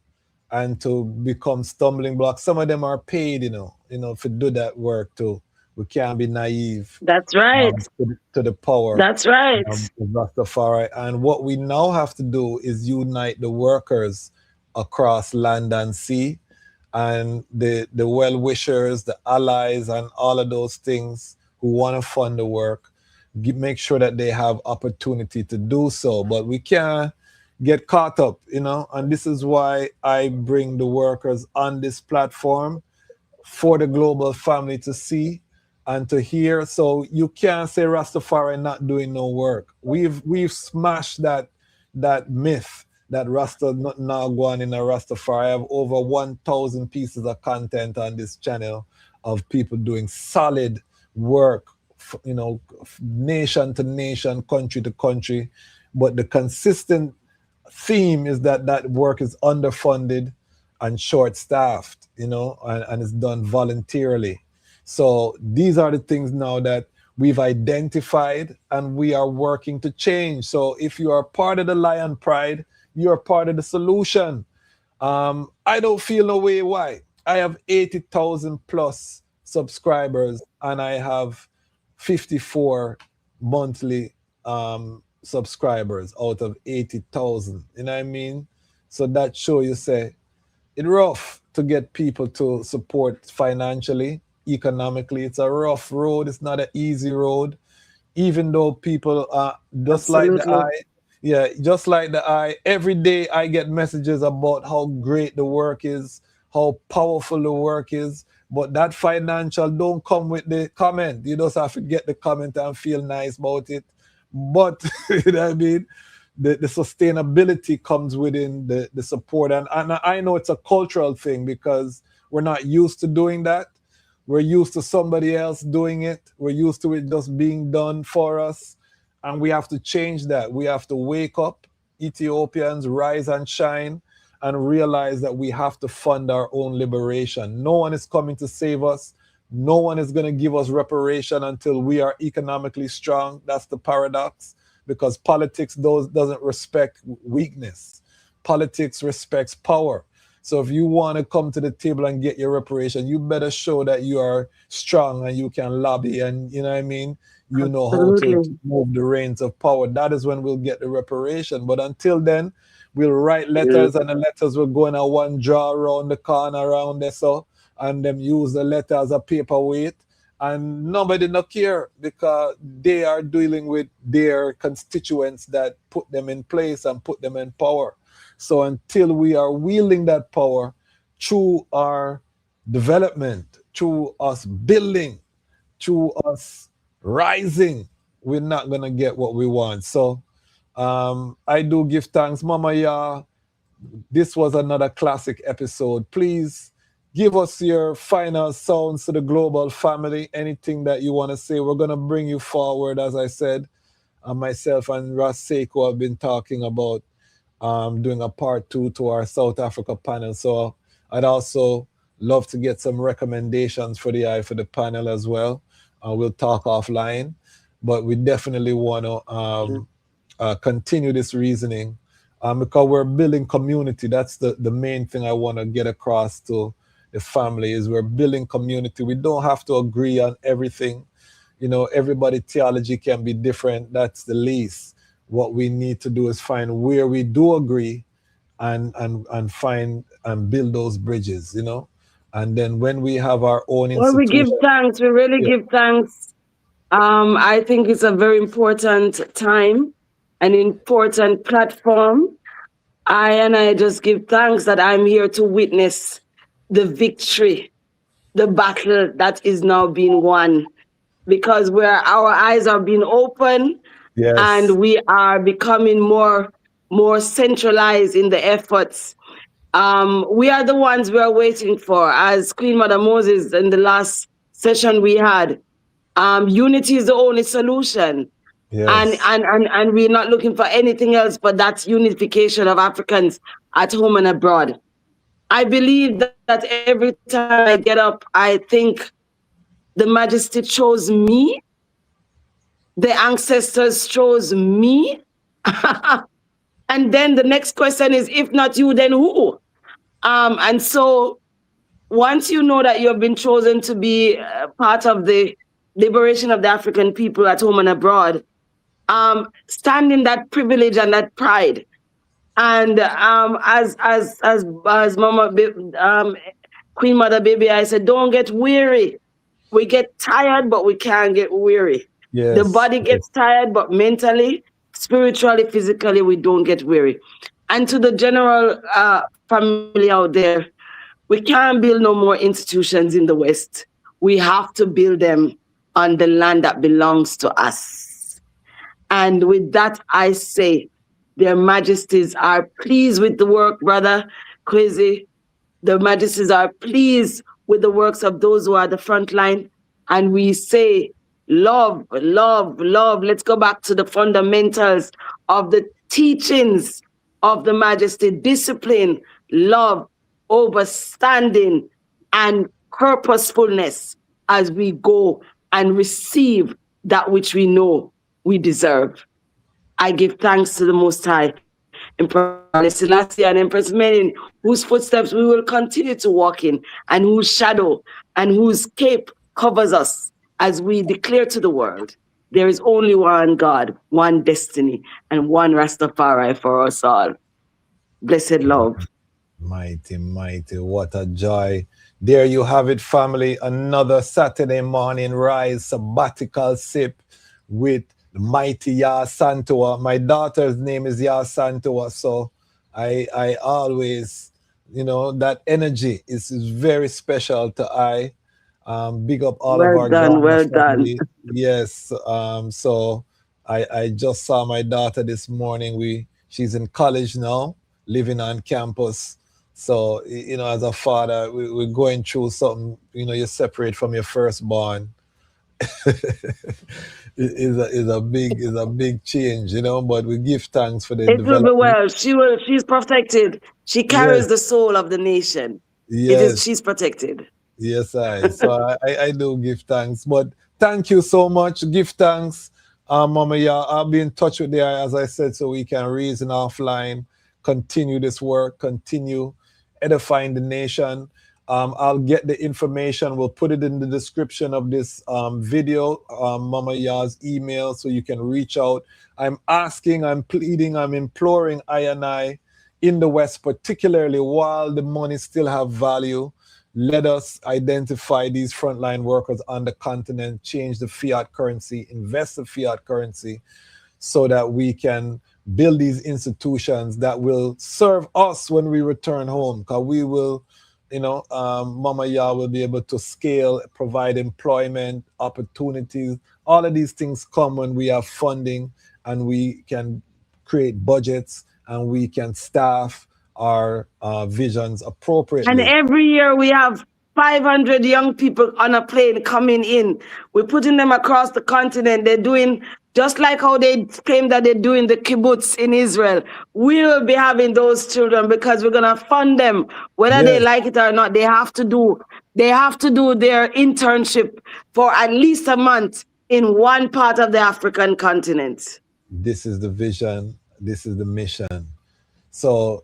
and to become stumbling blocks. Some of them are paid, you know, to do that work too. We can't be naive. That's right. To the power. That's right. Of Rastafari. And what we now have to do is unite the workers across land and sea, and the well-wishers, the allies, and all of those things who want to fund the work, make sure that they have opportunity to do so. But we can't get caught up, you know, and this is why I bring the workers on this platform for the global family to see and to hear. So you can't say Rastafari not doing no work. We've smashed that myth that Rasta not now going in a Rastafari. I have over 1,000 pieces of content on this channel of people doing solid work, you know, nation to nation, country to country. But the consistent theme is that work is underfunded and short-staffed, you know, and it's done voluntarily. So these are the things now that we've identified and we are working to change. So if you are part of the Lion Pride, you're part of the solution. I don't feel no way why. I have 80,000 plus subscribers and I have 54 monthly subscribers out of 80,000. You know what I mean? So that show you say it's rough to get people to support financially, economically. It's a rough road. It's not an easy road. Even though people are just like the Absolutely. eye, yeah, just like the eye. Every day I get messages about how great the work is, how powerful the work is. But that financial don't come with the comment. You just have to get the comment and feel nice about it. But you know what I mean? The sustainability comes within the support. And I know it's a cultural thing because we're not used to doing that. We're used to somebody else doing it. We're used to it just being done for us. And we have to change that. We have to wake up, Ethiopians, rise and shine, and realize that we have to fund our own liberation. No one is coming to save us. No one is going to give us reparation until we are economically strong. That's the paradox, because politics doesn't respect weakness. Politics respects power. So if you want to come to the table and get your reparation, you better show that you are strong and you can lobby and, you know what I mean? You know how to Absolutely. move the reins of power. That is when we'll get the reparation. But until then, we'll write letters and the letters will go in a one draw around the corner around there, so, and them use the letter as a paperweight. And nobody not care because they are dealing with their constituents that put them in place and put them in power. So until we are wielding that power through our development, through us building, through us rising, we're not going to get what we want. So I do give thanks. Mama Yaa, this was another classic episode. Please give us your final sounds to the global family. Anything that you want to say, we're going to bring you forward. As I said, myself and Ras Seiko have been talking about doing a part 2 to our South Africa panel. So I'd also love to get some recommendations for the eye for the panel as well. We'll talk offline, but we definitely want to continue this reasoning because we're building community. That's the main thing I want to get across to the family is we're building community. We don't have to agree on everything. You know, everybody's theology can be different. That's the least. What we need to do is find where we do agree and find and build those bridges, you know. And then when we have our own Well, we give institution. thanks. We really give thanks. I think it's a very important time, an important platform. I just give thanks that I'm here to witness the victory, the battle that is now being won, because where our eyes are being opened, yes, and we are becoming more centralized in the efforts. We are the ones we are waiting for, as Queen Mother Moses in the last session we had. Unity is the only solution. Yes. And we're not looking for anything else but that unification of Africans at home and abroad. I believe that every time I get up, I think the Majesty chose me, the ancestors chose me. And then the next question is, if not you, then who? And so once you know that you've been chosen to be part of the liberation of the African people at home and abroad, stand in that privilege and that pride. And as Mama, Queen Mother Baby, I said, don't get weary. We get tired, but we can't get weary. Yes. The body gets tired, but mentally, spiritually, physically, we don't get weary. And to the general family out there, we can't build no more institutions in the West. We have to build them on the land that belongs to us. And with that, I say, their majesties are pleased with the work, Brother Kwesi. The majesties are pleased with the works of those who are the front line. And we say, love, love, love. Let's go back to the fundamentals of the teachings of the majesty: discipline, love, overstanding, and purposefulness as we go and receive that which we know we deserve. I give thanks to the Most High Empress Selassie and Empress Menen, whose footsteps we will continue to walk in, and whose shadow and whose cape covers us as we declare to the world, there is only one God, one destiny, and one Rastafari for us all. Blessed love. Mighty, mighty, what a joy. There you have it, family. Another Saturday morning rise, sabbatical sip with the mighty Yaa Asantewaa. My daughter's name is Yaa Asantewaa, so I always, you know, that energy is very special to I. Big up all of our Ghana family. Yes, so I just saw my daughter this morning. She's in college now, living on campus. So, you know, as a father, we're going through something, you know, you separate from your firstborn. is a big change, you know, but we give thanks for the It will development. be well. She's protected. She carries the soul of the nation. Yes. She's protected. Yes, so I do give thanks. But thank you so much. Give thanks. Mama Yaa, I'll be in touch with you, as I said, so we can reason offline, continue this work, continue edifying the nation. I'll get the information. We'll put it in the description of this video, Mama Yaa's email, so you can reach out. I'm asking, I'm pleading, I'm imploring I in the West, particularly while the money still have value, let us identify these frontline workers on the continent, change the fiat currency, invest the fiat currency, so that we can build these institutions that will serve us when we return home. Because we will, you know, Mama Yaa will be able to scale, provide employment opportunities. All of these things come when we have funding and we can create budgets and we can staff our visions appropriately. And every year we have 500 young people on a plane coming in. We're putting them across the continent. They're doing just like how they claim that they're doing the kibbutz in Israel. We will be having those children because we're gonna fund them, whether they like it or not. They have to do their internship for at least a month in one part of the African continent. This is the vision. This is the mission. So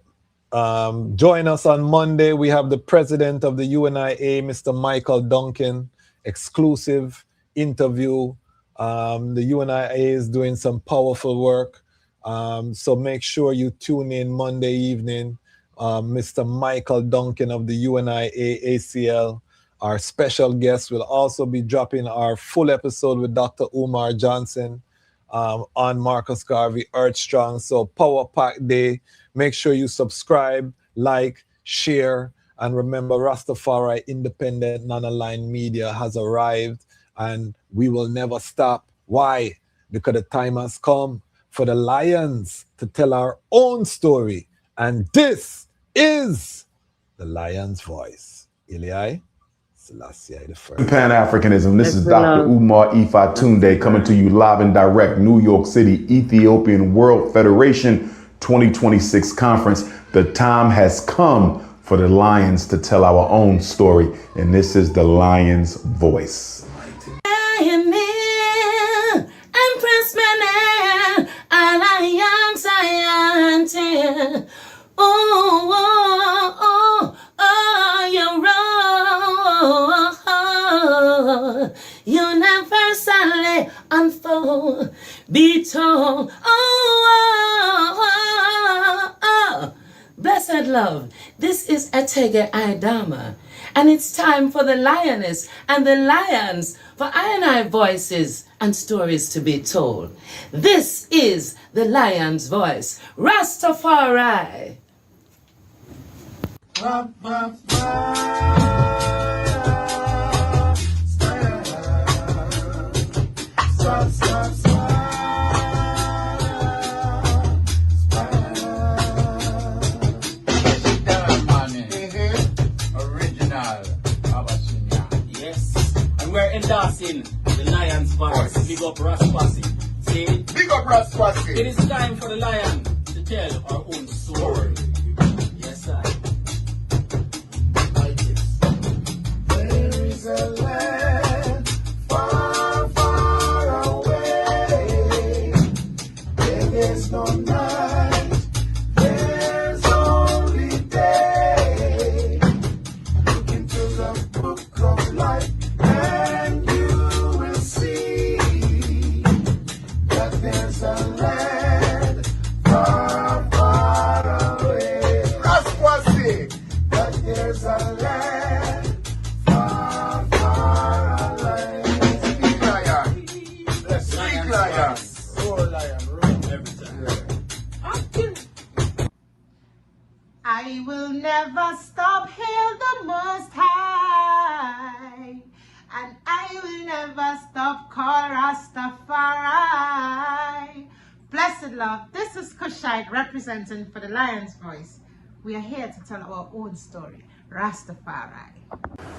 join us on Monday. We have the president of the UNIA, Mr. Michael Duncan, exclusive interview. The UNIA is doing some powerful work. So make sure you tune in Monday evening. Mr. Michael Duncan of the UNIA ACL, our special guest, will also be dropping our full episode with Dr. Umar Johnson on Marcus Garvey, Earth Strong. So Power Pack Day. Make sure you subscribe, like, share, and remember Rastafari Independent Non-Aligned Media has arrived and we will never stop. Why? Because the time has come for the Lions to tell our own story. And this is the Lion's Voice. Ilai Selassie the First. Pan-Africanism. This is Dr. Umar Tunde coming to you live and direct, New York City, Ethiopian World Federation 2026 conference. The time has come for the Lions to tell our own story, and this is the Lion's Voice. Empress Menen, Alliance, you're universally unfold, be told, blessed love. This is Etege Aidama, and it's time for the lioness and the lions, for I voices and stories to be told. This is the Lion's Voice, Rastafari. We're endorsing the Lion's Voice. Big up Raspasi. See? Big up Raspasi. It is time for the lion to tell our own story. Yes, sir. There is a land far, far away. There is no night. a land far, far away. Raspussy, that there's a land far, far away. Speak lion. Speak lion. Roar lion. Roar every time. I will never stop, hail the Most High, and I will never stop, call Rastafari. Blessed love, this is Kushite representing for the Lion's Voice. We are here to tell our own story, Rastafari.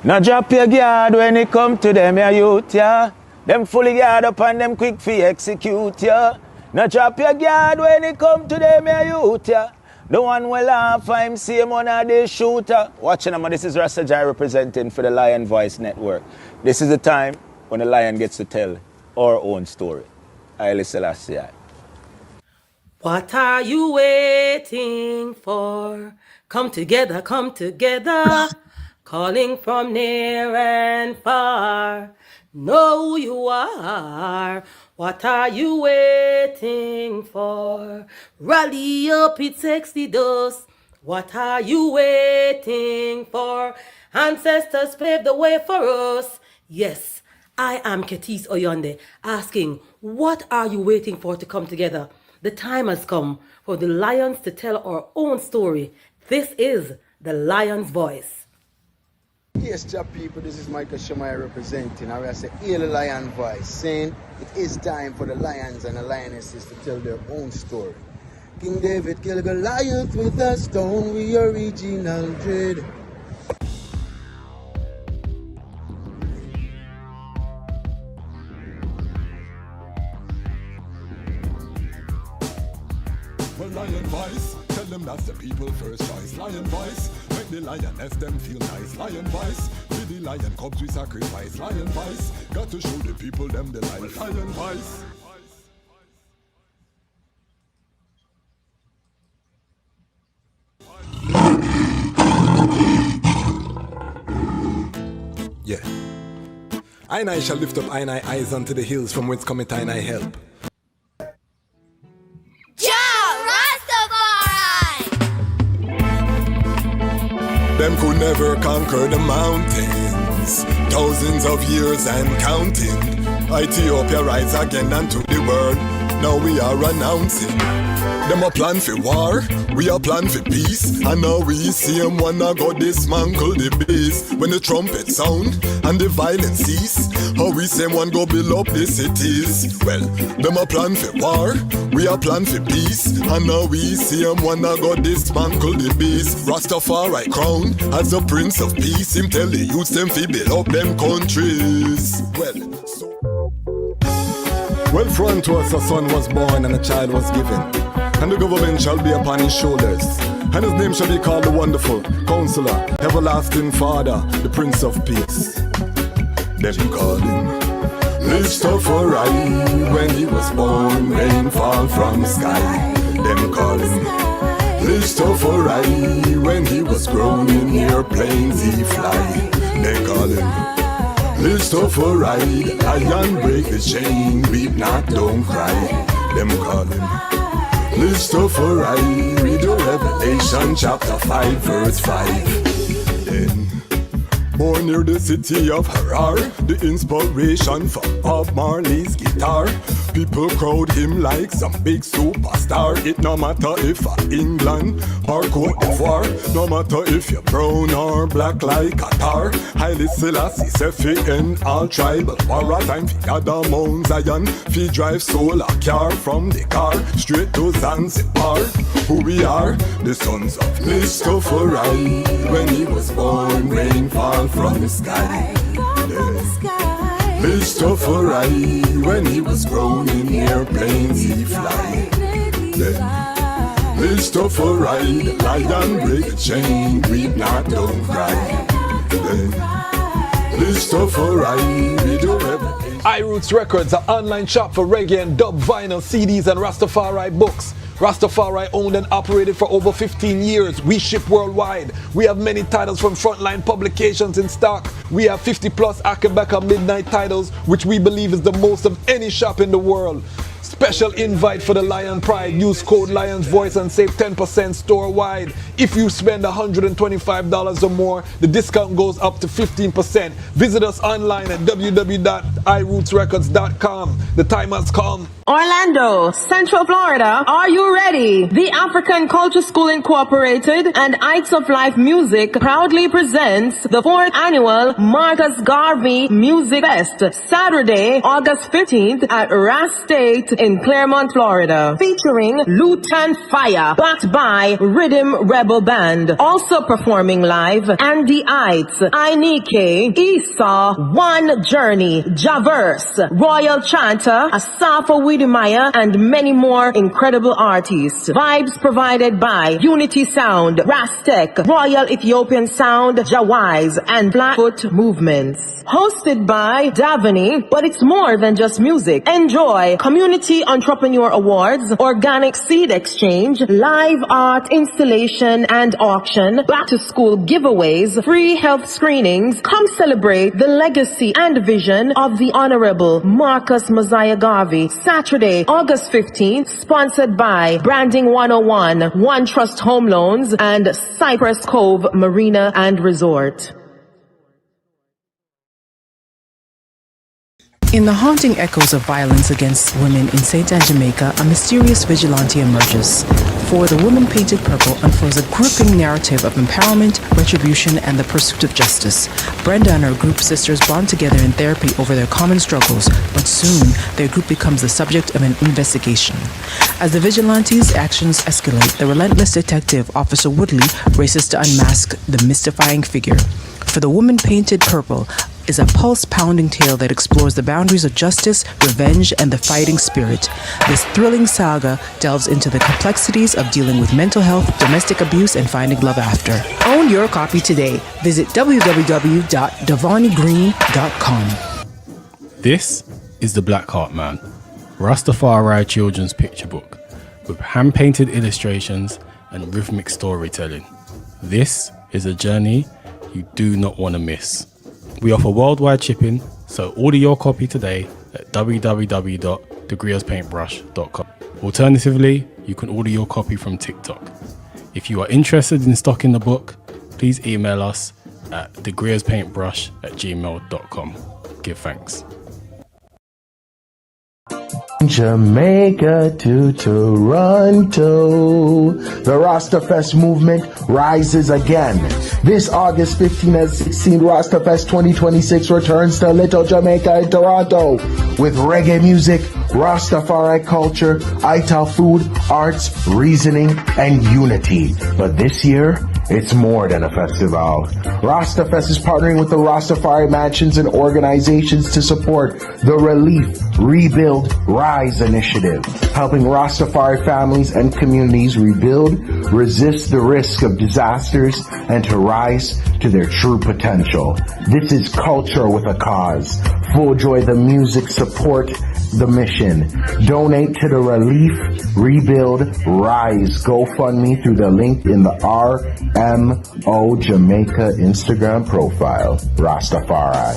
Now drop your guard when it come to them, ya youth, yeah. Them fully guard up and them quick fi execute, yeah. Now drop your guard when it come to them, ya youth, yeah. The one will laugh, I'm same one of the shooter. Watching them, this is Rasta Jai representing for the Lion Voice Network. This is the time when the lion gets to tell our own story. Haile Selassie. What are you waiting for? Come together, calling from near and far. Know who you are. What are you waiting for? Rally up, it takes the dust. What are you waiting for? Ancestors paved the way for us. Yes, I am Ketis Oyonde, asking, what are you waiting for to come together? The time has come for the lions to tell our own story. This is the Lion's Voice. Yes, job people, this is Michael Shemaiah representing. I will say, hear the Lion Voice, saying it is time for the lions and the lionesses to tell their own story. King David killed Goliath with a stone, we original dread. Well, Lion Voice, tell them that's the people first choice. Lion Voice, make the lioness them feel nice. Lion Voice, with the lion cubs we sacrifice. Lion Voice, got to show the people them the life. Lion Voice. Yeah. I shall lift up I eyes unto the hills from whence cometh I help. Them could never conquer the mountains. Thousands of years and counting. Ethiopia rise again unto the world. Now we are announcing. Them a plan for war, we a plan for peace. And now we see them wanna go dismantle the base. When the trumpet sound and the violence cease, how we say one go build up the cities. Well, them a plan for war, we a plan for peace. And now we see them wanna go dismantle the base. Rastafari crown as the Prince of Peace. Him tell the youths them fi build up them countries. Well, for unto us a son was born and a child was given, and the government shall be upon his shoulders, and his name shall be called the Wonderful Counselor, Everlasting Father, the Prince of Peace. Them call him Rastafari. When he was born, rain fall from the sky. Them call him Rastafari. When he was grown in airplanes he fly. They call him Rastafari. Lion break the chain, weep not, don't cry. Them call him Rastafari. Read the Revelation chapter 5 verse 5. Then born near the city of Harar, the inspiration from Bob Marley's guitar. People crowd him like some big superstar. It no matter if England or Cote d'Ivoire, no matter if you're brown or black like Qatar. Haile Selassie say fi end all tribal war. A time fi gather Mount Zion, fi drive solar car from the car straight to Zanzibar. Who we are, the sons of Rastafari. When he was born, rain fall from the sky. Rastafari. When he was grown in airplanes he fly. Then Rastafari. The lion break the chain, weep not, don't cry. Then Rastafari. We do everything. iRoots Records, an online shop for reggae and dub vinyl, CDs and Rastafari books. Rastafari owned and operated for over 15 years. We ship worldwide. We have many titles from Frontline Publications in stock. We have 50 plus Akabeka Midnight titles, which we believe is the most of any shop in the world. Special invite for the Lion Pride. Use code Lion's Voice and save 10% store-wide. If you spend $125 or more, the discount goes up to 15%. Visit us online at www.irootsrecords.com. The time has come. Orlando, Central Florida, are you ready? The African Culture School Incorporated and Heights of Life Music proudly presents the 4th annual Marcus Garvey Music Fest, Saturday, August 15th at Ras State in Claremont, Florida, featuring Lutan Fire, backed by Rhythm Rebel Band. Also performing live, Andy Heights, Ainike, Esau, One Journey, Javerse, Royal Chanter, Asafa Widimaya, and many more incredible artists. Vibes provided by Unity Sound, Rastek, Royal Ethiopian Sound, Jawise, and Blackfoot Movements. Hosted by Davani, but it's more than just music. Enjoy Community Entrepreneur Awards, Organic Seed Exchange, live art installation and auction, back to school giveaways, free health screenings. Come celebrate the legacy and vision of the Honorable Marcus Mosiah Garvey. Saturday, August 15th, sponsored by Branding 101, One Trust Home Loans, and Cypress Cove Marina and Resort. In the haunting echoes of violence against women in St. Anne, Jamaica, a mysterious vigilante emerges. For the woman painted purple unfurls a gripping narrative of empowerment, retribution, and the pursuit of justice. Brenda and her group sisters bond together in therapy over their common struggles, but soon their group becomes the subject of an investigation. As the vigilante's actions escalate, the relentless detective, Officer Woodley, races to unmask the mystifying figure. For the woman painted purple is a pulse-pounding tale that explores the boundaries of justice, revenge, and the fighting spirit. This thrilling saga delves into the complexities of dealing with mental health, domestic abuse, and finding love after. Own your copy today. Visit www.devonigreen.com. This is The Black Heart Man, Rastafari children's picture book with hand-painted illustrations and rhythmic storytelling. This is a journey you do not want to miss. We offer worldwide shipping, so order your copy today at www.degreerspaintbrush.com. Alternatively, you can order your copy from TikTok. If you are interested in stocking the book, please email us at degreerspaintbrush@gmail.com. Give thanks. Jamaica to Toronto. The Rastafest movement rises again. This August 15 and 16, Rastafest 2026 returns to Little Jamaica in Toronto with reggae music, Rastafari culture, Ital food, arts, reasoning, and unity. But this year, it's more than a festival. Rastafest is partnering with the Rastafari Mansions and organizations to support the Relief, Rebuild, Rise initiative, helping Rastafari families and communities rebuild, resist the risk of disasters, and to rise to their true potential. This is culture with a cause. Full joy the music, support the mission. Donate to the Relief, Rebuild, Rise GoFundMe through the link in the RMO Jamaica Instagram profile. Rastafari.